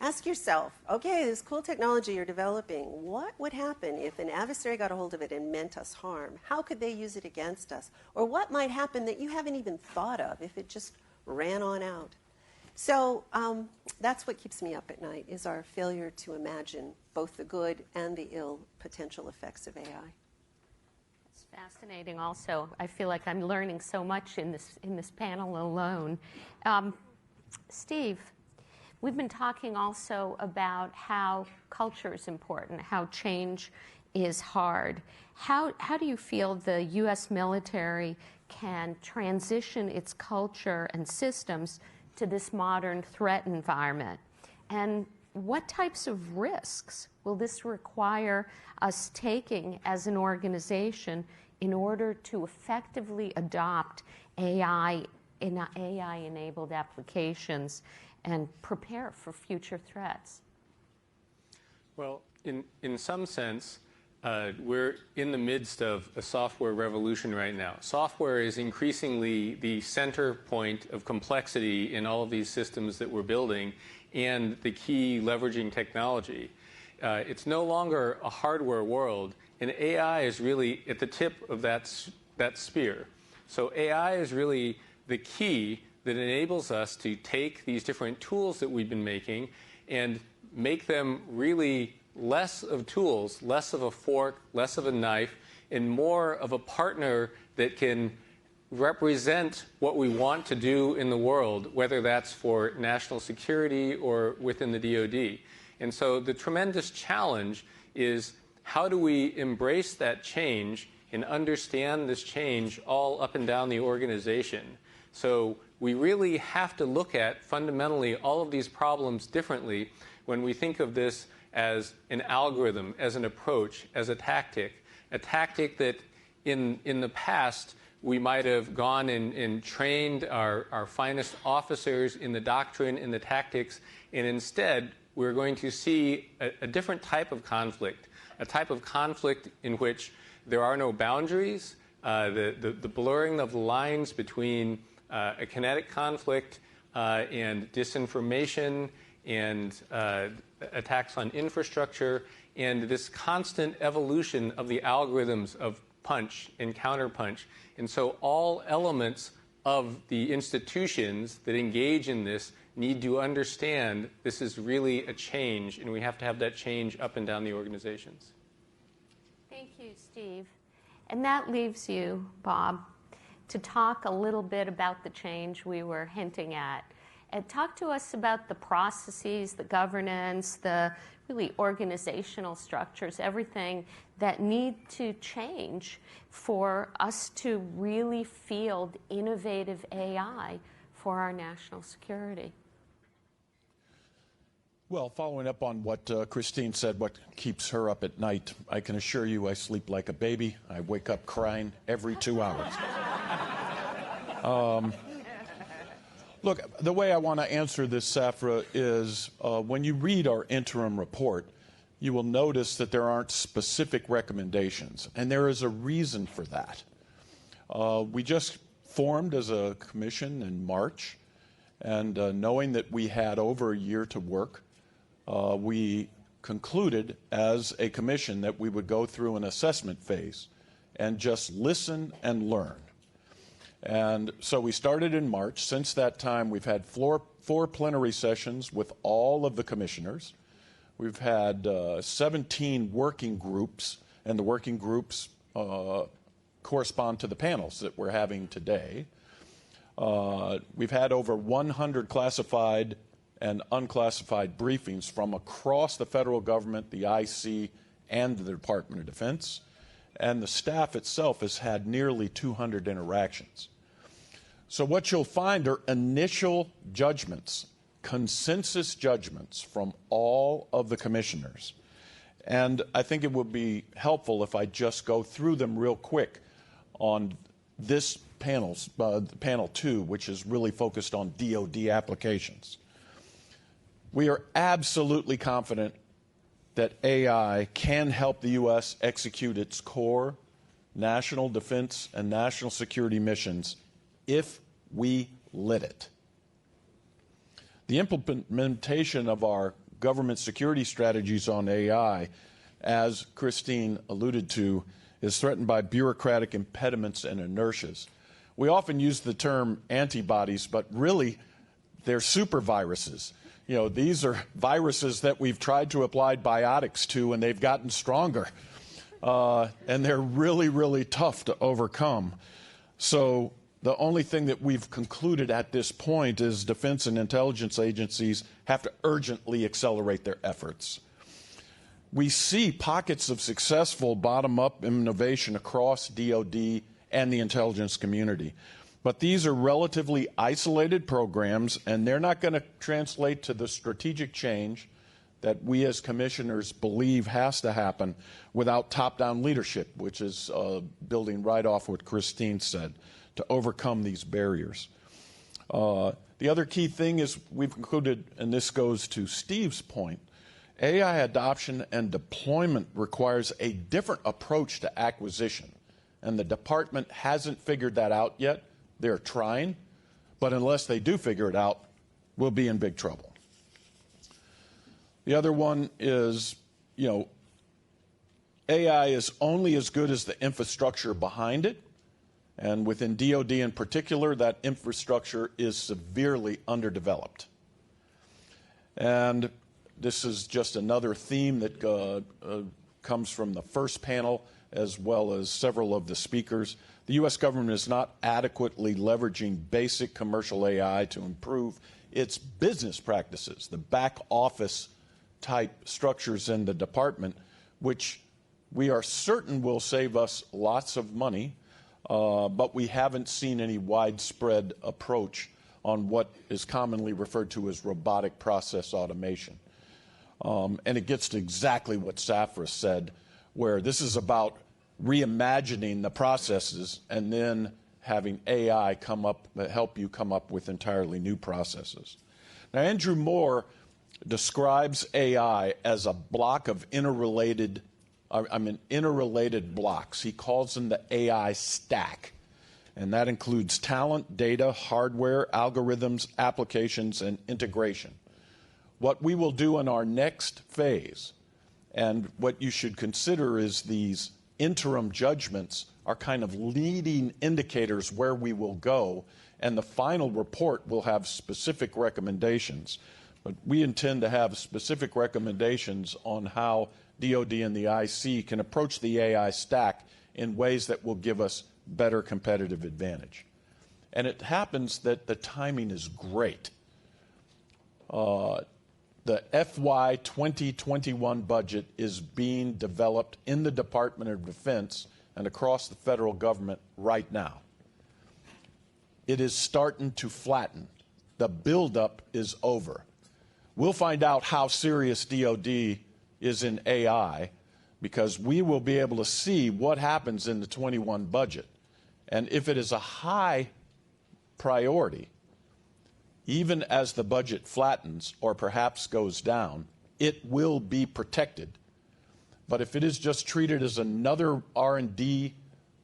Ask yourself, okay, this cool technology you're developing, what would happen if an adversary got a hold of it and meant us harm? How could they use it against us? Or what might happen that you haven't even thought of if it just ran on out? So that's what keeps me up at night, is our failure to imagine both the good and the ill potential effects of AI. It's fascinating also. I feel like I'm learning so much in this panel alone. Steve, we've been talking also about how culture is important, how change is hard. How do you feel the U.S. military can transition its culture and systems to this modern threat environment? And what types of risks will this require us taking as an organization in order to effectively adopt AI-enabled applications and prepare for future threats? Well, in some sense, we're in the midst of a software revolution right now. Software is increasingly the center point of complexity in all of these systems that we're building and the key leveraging technology. It's no longer a hardware world, and AI is really at the tip of that spear. So AI is really the key that enables us to take these different tools that we've been making and make them really less of tools, less of a fork, less of a knife, and more of a partner that can represent what we want to do in the world, whether that's for national security or within the DoD. And so the tremendous challenge is, how do we embrace that change and understand this change all up and down the organization? So we really have to look at fundamentally all of these problems differently when we think of this as an algorithm, as an approach, as a tactic that in the past we might have gone and trained our finest officers in the doctrine, in the tactics, and instead we're going to see a different type of conflict, a type of conflict in which there are no boundaries, the blurring of the lines between a kinetic conflict and disinformation and attacks on infrastructure, and this constant evolution of the algorithms of punch and counterpunch. And so all elements of the institutions that engage in this need to understand this is really a change, and we have to have that change up and down the organizations. Thank you, Steve. And that leaves you, Bob, to talk a little bit about the change we were hinting at. And talk to us about the processes, the governance, the really organizational structures, everything that need to change for us to really field innovative AI for our national security. Well, following up on what Christine said, what keeps her up at night, I can assure you I sleep like a baby. I wake up crying every 2 hours. Look, the way I want to answer this, Safra, is when you read our interim report, you will notice that there aren't specific recommendations, and there is a reason for that. We just formed as a commission in March, and knowing that we had over a year to work, we concluded as a commission that we would go through an assessment phase and just listen and learn. And so we started in March. Since that time, we've had four plenary sessions with all of the commissioners. We've had 17 working groups, and the working groups correspond to the panels that we're having today. We've had over 100 classified and unclassified briefings from across the federal government, the IC, and the Department of Defense. And the staff itself has had nearly 200 interactions. So what you'll find are initial judgments, consensus judgments from all of the commissioners. And I think it would be helpful if I just go through them real quick on this panel 2, which is really focused on DoD applications. We are absolutely confident that AI can help the U.S. execute its core national defense and national security missions if we let it. The implementation of our government security strategies on AI, as Christine alluded to, is threatened by bureaucratic impediments and inertias. We often use the term antibodies, but really they're super viruses. You know, these are viruses that we've tried to apply biotics to, and they've gotten stronger. And they're really, really tough to overcome. So the only thing that we've concluded at this point is defense and intelligence agencies have to urgently accelerate their efforts. We see pockets of successful bottom-up innovation across DoD and the intelligence community. But these are relatively isolated programs, and they're not going to translate to the strategic change that we as commissioners believe has to happen without top-down leadership, which is building right off what Christine said, to overcome these barriers. The other key thing is we've included, and this goes to Steve's point, AI adoption and deployment requires a different approach to acquisition. And the department hasn't figured that out yet. They're trying. But unless they do figure it out, we'll be in big trouble. The other one is, AI is only as good as the infrastructure behind it. And within DoD in particular, that infrastructure is severely underdeveloped. And this is just another theme that comes from the first panel as well as several of the speakers. The U.S. government is not adequately leveraging basic commercial AI to improve its business practices, the back office type structures in the department, which we are certain will save us lots of money, but we haven't seen any widespread approach on what is commonly referred to as robotic process automation. And it gets to exactly what Safra said, where this is about reimagining the processes and then having AI help you come up with entirely new processes. Now, Andrew Moore describes AI as a block of interrelated blocks. He calls them the AI stack. And that includes talent, data, hardware, algorithms, applications, and integration. What we will do in our next phase, and what you should consider is these interim judgments are kind of leading indicators where we will go, and the final report will have specific recommendations. But we intend to have specific recommendations on how DoD and the IC can approach the AI stack in ways that will give us better competitive advantage. And it happens that the timing is great. The FY 2021 budget is being developed in the Department of Defense and across the federal government right now. It is starting to flatten. The buildup is over. We'll find out how serious DoD is in AI because we will be able to see what happens in the 21 budget. And if it is a high priority, even as the budget flattens or perhaps goes down, it will be protected. But if it is just treated as another R&D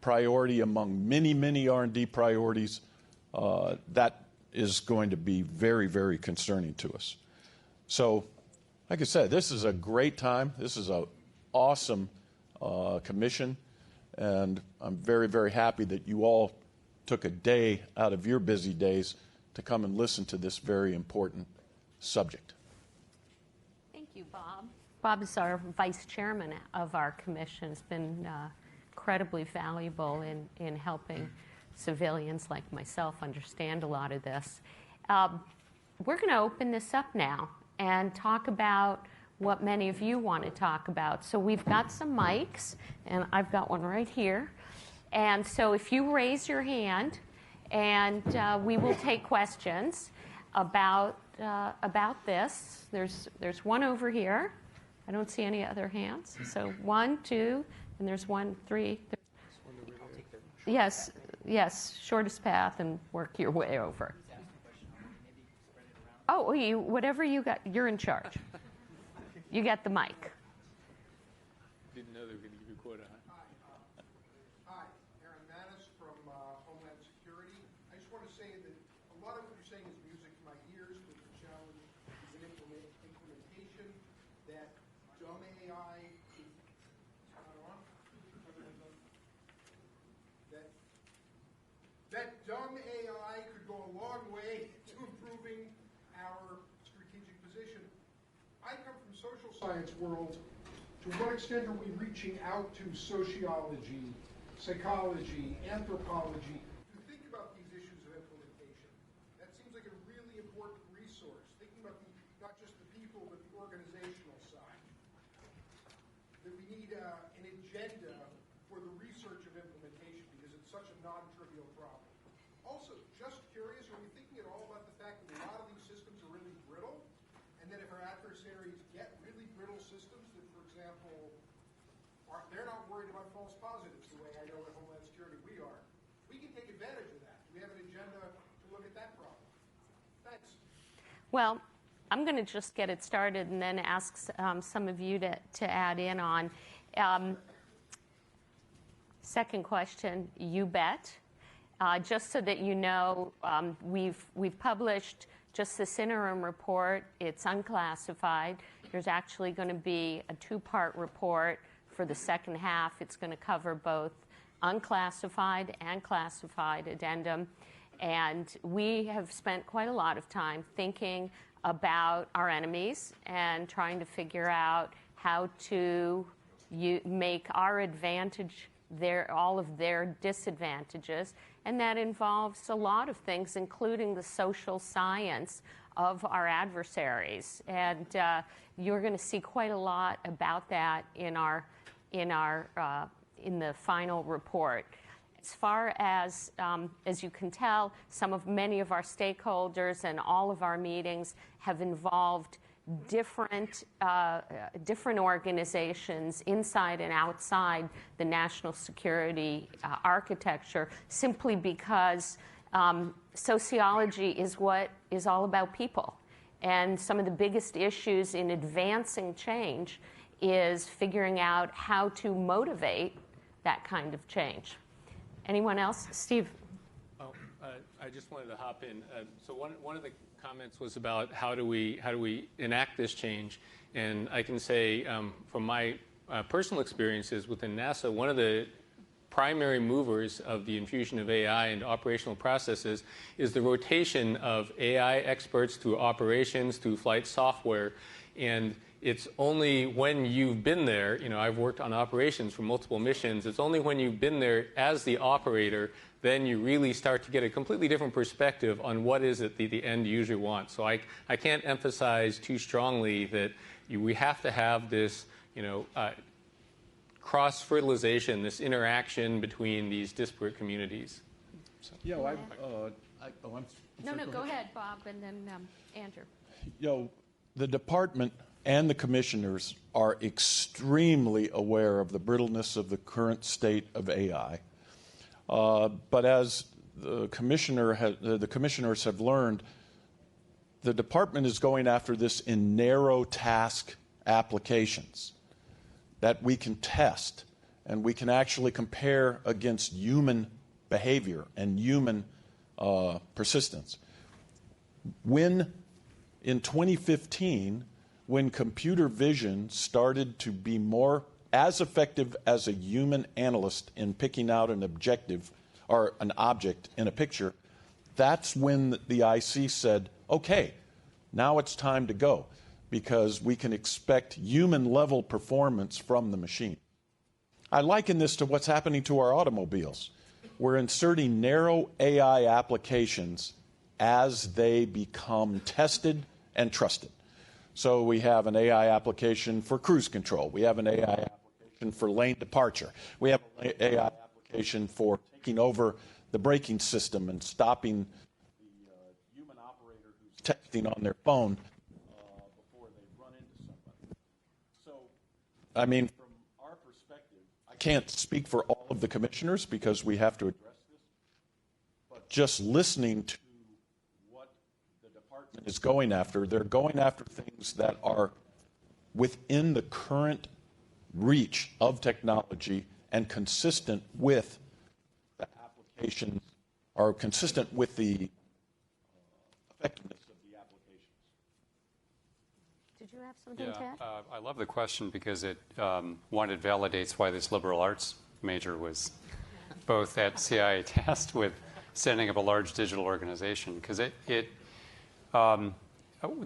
priority among many, many R&D priorities, that is going to be very, very concerning to us. So, like I said, this is a great time. This is an awesome commission, and I'm very, very happy that you all took a day out of your busy days to come and listen to this very important subject. Thank you, Bob. Bob is our vice chairman of our commission. Has been incredibly valuable in helping civilians like myself understand a lot of this. We're going to open this up now and talk about what many of you want to talk about. So we've got some mics, and I've got one right here. And so if you raise your hand, and we will take questions about this. There's one over here. I don't see any other hands. So 1, 2, and there's 1, 3. Yes, shortest path and work your way over. Oh, whatever you got, you're in charge. You get the mic. Didn't know they were going to give you a quota. Hi, Aaron Mattis from Homeland Security. I just want to say that a lot of what you're saying is music to my ears, but the challenge is an implementation that dumb AI that dumb AI could go a long way to improving our strategic position. I come from social science world. To what extent are we reaching out to sociology, psychology, anthropology to think about these issues of implementation? That seems like a really important resource, thinking about not just the people, but the organizational side. That we need an agenda for the research of implementation because it's such a non-trivial problem. Also, just curious, are we thinking at all about the fact that a lot of these systems are really brittle, and that if our adversaries get really They're not worried about false positives the way I know at Homeland Security we are. We can take advantage of that. We have an agenda to look at that problem. Thanks. Well, I'm going to just get it started and then ask some of you to add in on. Second question, you bet. Just so that you know, we've published just this interim report. It's unclassified. There's actually going to be a two-part report for the second half. It's going to cover both unclassified and classified addendum. And we have spent quite a lot of time thinking about our enemies and trying to figure out how to make our advantage all of their disadvantages. And that involves a lot of things, including the social science of our adversaries. And you're going to see quite a lot about that in the final report. As far as you can tell, many of our stakeholders and all of our meetings have involved different organizations inside and outside the national security architecture, simply because sociology is what is all about people. And some of the biggest issues in advancing change is figuring out how to motivate that kind of change. Anyone else? Steve? Oh, I just wanted to hop in. So one of the comments was about how do we enact this change, and I can say from my personal experiences within NASA, one of the primary movers of the infusion of AI into operational processes is the rotation of AI experts through operations, through flight software, and it's only when you've been there, I've worked on operations for multiple missions, it's only when you've been there as the operator then you really start to get a completely different perspective on what is it the end user wants. So I can't emphasize too strongly that we have to have this, cross-fertilization, this interaction between these disparate communities. So. Yeah, No, go ahead, Bob, and then Andrew. The department and the commissioners are extremely aware of the brittleness of the current state of AI. But as the commissioners have learned, the department is going after this in narrow task applications that we can test and we can actually compare against human behavior and human persistence. In 2015, when computer vision started to be more as effective as a human analyst in picking out an objective or an object in a picture, that's when the IC said, okay, now it's time to go, because we can expect human-level performance from the machine. I liken this to what's happening to our automobiles. We're inserting narrow AI applications as they become tested and trusted. So we have an AI application for cruise control. We have an AI application for lane departure. We have an AI application for taking over the braking system and stopping the human operator who's texting on their phone before they run into somebody. So, I mean, from our perspective, I can't speak for all of the commissioners because we have to address this, but just listening to what the department is going after, they're going after things that are within the current reach of technology and consistent with the applications, or consistent with the effectiveness of the applications. Did you have something to add? I love the question because it validates why this liberal arts major was both at CIA tasked with setting up a large digital organization, because the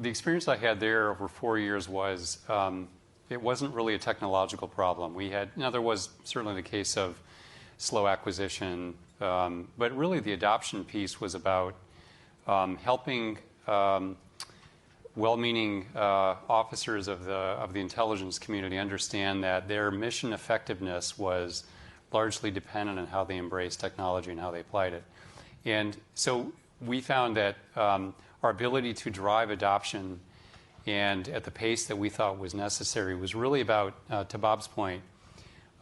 experience I had there over 4 years was it wasn't really a technological problem. There was certainly the case of slow acquisition, but really the adoption piece was about helping well-meaning officers of the intelligence community understand that their mission effectiveness was largely dependent on how they embraced technology and how they applied it. And so we found that our ability to drive adoption and at the pace that we thought was necessary was really about, to Bob's point,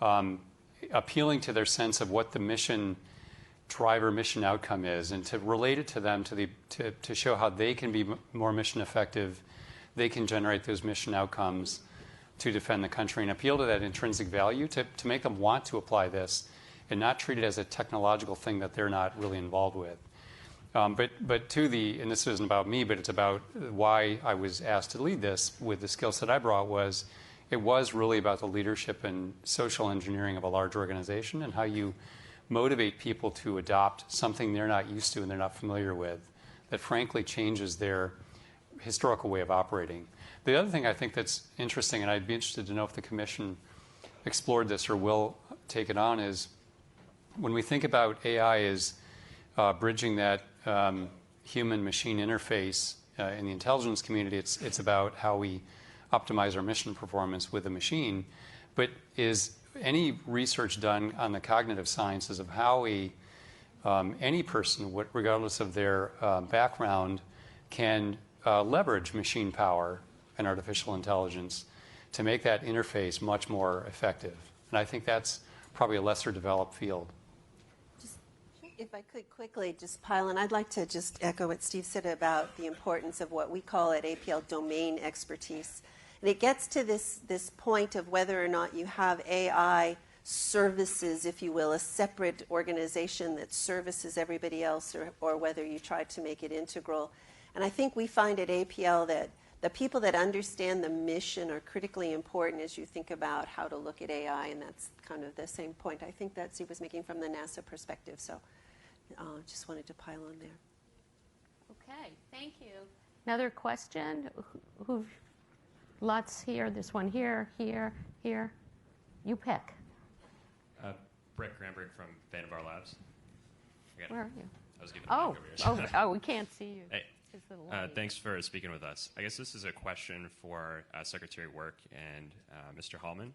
appealing to their sense of what the mission driver, mission outcome is, and to relate it to them to show how they can be more mission effective, they can generate those mission outcomes to defend the country, and appeal to that intrinsic value to make them want to apply this and not treat it as a technological thing that they're not really involved with. But to the, and this isn't about me, but it's about why I was asked to lead this with the skill set I brought, was it was really about the leadership and social engineering of a large organization and how you motivate people to adopt something they're not used to and they're not familiar with that frankly changes their historical way of operating. The other thing I think that's interesting, and I'd be interested to know if the Commission explored this or will take it on, is when we think about AI as bridging that human-machine interface in the intelligence community, it's about how we optimize our mission performance with a machine. But is any research done on the cognitive sciences of how any person, regardless of their background, can leverage machine power and artificial intelligence to make that interface much more effective? And I think that's probably a lesser developed field. If I could quickly just pile in, I'd like to just echo what Steve said about the importance of what we call at APL domain expertise. And it gets to this point of whether or not you have AI services, if you will, a separate organization that services everybody else, or whether you try to make it integral. And I think we find at APL that the people that understand the mission are critically important as you think about how to look at AI, and that's kind of the same point I think that Steve was making from the NASA perspective. So just wanted to pile on there. Okay, thank you. Another question? Lots here. There's one here, here, here. You pick. Brett Granberg from Vandenberg Labs. Where are you? I was giving the mic over here. Oh, we can't see you. Hey, thanks for speaking with us. I guess this is a question for Secretary Work and Mr. Hallman.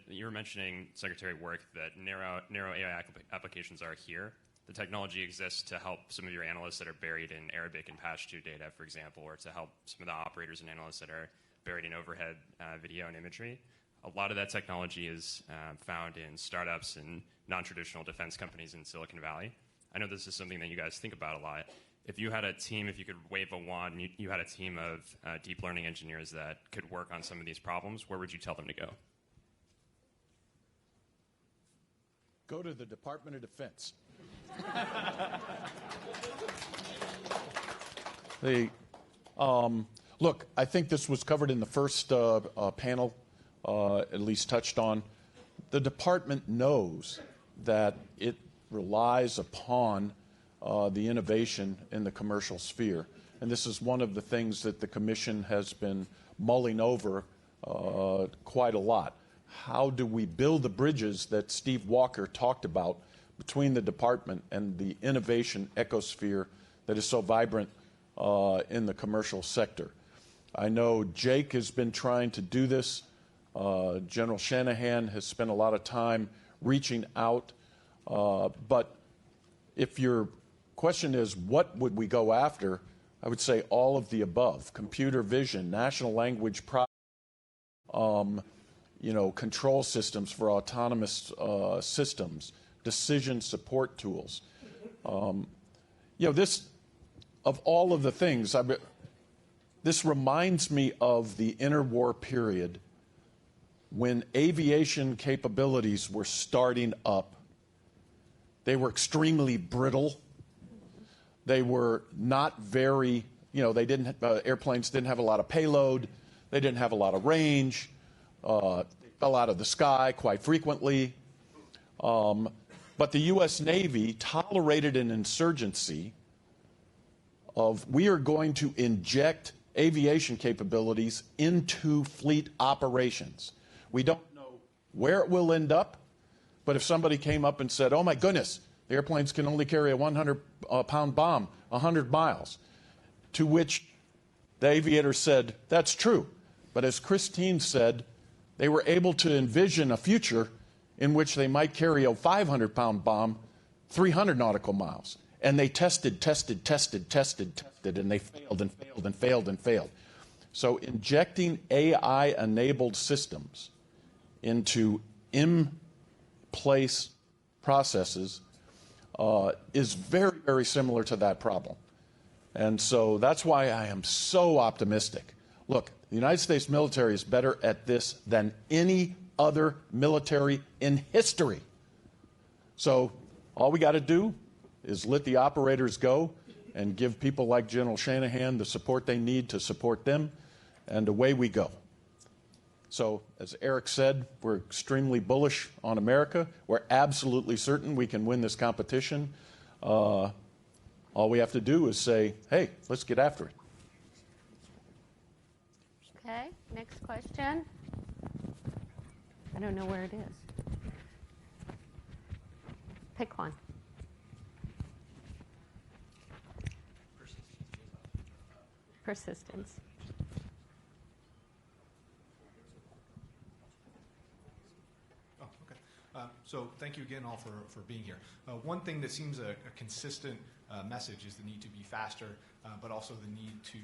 You were mentioning, Secretary Work, that narrow AI applications are here. The technology exists to help some of your analysts that are buried in Arabic and Pashto data, for example, or to help some of the operators and analysts that are buried in overhead video and imagery. A lot of that technology is found in startups and non-traditional defense companies in Silicon Valley. I know this is something that you guys think about a lot. If you had a team, if you could wave a wand, and you had a team of deep learning engineers that could work on some of these problems, where would you tell them to go? Go to the Department of Defense. Look, I think this was covered in the first panel, at least touched on. The department knows that it relies upon the innovation in the commercial sphere. And this is one of the things that the Commission has been mulling over quite a lot. How do we build the bridges that Steve Walker talked about between the department and the innovation ecosphere that is so vibrant in the commercial sector? I know Jake has been trying to do this. General Shanahan has spent a lot of time reaching out. But if your question is, what would we go after? I would say all of the above: computer vision, national language control systems for autonomous systems, decision support tools. This, of all of the things, this reminds me of the interwar period when aviation capabilities were starting up. They were extremely brittle. They were not very, airplanes didn't have a lot of payload. They didn't have a lot of range. They fell out of the sky quite frequently. But the U.S. Navy tolerated an insurgency of, we are going to inject aviation capabilities into fleet operations. We don't know where it will end up, but if somebody came up and said, oh my goodness, the airplanes can only carry a 100-pound bomb 100 miles, to which the aviator said, that's true. But as Christine said, they were able to envision a future in which they might carry a 500-pound bomb 300 nautical miles. And they tested, and they failed and failed and failed and failed. So injecting AI-enabled systems into in-place processes is very, very similar to that problem. And so that's why I am so optimistic. Look, the United States military is better at this than any other military in history. So all we got to do is let the operators go and give people like General Shanahan the support they need to support them, and away we go. So, as Eric said, we're extremely bullish on America. We're absolutely certain we can win this competition. All we have to do is say, hey, let's get after it. Okay, next question. I don't know where it is. Pick one. Persistence. So thank you again all for being here. One thing that seems a consistent message is the need to be faster, but also the need to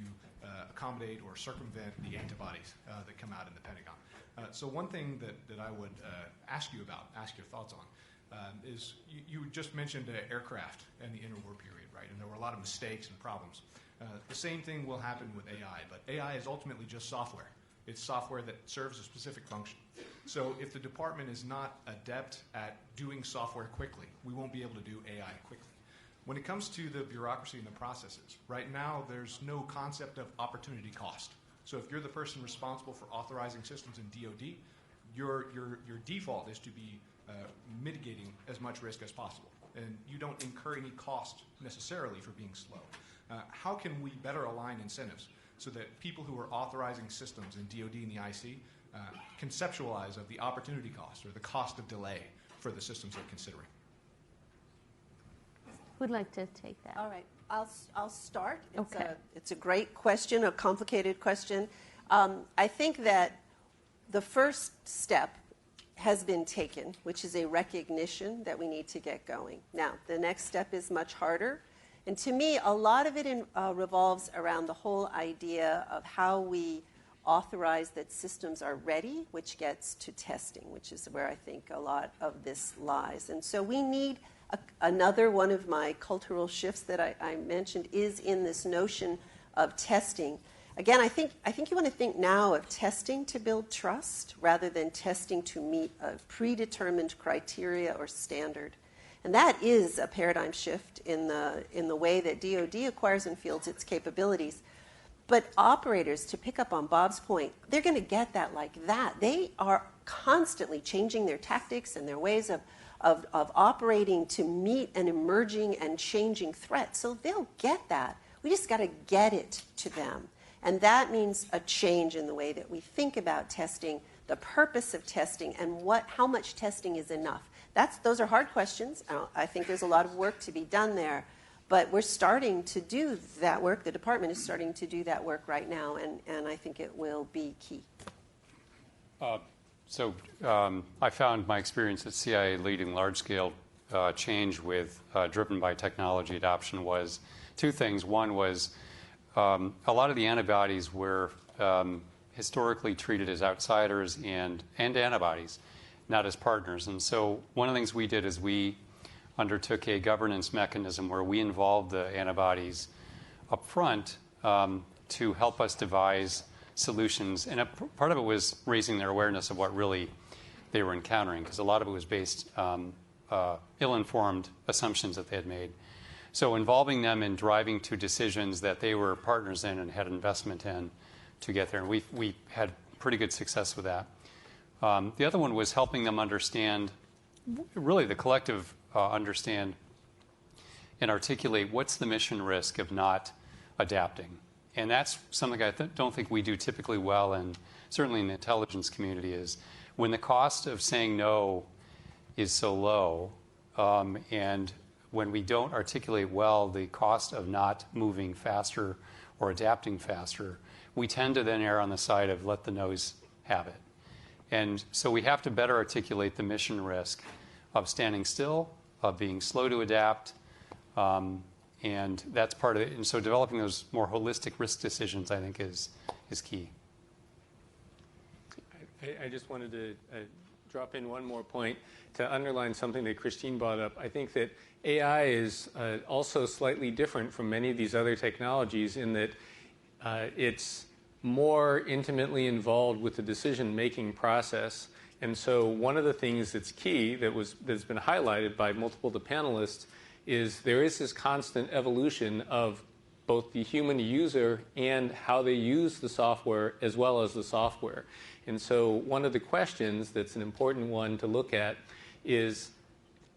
accommodate or circumvent the antibodies that come out in the Pentagon. So one thing that I would ask your thoughts on is you just mentioned aircraft and the interwar period, right? And there were a lot of mistakes and problems. The same thing will happen with AI, but AI is ultimately just software. It's software that serves a specific function. So if the department is not adept at doing software quickly, we won't be able to do AI quickly. When it comes to the bureaucracy and the processes, right now there's no concept of opportunity cost. So if you're the person responsible for authorizing systems in DoD, your default is to be mitigating as much risk as possible. And you don't incur any cost necessarily for being slow. How can we better align incentives so that people who are authorizing systems in DoD and the IC conceptualize of the opportunity cost or the cost of delay for the systems they're considering? Who'd like to take that? All right, I'll start. Okay. It's a great question, a complicated question. I think that the first step has been taken, which is a recognition that we need to get going. Now, the next step is much harder. And to me, a lot of it revolves around the whole idea of how we authorize that systems are ready, which gets to testing, which is where I think a lot of this lies. And so we need another one of my cultural shifts that I mentioned is in this notion of testing. Again, I think you want to think now of testing to build trust rather than testing to meet a predetermined criteria or standard. And that is a paradigm shift in the way that DoD acquires and fields its capabilities. But operators, to pick up on Bob's point, they're going to get that like that. They are constantly changing their tactics and their ways of operating to meet an emerging and changing threat. So they'll get that. We just got to get it to them. And that means a change in the way that we think about testing, the purpose of testing, and how much testing is enough. Those are hard questions. I think there's a lot of work to be done there. But we're starting to do that work. The department is starting to do that work right now, and I think it will be key. I found my experience at CIA leading large-scale change driven by technology adoption was two things. One was a lot of the antibodies were historically treated as outsiders and antibodies, not as partners. And so one of the things we did is we undertook a governance mechanism where we involved the antibodies up front to help us devise solutions. And part of it was raising their awareness of what really they were encountering, because a lot of it was based ill-informed assumptions that they had made. So involving them in driving to decisions that they were partners in and had investment in to get there. And we had pretty good success with that. The other one was helping them understand, really the collective understand and articulate what's the mission risk of not adapting. And that's something I don't think we do typically well, and certainly in the intelligence community, is when the cost of saying no is so low, and when we don't articulate well the cost of not moving faster or adapting faster, we tend to then err on the side of let the no's have it. And so we have to better articulate the mission risk of standing still, of being slow to adapt, and that's part of it. And so developing those more holistic risk decisions, I think, is key. I just wanted to drop in one more point to underline something that Christine brought up. I think that AI is also slightly different from many of these other technologies in that it's more intimately involved with the decision-making process. And so one of the things that's key that's been highlighted by multiple of the panelists is there is this constant evolution of both the human user and how they use the software as well as the software. And so one of the questions that's an important one to look at is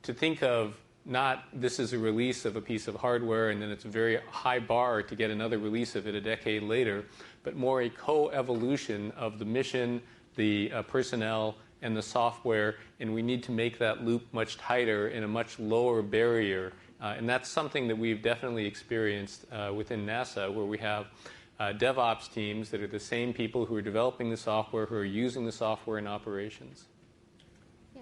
to think of not this is a release of a piece of hardware and then it's a very high bar to get another release of it a decade later, but more a co-evolution of the mission, the personnel, and the software, and we need to make that loop much tighter and a much lower barrier. And that's something that we've definitely experienced within NASA, where we have DevOps teams that are the same people who are developing the software, who are using the software in operations. Yeah.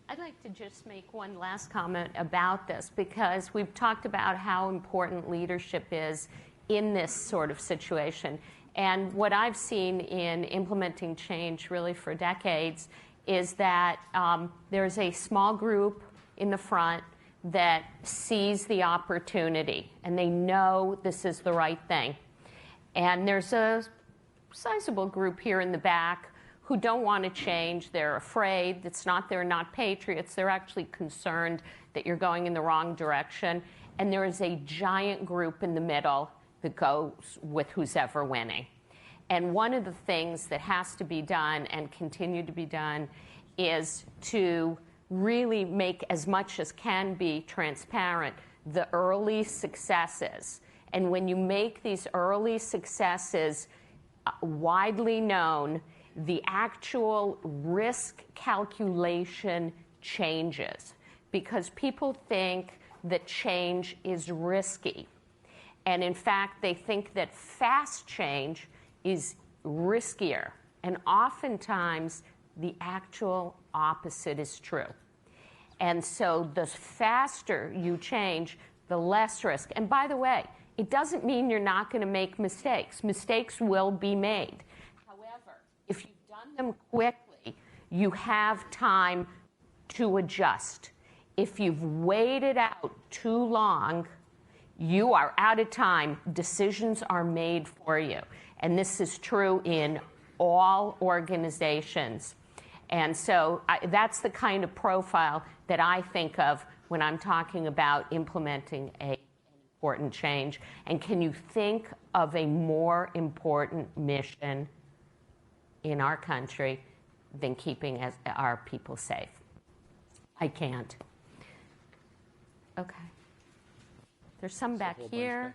I'd like to just make one last comment about this, because we've talked about how important leadership is in this sort of situation. And what I've seen in implementing change really for decades is that there's a small group in the front that sees the opportunity, and they know this is the right thing. And there's a sizable group here in the back who don't want to change. They're afraid. They're not patriots. They're actually concerned that you're going in the wrong direction. And there is a giant group in the middle that goes with who's ever winning. And one of the things that has to be done and continue to be done is to really make as much as can be transparent the early successes. And when you make these early successes widely known, the actual risk calculation changes, because people think that change is risky. And in fact, they think that fast change is riskier. And oftentimes, the actual opposite is true. And so the faster you change, the less risk. And by the way, it doesn't mean you're not going to make mistakes. Mistakes will be made. However, if you've done them quickly, you have time to adjust. If you've waited out too long, you are out of time. Decisions are made for you. And this is true in all organizations. And so that's the kind of profile that I think of when I'm talking about implementing an important change. And can you think of a more important mission in our country than keeping our people safe? I can't. Okay. There's some back here.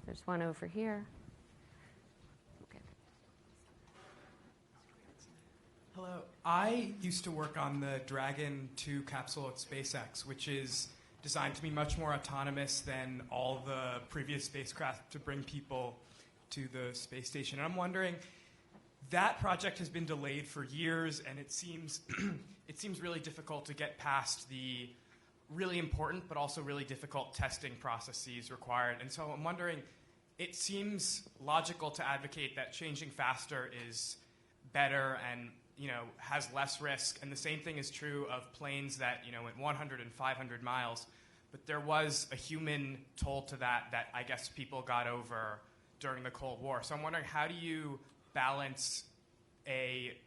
There's one over here. Hello. I used to work on the Dragon 2 capsule at SpaceX, which is designed to be much more autonomous than all the previous spacecraft to bring people to the space station. And I'm wondering, that project has been delayed for years, and it seems really difficult to get past the really important but also really difficult testing processes required. And so I'm wondering, it seems logical to advocate that changing faster is better and has less risk. And the same thing is true of planes that went 100 and 500 miles. But there was a human toll to that I guess people got over during the Cold War. So I'm wondering, how do you balance a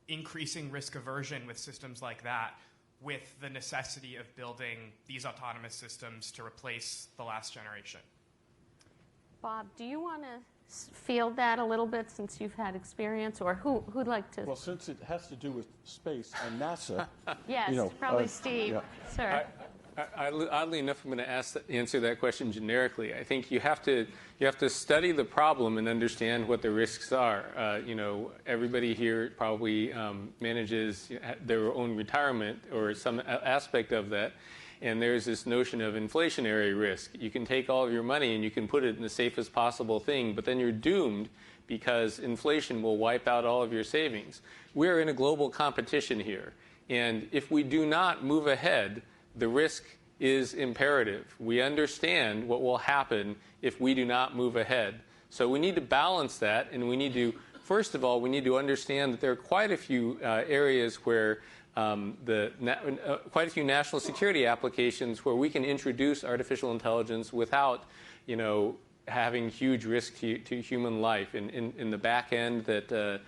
increasing risk aversion with systems like that with the necessity of building these autonomous systems to replace the last generation? Bob, do you want to field that a little bit, since you've had experience, or who'd like to? Well, since it has to do with space and NASA, yes, probably Steve. Yeah. Sir. Oddly enough, I'm going to answer that question generically. I think you have to study the problem and understand what the risks are. Everybody here probably manages their own retirement or some aspect of that. And there's this notion of inflationary risk. You can take all of your money and you can put it in the safest possible thing, but then you're doomed because inflation will wipe out all of your savings. We're in a global competition here. And if we do not move ahead, the risk is imperative. We understand what will happen if we do not move ahead. So we need to balance that, and we need to, first of all, we need to understand that there are quite a few areas where quite a few national security applications where we can introduce artificial intelligence without, having huge risk to human life. In the back end that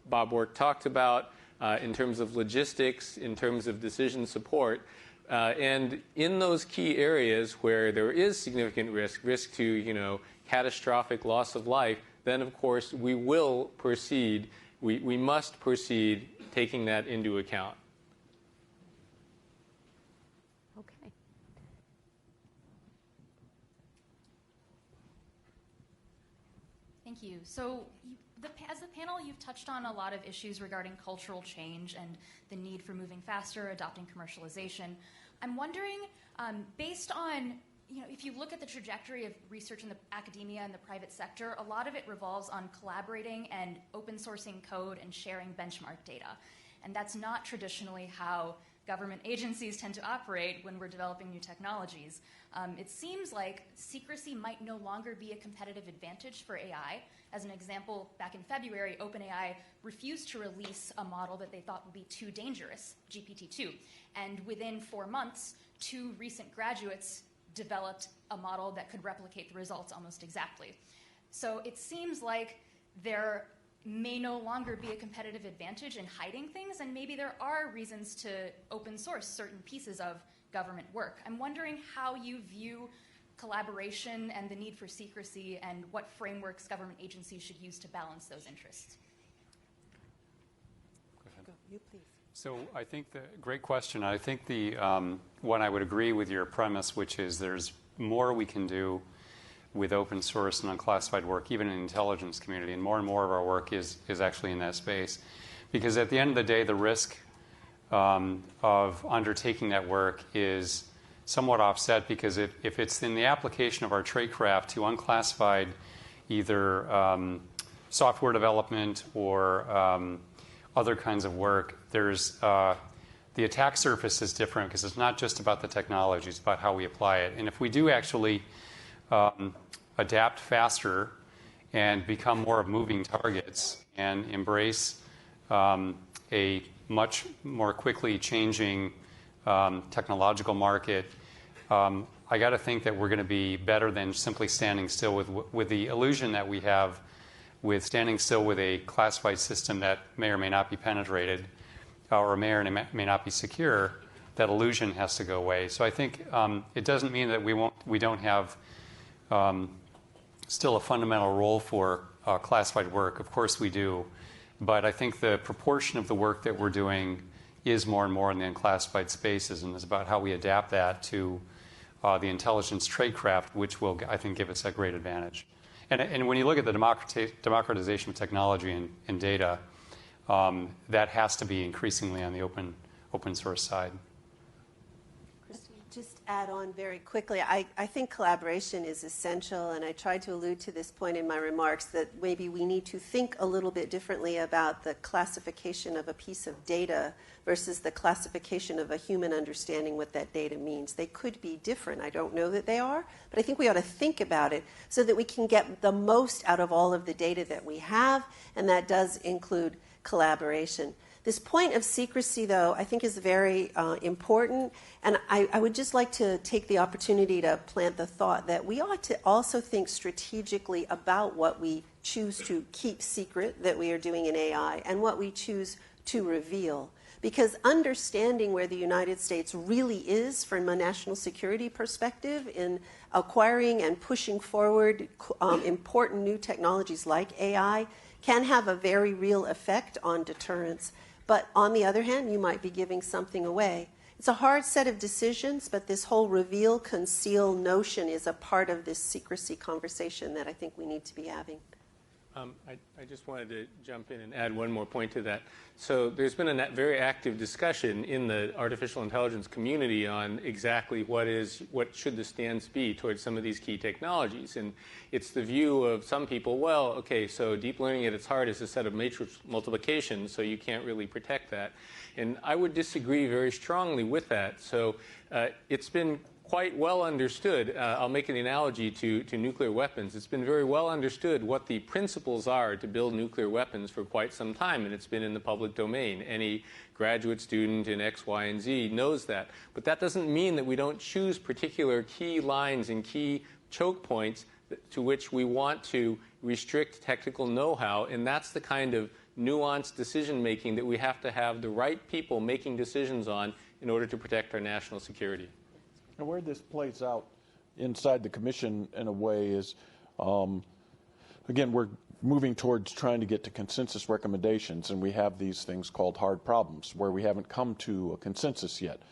Bob Work talked about, in terms of logistics, in terms of decision support, and in those key areas where there is significant risk to catastrophic loss of life, then of course we will proceed. We must proceed taking that into account. Okay. Thank you. So as a panel, you've touched on a lot of issues regarding cultural change and the need for moving faster, adopting commercialization. I'm wondering, based on, if you look at the trajectory of research in the academia and the private sector, a lot of it revolves on collaborating and open sourcing code and sharing benchmark data. And that's not traditionally how government agencies tend to operate when we're developing new technologies. It seems like secrecy might no longer be a competitive advantage for AI. As an example, back in February, OpenAI refused to release a model that they thought would be too dangerous, GPT-2. And within 4 months, 2 recent graduates developed a model that could replicate the results almost exactly. So it seems like there may no longer be a competitive advantage in hiding things, and maybe there are reasons to open source certain pieces of government work. I'm wondering how you view collaboration and the need for secrecy and what frameworks government agencies should use to balance those interests. Go ahead. Go, you please. So I think great question. I think the one I would agree with your premise, which is there's more we can do with open source and unclassified work, even in the intelligence community, and more of our work is actually in that space. Because at the end of the day, the risk of undertaking that work is somewhat offset, because if it's in the application of our tradecraft to unclassified either software development or other kinds of work, there's the attack surface is different because it's not just about the technology, it's about how we apply it. And if we do actually adapt faster and become more of moving targets and embrace a much more quickly changing technological market, I got to think that we're going to be better than simply standing still with the illusion that we have with standing still with a classified system that may or may not be penetrated or may or may not be secure. That illusion has to go away. So I think it doesn't mean that we don't have still a fundamental role for classified work. Of course we do. But I think the proportion of the work that we're doing is more and more in the unclassified spaces, and it's about how we adapt that to the intelligence tradecraft, which will, I think, give us a great advantage. And when you look at the democratization of technology and data, that has to be increasingly on the open source side. Just add on very quickly. I think collaboration is essential, and I tried to allude to this point in my remarks that maybe we need to think a little bit differently about the classification of a piece of data versus the classification of a human understanding what that data means. They could be different. I don't know that they are, but I think we ought to think about it so that we can get the most out of all of the data that we have, and that does include collaboration. This point of secrecy, though, I think is very important, and I would just like to take the opportunity to plant the thought that we ought to also think strategically about what we choose to keep secret that we are doing in AI and what we choose to reveal. Because understanding where the United States really is from a national security perspective in acquiring and pushing forward important new technologies like AI can have a very real effect on deterrence. But on the other hand, you might be giving something away. It's a hard set of decisions, but this whole reveal, conceal notion is a part of this secrecy conversation that I think we need to be having. I just wanted to jump in and add one more point to that. So there's been a very active discussion in the artificial intelligence community on exactly what should the stance be towards some of these key technologies. And it's the view of some people, well, okay, so deep learning at its heart is a set of matrix multiplication, so you can't really protect that. And I would disagree very strongly with that. So it's been quite well understood. I'll make an analogy to nuclear weapons. It's been very well understood what the principles are to build nuclear weapons for quite some time, and it's been in the public domain. Any graduate student in X, Y, and Z knows that. But that doesn't mean that we don't choose particular key lines and key choke points to which we want to restrict technical know-how, and that's the kind of nuanced decision-making that we have to have the right people making decisions on in order to protect our national security. And where this plays out inside the Commission in a way is, again, we're moving towards trying to get to consensus recommendations, and we have these things called hard problems where we haven't come to a consensus yet.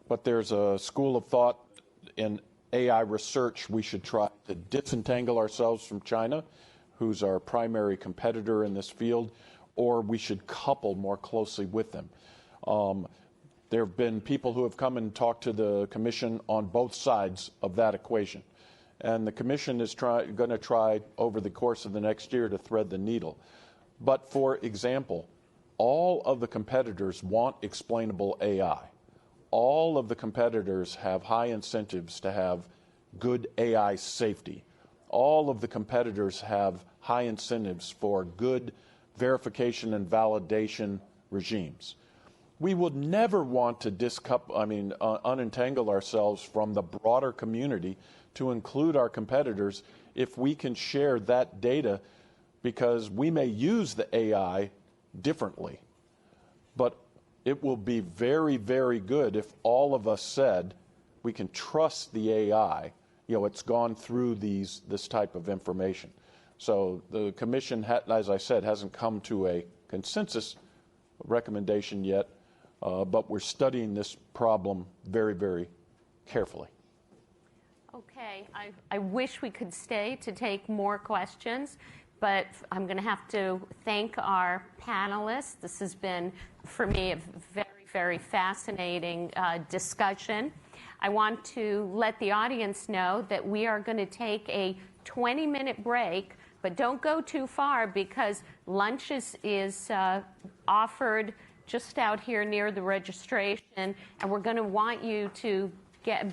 But there's a school of thought in AI research we should try to disentangle ourselves from China, who's our primary competitor in this field, or we should couple more closely with them. There have been people who have come and talked to the Commission on both sides of that equation. And the Commission is going to try over the course of the next year to thread the needle. But for example, all of the competitors want explainable AI. All of the competitors have high incentives to have good AI safety. All of the competitors have high incentives for good verification and validation regimes. We would never want to unentangle ourselves from the broader community to include our competitors if we can share that data, because we may use the AI differently. But it will be very, very good if all of us said we can trust the AI. It's gone through this type of information. So the Commission, as I said, hasn't come to a consensus recommendation yet, but we're studying this problem very, very carefully. Okay, I wish we could stay to take more questions, but I'm going to have to thank our panelists. This has been, for me, a very, very fascinating discussion. I want to let the audience know that we are going to take a 20-minute break, but don't go too far because lunch is offered just out here near the registration, and we're going to want you to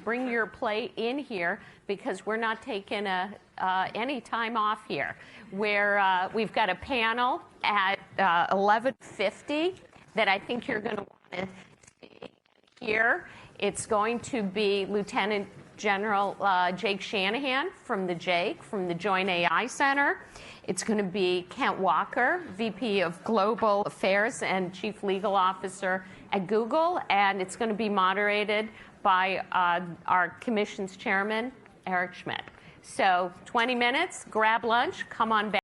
bring your plate in here because we're not taking any time off here. We've got a panel at 11:50 that I think you're going to want to see here. It's going to be Lieutenant General Jake Shanahan from the Joint AI Center. It's going to be Kent Walker, VP of Global Affairs and Chief Legal Officer at Google, and it's going to be moderated by our Commission's Chairman, Eric Schmidt. So 20 minutes, grab lunch, come on back.